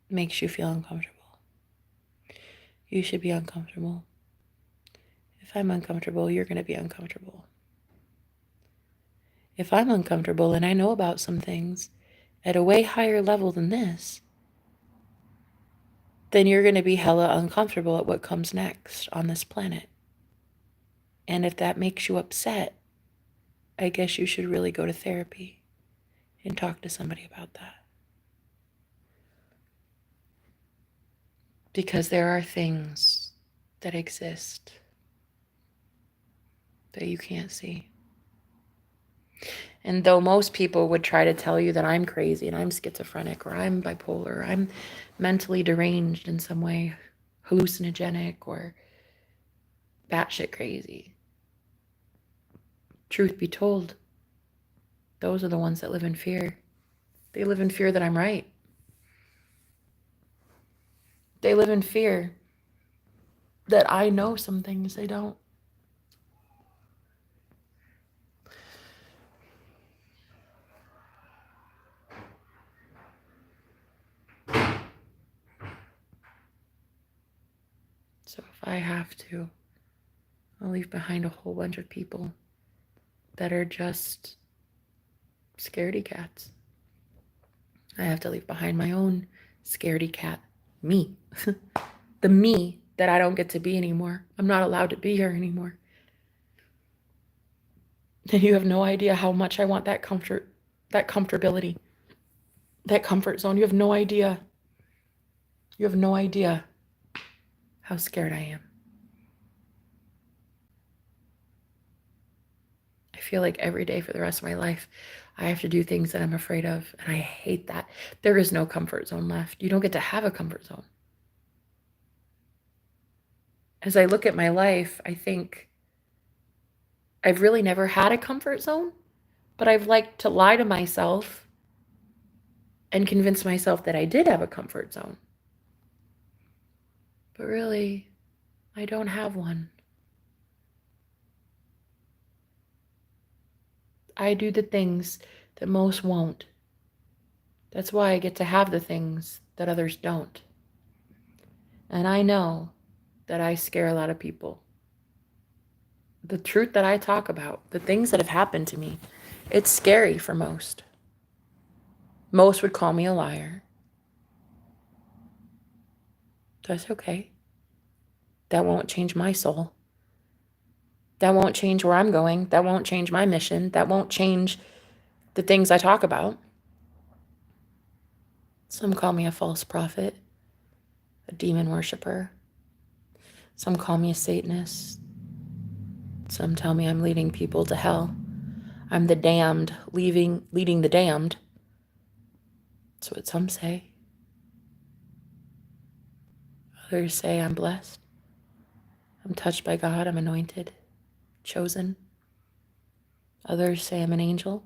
makes you feel uncomfortable. You should be uncomfortable. If I'm uncomfortable, you're going to be uncomfortable. If I'm uncomfortable and I know about some things at a way higher level than this, then you're going to be hella uncomfortable at what comes next on this planet. And if that makes you upset, I guess you should really go to therapy and talk to somebody about that. Because there are things that exist that you can't see. And though most people would try to tell you that I'm crazy and I'm schizophrenic or I'm bipolar, or I'm mentally deranged in some way, hallucinogenic or batshit crazy, truth be told, those are the ones that live in fear. They live in fear that I'm right. They live in fear that I know some things they don't. So if I have to, I'll leave behind a whole bunch of people that are just scaredy cats. I have to leave behind my own scaredy cat, me. The me that I don't get to be anymore. I'm not allowed to be here anymore. And you have no idea how much I want that comfort, that comfortability, that comfort zone. You have no idea. You have no idea how scared I am. I feel like every day for the rest of my life, I have to do things that I'm afraid of. And I hate that. There is no comfort zone left. You don't get to have a comfort zone. As I look at my life, I think I've really never had a comfort zone, but I've liked to lie to myself and convince myself that I did have a comfort zone. But really, I don't have one. I do the things that most won't. That's why I get to have the things that others don't. And I know that I scare a lot of people. The truth that I talk about, the things that have happened to me, it's scary for most. Most would call me a liar. That's okay. That won't change my soul. That won't change where I'm going. That won't change my mission. That won't change the things I talk about. Some call me a false prophet, a demon worshiper. Some call me a Satanist. Some tell me I'm leading people to hell. I'm the damned, leading the damned. That's what some say. Others say I'm blessed. I'm touched by God. I'm anointed, chosen. Others say I'm an angel.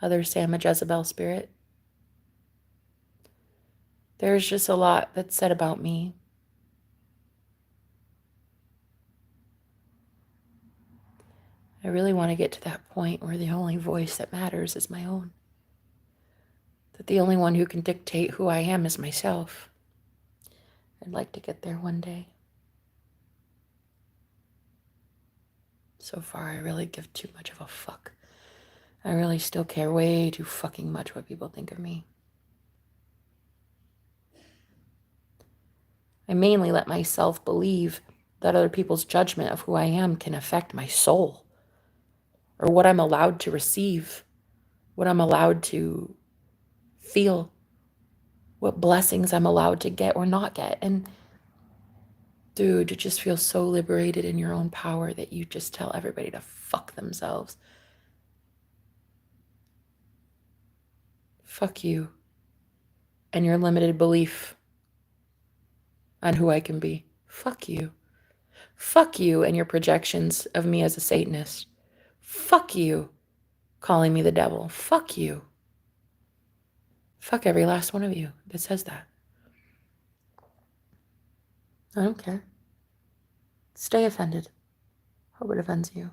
Others say I'm a Jezebel spirit. There's just a lot that's said about me. I really want to get to that point where the only voice that matters is my own. That the only one who can dictate who I am is myself. I'd like to get there one day. So far, I really give too much of a fuck. I really still care way too fucking much what people think of me. I mainly let myself believe that other people's judgment of who I am can affect my soul, or what I'm allowed to receive, what I'm allowed to feel, what blessings I'm allowed to get or not get. And dude, it just feels so liberated in your own power that you just tell everybody to fuck themselves. Fuck you and your limited belief on who I can be. Fuck you. Fuck you and your projections of me as a Satanist. Fuck you calling me the devil. Fuck you. Fuck every last one of you that says that. I don't care. Stay offended. Hope it offends you.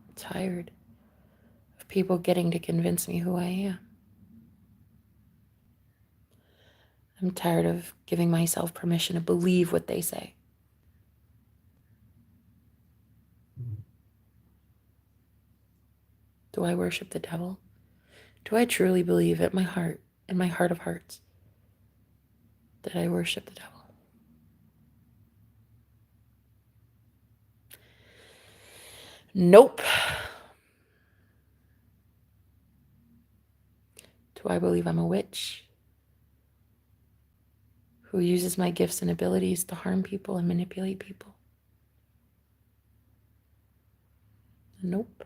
I'm tired of people getting to convince me who I am. I'm tired of giving myself permission to believe what they say. Do I worship the devil? Do I truly believe at my heart, in my heart of hearts, that I worship the devil? Nope. Do I believe I'm a witch who uses my gifts and abilities to harm people and manipulate people? Nope.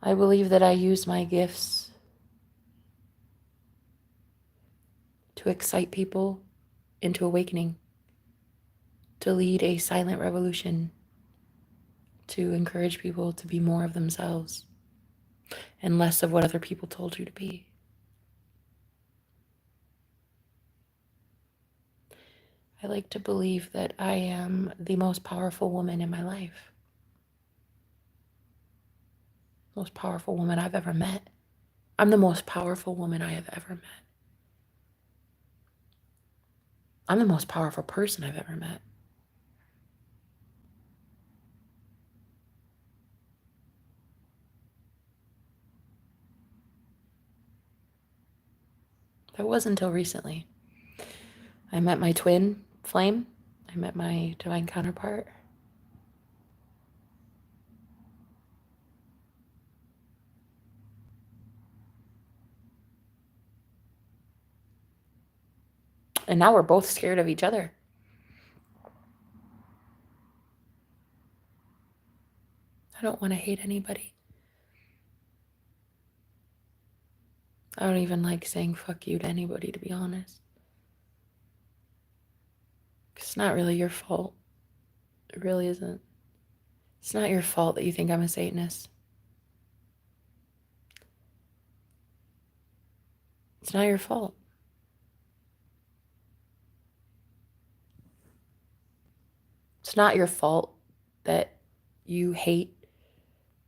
I believe that I use my gifts to excite people into awakening, to lead a silent revolution, to encourage people to be more of themselves and less of what other people told you to be. I like to believe that I am the most powerful woman in my life. Most powerful woman I've ever met. I'm the most powerful woman I have ever met. I'm the most powerful person I've ever met. That wasn't until recently. I met my twin flame. I met my divine counterpart. And now we're both scared of each other. I don't want to hate anybody. I don't even like saying fuck you to anybody, to be honest. It's not really your fault. It really isn't. It's not your fault that you think I'm a Satanist. It's not your fault. It's not your fault that you hate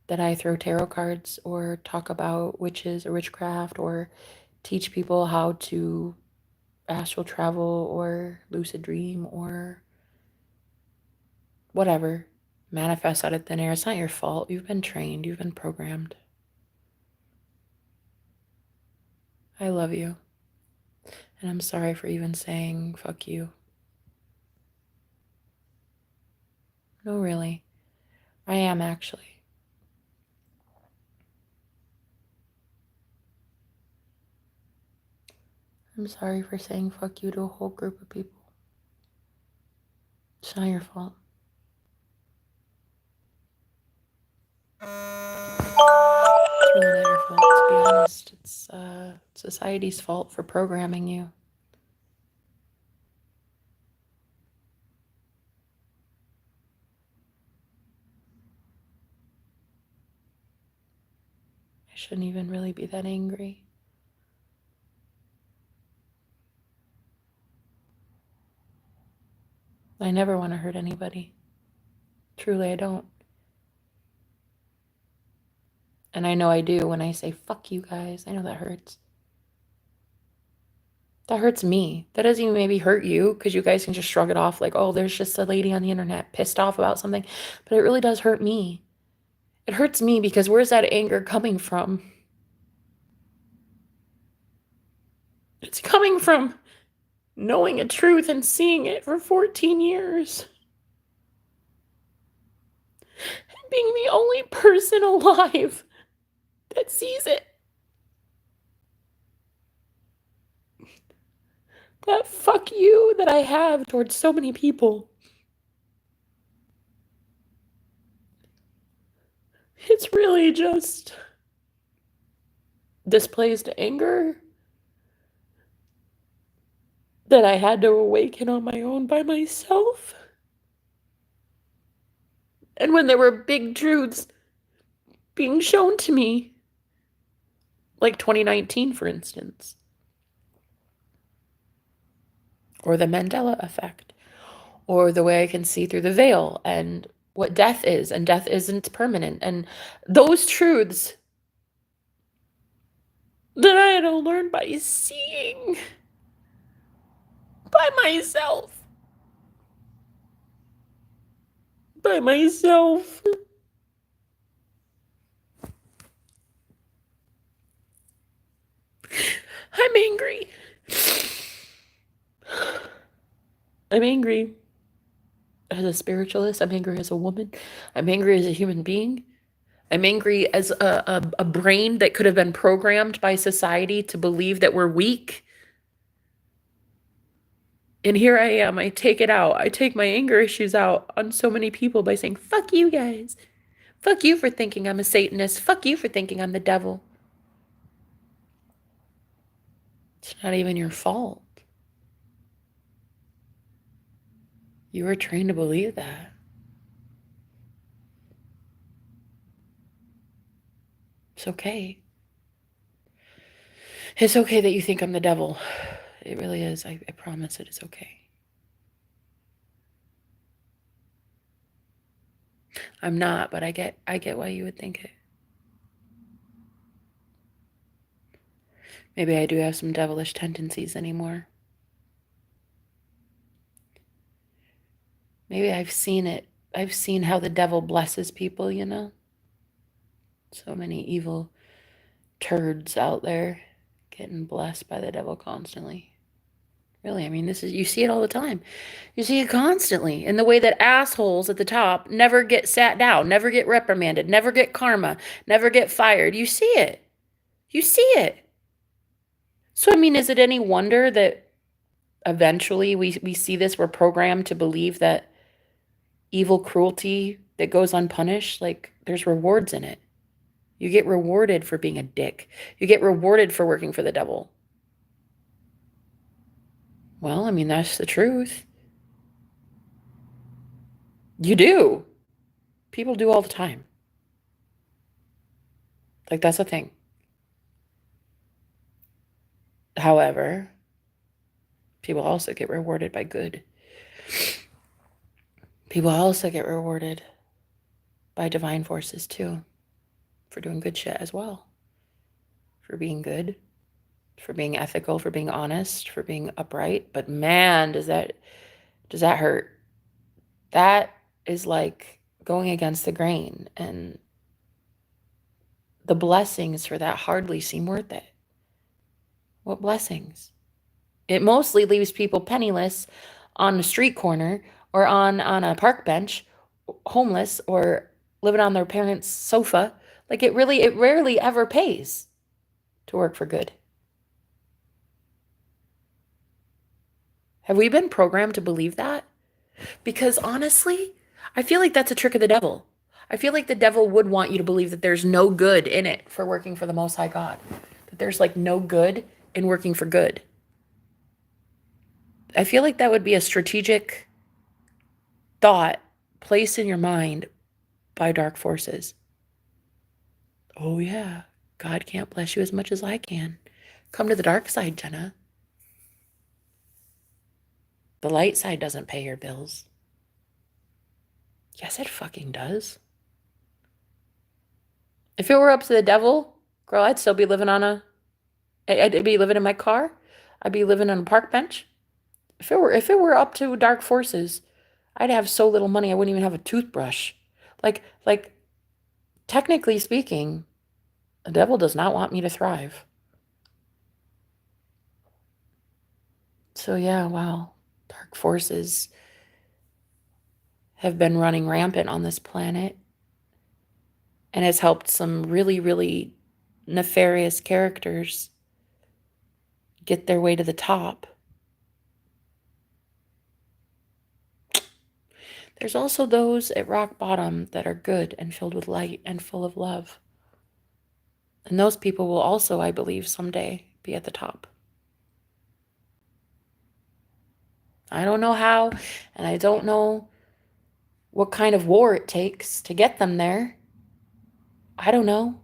that I throw tarot cards or talk about witches or witchcraft or teach people how to astral travel or lucid dream or whatever, manifest out of thin air. It's not your fault. You've been trained. You've been programmed. I love you. And I'm sorry for even saying fuck you. No, really. I am actually. I'm sorry for saying fuck you to a whole group of people. It's not your fault. It's really not your fault, to be honest. It's society's fault for programming you. I shouldn't even really be that angry. I never want to hurt anybody. Truly, I don't. And I know I do when I say, fuck you guys. I know that hurts. That hurts me. That doesn't even maybe hurt you because you guys can just shrug it off like, oh, there's just a lady on the internet pissed off about something. But it really does hurt me. It hurts me because where's that anger coming from? It's coming from knowing a truth and seeing it for 14 years. And being the only person alive that sees it. That fuck you that I have towards so many people. It's really just displaced anger that I had to awaken on my own by myself. And when there were big truths being shown to me, like 2019, for instance, or the Mandela effect, or the way I can see through the veil, and what death is, and death isn't permanent, and those truths that I had to learn by seeing by myself. By myself. I'm angry. I'm angry as a spiritualist. I'm angry as a woman. I'm angry as a human being. I'm angry as a brain that could have been programmed by society to believe that we're weak. And here I am. I take it out. I take my anger issues out on so many people by saying, fuck you guys. Fuck you for thinking I'm a Satanist. Fuck you for thinking I'm the devil. It's not even your fault. You were trained to believe that. It's okay. It's okay that you think I'm the devil. It really is. I promise it is okay. I'm not, but I get why you would think it. Maybe I do have some devilish tendencies anymore. Maybe I've seen it. I've seen how the devil blesses people, you know? So many evil turds out there getting blessed by the devil constantly. Really, I mean, you see it all the time. You see it constantly in the way that assholes at the top never get sat down, never get reprimanded, never get karma, never get fired. You see it. You see it. So, I mean, is it any wonder that eventually we see this? We're programmed to believe that evil cruelty that goes unpunished, like, there's rewards in it. You get rewarded for being a dick, you get rewarded for working for the devil. Well, I mean, that's the truth. You do. People do all the time. Like, that's a thing. However, people also get rewarded by good. People also get rewarded by divine forces too, for doing good shit as well. For being good, for being ethical, for being honest, for being upright. But man, does that hurt. That is like going against the grain, and the blessings for that hardly seem worth it. What blessings? It mostly leaves people penniless on a street corner or on a park bench, homeless, or living on their parents' sofa. Like, it rarely ever pays to work for good. Have we been programmed to believe that? Because honestly, I feel like that's a trick of the devil. I feel like the devil would want you to believe that there's no good in it for working for the Most High God. That there's like no good in working for good. I feel like that would be a strategic thought placed in your mind by dark forces. Oh, yeah, God can't bless you as much as I can. Come to the dark side, Jenna. The light side doesn't pay your bills. Yes, it fucking does. If it were up to the devil, girl, I'd still be living I'd be living in my car. I'd be living on a park bench. If it were up to dark forces, I'd have so little money I wouldn't even have a toothbrush. Like technically speaking, the devil does not want me to thrive. So yeah, wow. Dark forces have been running rampant on this planet, and has helped some really, really nefarious characters get their way to the top. There's also those at rock bottom that are good and filled with light and full of love. And those people will also, I believe, someday be at the top. I don't know how, and I don't know what kind of war it takes to get them there. I don't know.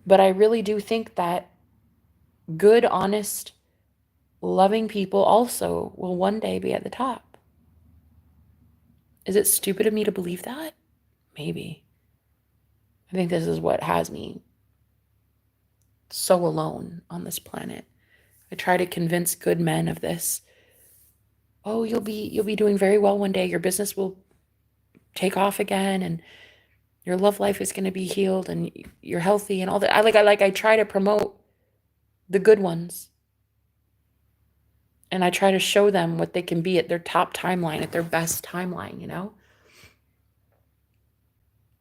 But I really do think that good, honest, loving people also will one day be at the top. Is it stupid of me to believe that? Maybe. I think this is what has me so alone on this planet. I try to convince good men of this. Oh, you'll be doing very well one day. Your business will take off again, and your love life is going to be healed, and you're healthy and all that. I try to promote the good ones. And I try to show them what they can be at their top timeline, at their best timeline, you know?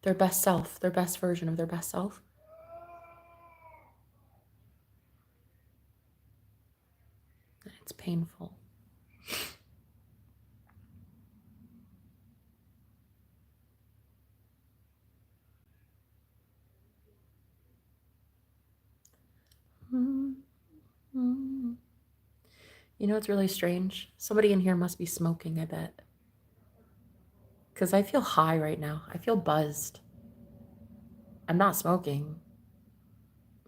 Their best self, their best version of their best self. It's painful. You know, it's really strange. Somebody in here must be smoking, I bet. Because I feel high right now. I feel buzzed. I'm not smoking,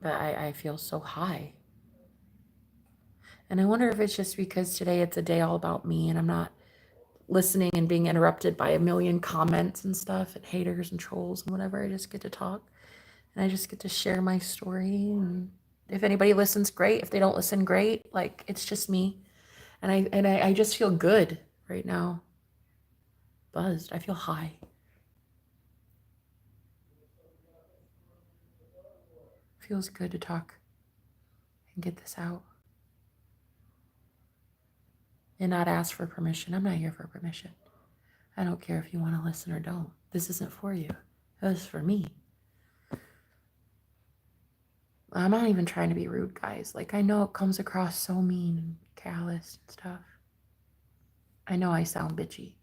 but I feel so high. And I wonder if it's just because today it's a day all about me, and I'm not listening and being interrupted by a million comments and stuff and haters and trolls and whatever. I just get to talk, and I just get to share my story. And if anybody listens, great. If they don't listen, great. Like, it's just me. And I just feel good right now. Buzzed. I feel high. Feels good to talk and get this out. and not ask for permission. I'm not here for permission. I don't care if you want to listen or don't. This isn't for you. This is for me. I'm not even trying to be rude, guys. Like, I know it comes across so mean and callous and stuff. I know I sound bitchy.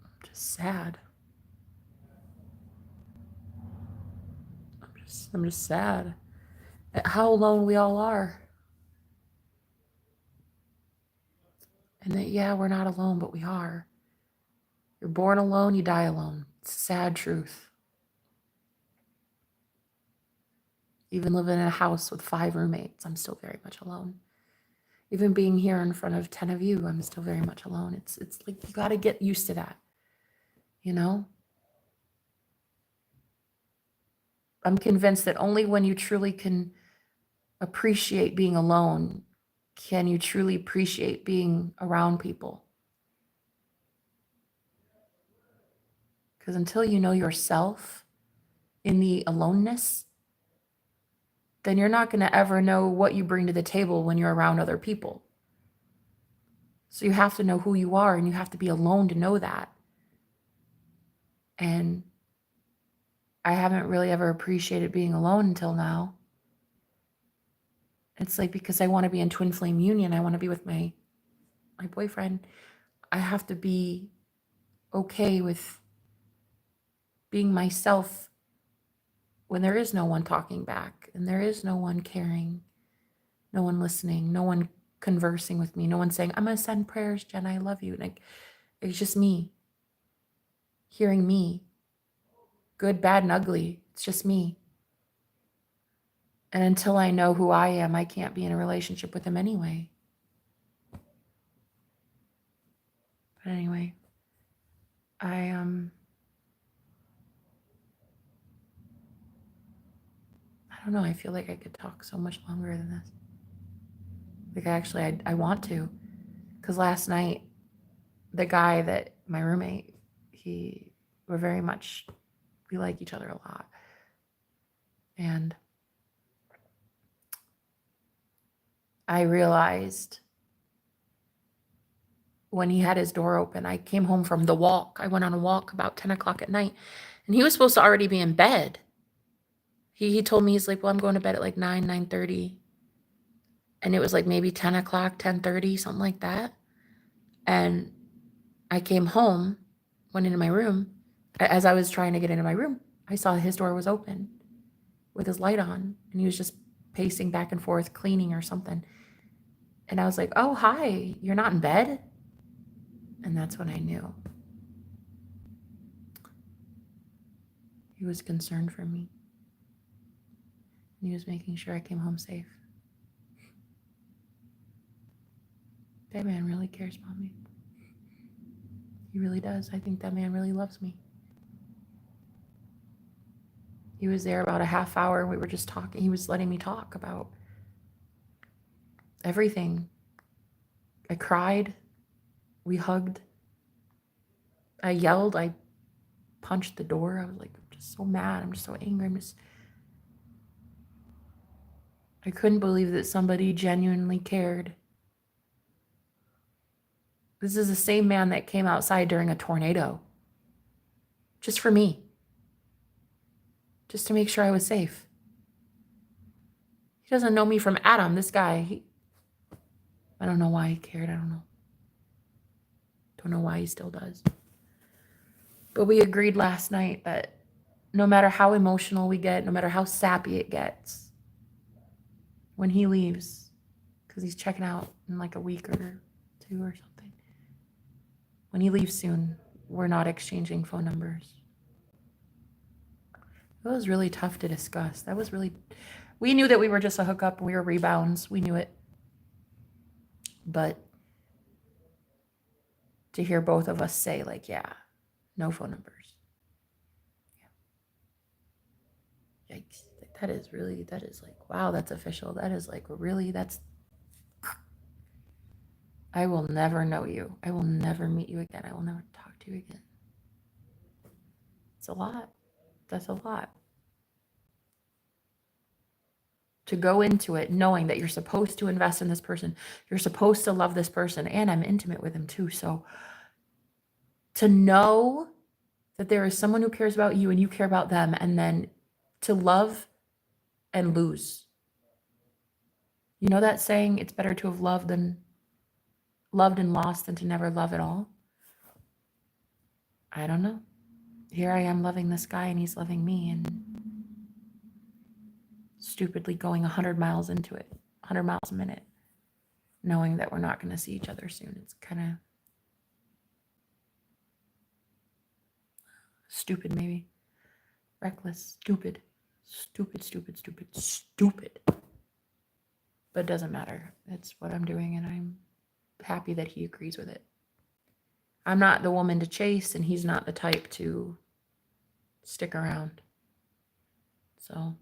I'm just sad. I'm just sad at how alone we all are. And that, yeah, we're not alone, but we are. You're born alone, you die alone. It's a sad truth. Even living in a house with 5 roommates, I'm still very much alone. Even being here in front of 10 of you, I'm still very much alone. It's like you got to get used to that, you know? I'm convinced that only when you truly can appreciate being alone can you truly appreciate being around people. Because until you know yourself in the aloneness, then you're not going to ever know what you bring to the table when you're around other people. So you have to know who you are, and you have to be alone to know that. And I haven't really ever appreciated being alone until now. It's like, because I want to be in twin flame union, I want to be with my boyfriend. I have to be okay with being myself when there is no one talking back, and there is no one caring, no one listening, no one conversing with me, no one saying, I'm going to send prayers, Jen, I love you. Like, it's just me hearing me, good, bad, and ugly. It's just me. And until I know who I am, I can't be in a relationship with him anyway. But anyway, I don't know. I feel like I could talk so much longer than this. Like, actually, I want to. Because last night, the guy that, my roommate, we're very much, we like each other a lot. And I realized when he had his door open, I came home from the walk. I went on a walk about 10 o'clock at night, and he was supposed to already be in bed. He told me, he's like, well, I'm going to bed at like 9:30. And it was like maybe 10 o'clock, 10:30, something like that. And I came home, went into my room. As I was trying to get into my room, I saw his door was open with his light on, and he was just pacing back and forth, cleaning or something. And I was like, oh, hi, you're not in bed? And that's when I knew. He was concerned for me. And he was making sure I came home safe. That man really cares about me. He really does. I think that man really loves me. He was there about a half hour, and we were just talking. He was letting me talk about everything. I cried. We hugged. I yelled. I punched the door. I was like, I'm just so mad. I'm just so angry. I couldn't believe that somebody genuinely cared. This is the same man that came outside during a tornado. Just for me. Just to make sure I was safe. He doesn't know me from Adam. This guy, I don't know why he cared. I don't know. Don't know why he still does. But we agreed last night that no matter how emotional we get, no matter how sappy it gets, when he leaves, because he's checking out in like a week or 2 or something, when he leaves soon, we're not exchanging phone numbers. It was really tough to discuss. We knew that we were just a hookup. We were rebounds. We knew it. But to hear both of us say, like, yeah, no phone numbers. Yeah. Yikes. That is like, wow, that's official. That is like, really, I will never know you. I will never meet you again. I will never talk to you again. It's a lot. That's a lot. to go into it knowing that you're supposed to invest in this person, you're supposed to love this person, and I'm intimate with him too. So to know that there is someone who cares about you and you care about them, and then to love and lose. You know that saying, it's better to have loved and lost than to never love at all? I don't know. Here I am loving this guy and he's loving me, and stupidly going 100 miles into it, 100 miles a minute, knowing that we're not going to see each other soon. It's kind of stupid, maybe. Reckless, stupid. But it doesn't matter. It's what I'm doing, and I'm happy that he agrees with it. I'm not the woman to chase, and he's not the type to stick around. So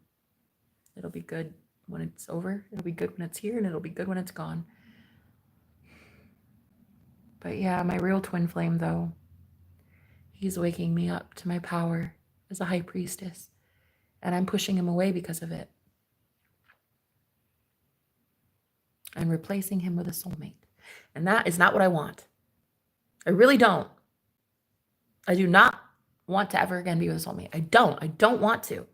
it'll be good when it's over. It'll be good when it's here, and it'll be good when it's gone. But yeah, my real twin flame, though, he's waking me up to my power as a high priestess, and I'm pushing him away because of it. I'm replacing him with a soulmate. And that is not what I want. I really don't. I do not want to ever again be with a soulmate. I don't want to.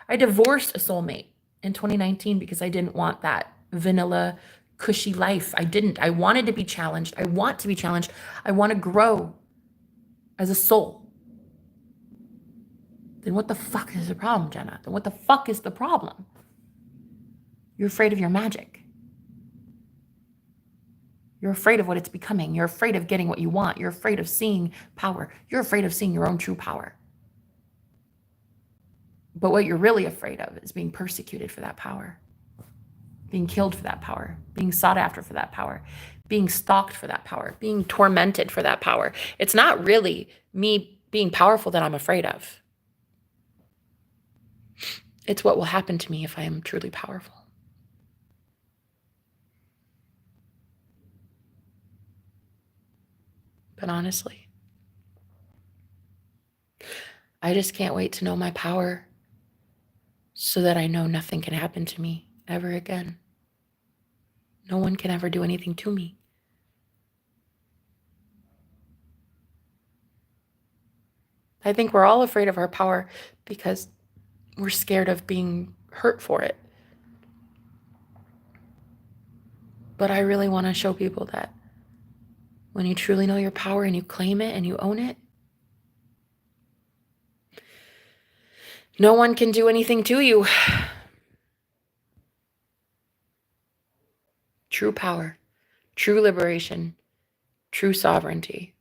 I divorced a soulmate in 2019 because I didn't want that vanilla, cushy life. I didn't. I wanted to be challenged. I want to be challenged. I want to grow as a soul. Then what the fuck is the problem, Jenna? Then what the fuck is the problem? You're afraid of your magic. You're afraid of what it's becoming. You're afraid of getting what you want. You're afraid of seeing power. You're afraid of seeing your own true power. But what you're really afraid of is being persecuted for that power, being killed for that power, being sought after for that power, being stalked for that power, being tormented for that power. It's not really me being powerful that I'm afraid of. It's what will happen to me if I am truly powerful. But honestly, I just can't wait to know my power so that I know nothing can happen to me ever again. No one can ever do anything to me. I think we're all afraid of our power because we're scared of being hurt for it. But I really want to show people that when you truly know your power and you claim it and you own it, no one can do anything to you. True power, true liberation, true sovereignty.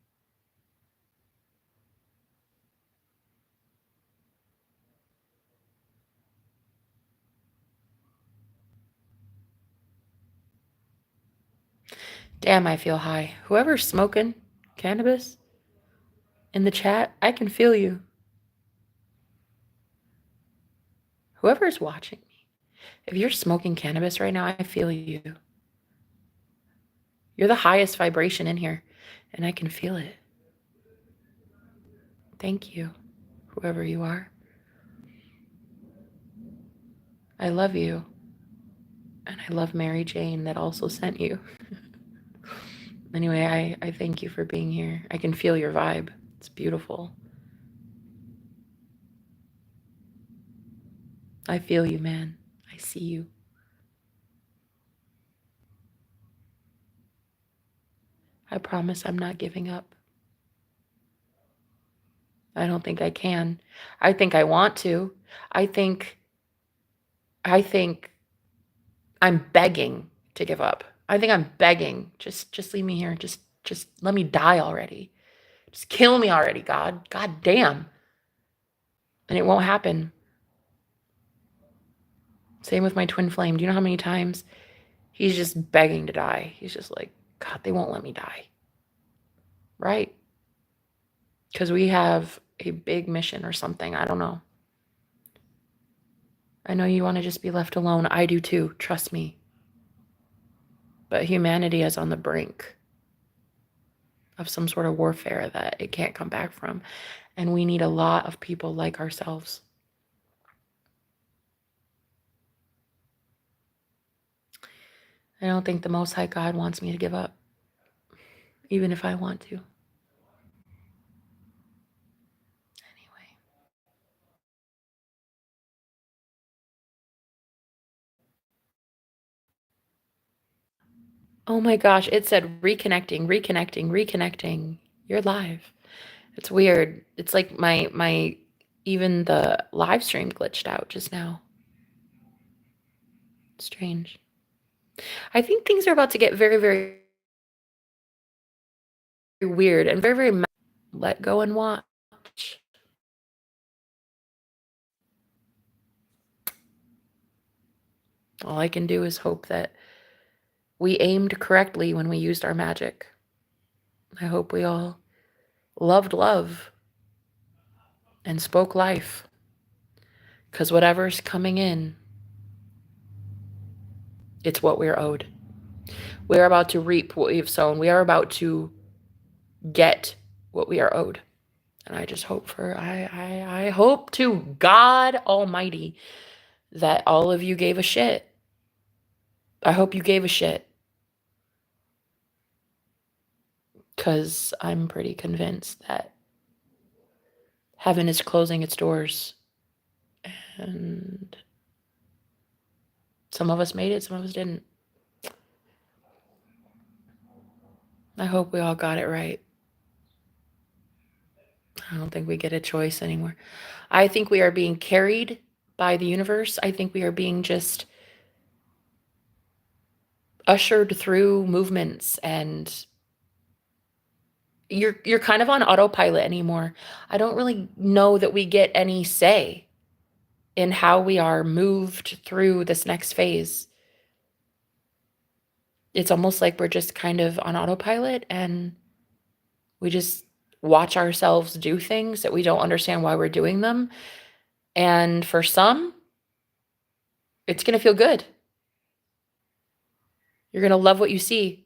Damn, I feel high. Whoever's smoking cannabis in the chat, I can feel you. Whoever's watching me, if you're smoking cannabis right now, I feel you. You're the highest vibration in here, and I can feel it. Thank you, whoever you are. I love you, and I love Mary Jane that also sent you. Anyway, I thank you for being here. I can feel your vibe. It's beautiful. I feel you, man. I see you. I promise I'm not giving up. I don't think I can. I think I want to. I think I'm begging to give up. I think I'm begging. Just leave me here. Just let me die already. Just kill me already, God. God damn. And it won't happen. Same with my twin flame. Do you know how many times he's just begging to die? He's just like, God, they won't let me die. Right? Because we have a big mission or something. I don't know. I know you want to just be left alone. I do too. Trust me. But humanity is on the brink of some sort of warfare that it can't come back from. And we need a lot of people like ourselves. I don't think the Most High God wants me to give up, even if I want to. Anyway. Oh my gosh, it said reconnecting, reconnecting, reconnecting. You're live. It's weird. It's like my even the live stream glitched out just now. Strange. I think things are about to get very, very weird and very, very let go and watch. All I can do is hope that we aimed correctly when we used our magic. I hope we all loved love and spoke life. Because whatever's coming in, it's what we're owed. We are about to reap what we have sown. We are about to get what we are owed. And I just hope I hope to God Almighty that all of you gave a shit. I hope you gave a shit. Because I'm pretty convinced that heaven is closing its doors. And some of us made it, some of us didn't. I hope we all got it right. I don't think we get a choice anymore. I think we are being carried by the universe. I think we are being just ushered through movements, and you're kind of on autopilot anymore. I don't really know that we get any say in how we are moved through this next phase. It's almost like we're just kind of on autopilot, and we just watch ourselves do things that we don't understand why we're doing them. And for some, it's going to feel good. You're going to love what you see.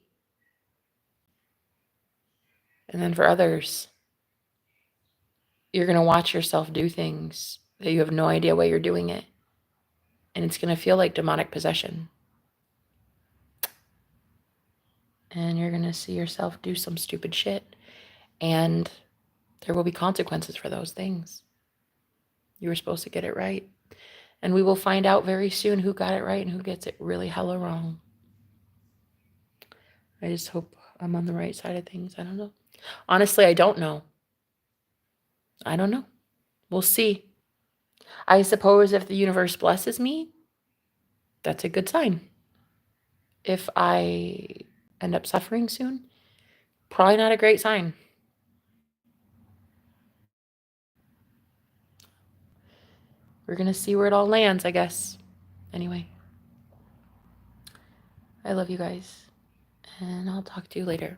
And then for others, you're going to watch yourself do things that you have no idea why you're doing it. And it's going to feel like demonic possession. And you're going to see yourself do some stupid shit. And there will be consequences for those things. You were supposed to get it right. And we will find out very soon who got it right and who gets it really hella wrong. I just hope I'm on the right side of things. I don't know. Honestly, I don't know. I don't know. We'll see. I suppose if the universe blesses me, that's a good sign. If I end up suffering soon, probably not a great sign. We're going to see where it all lands, I guess. Anyway, I love you guys, and I'll talk to you later.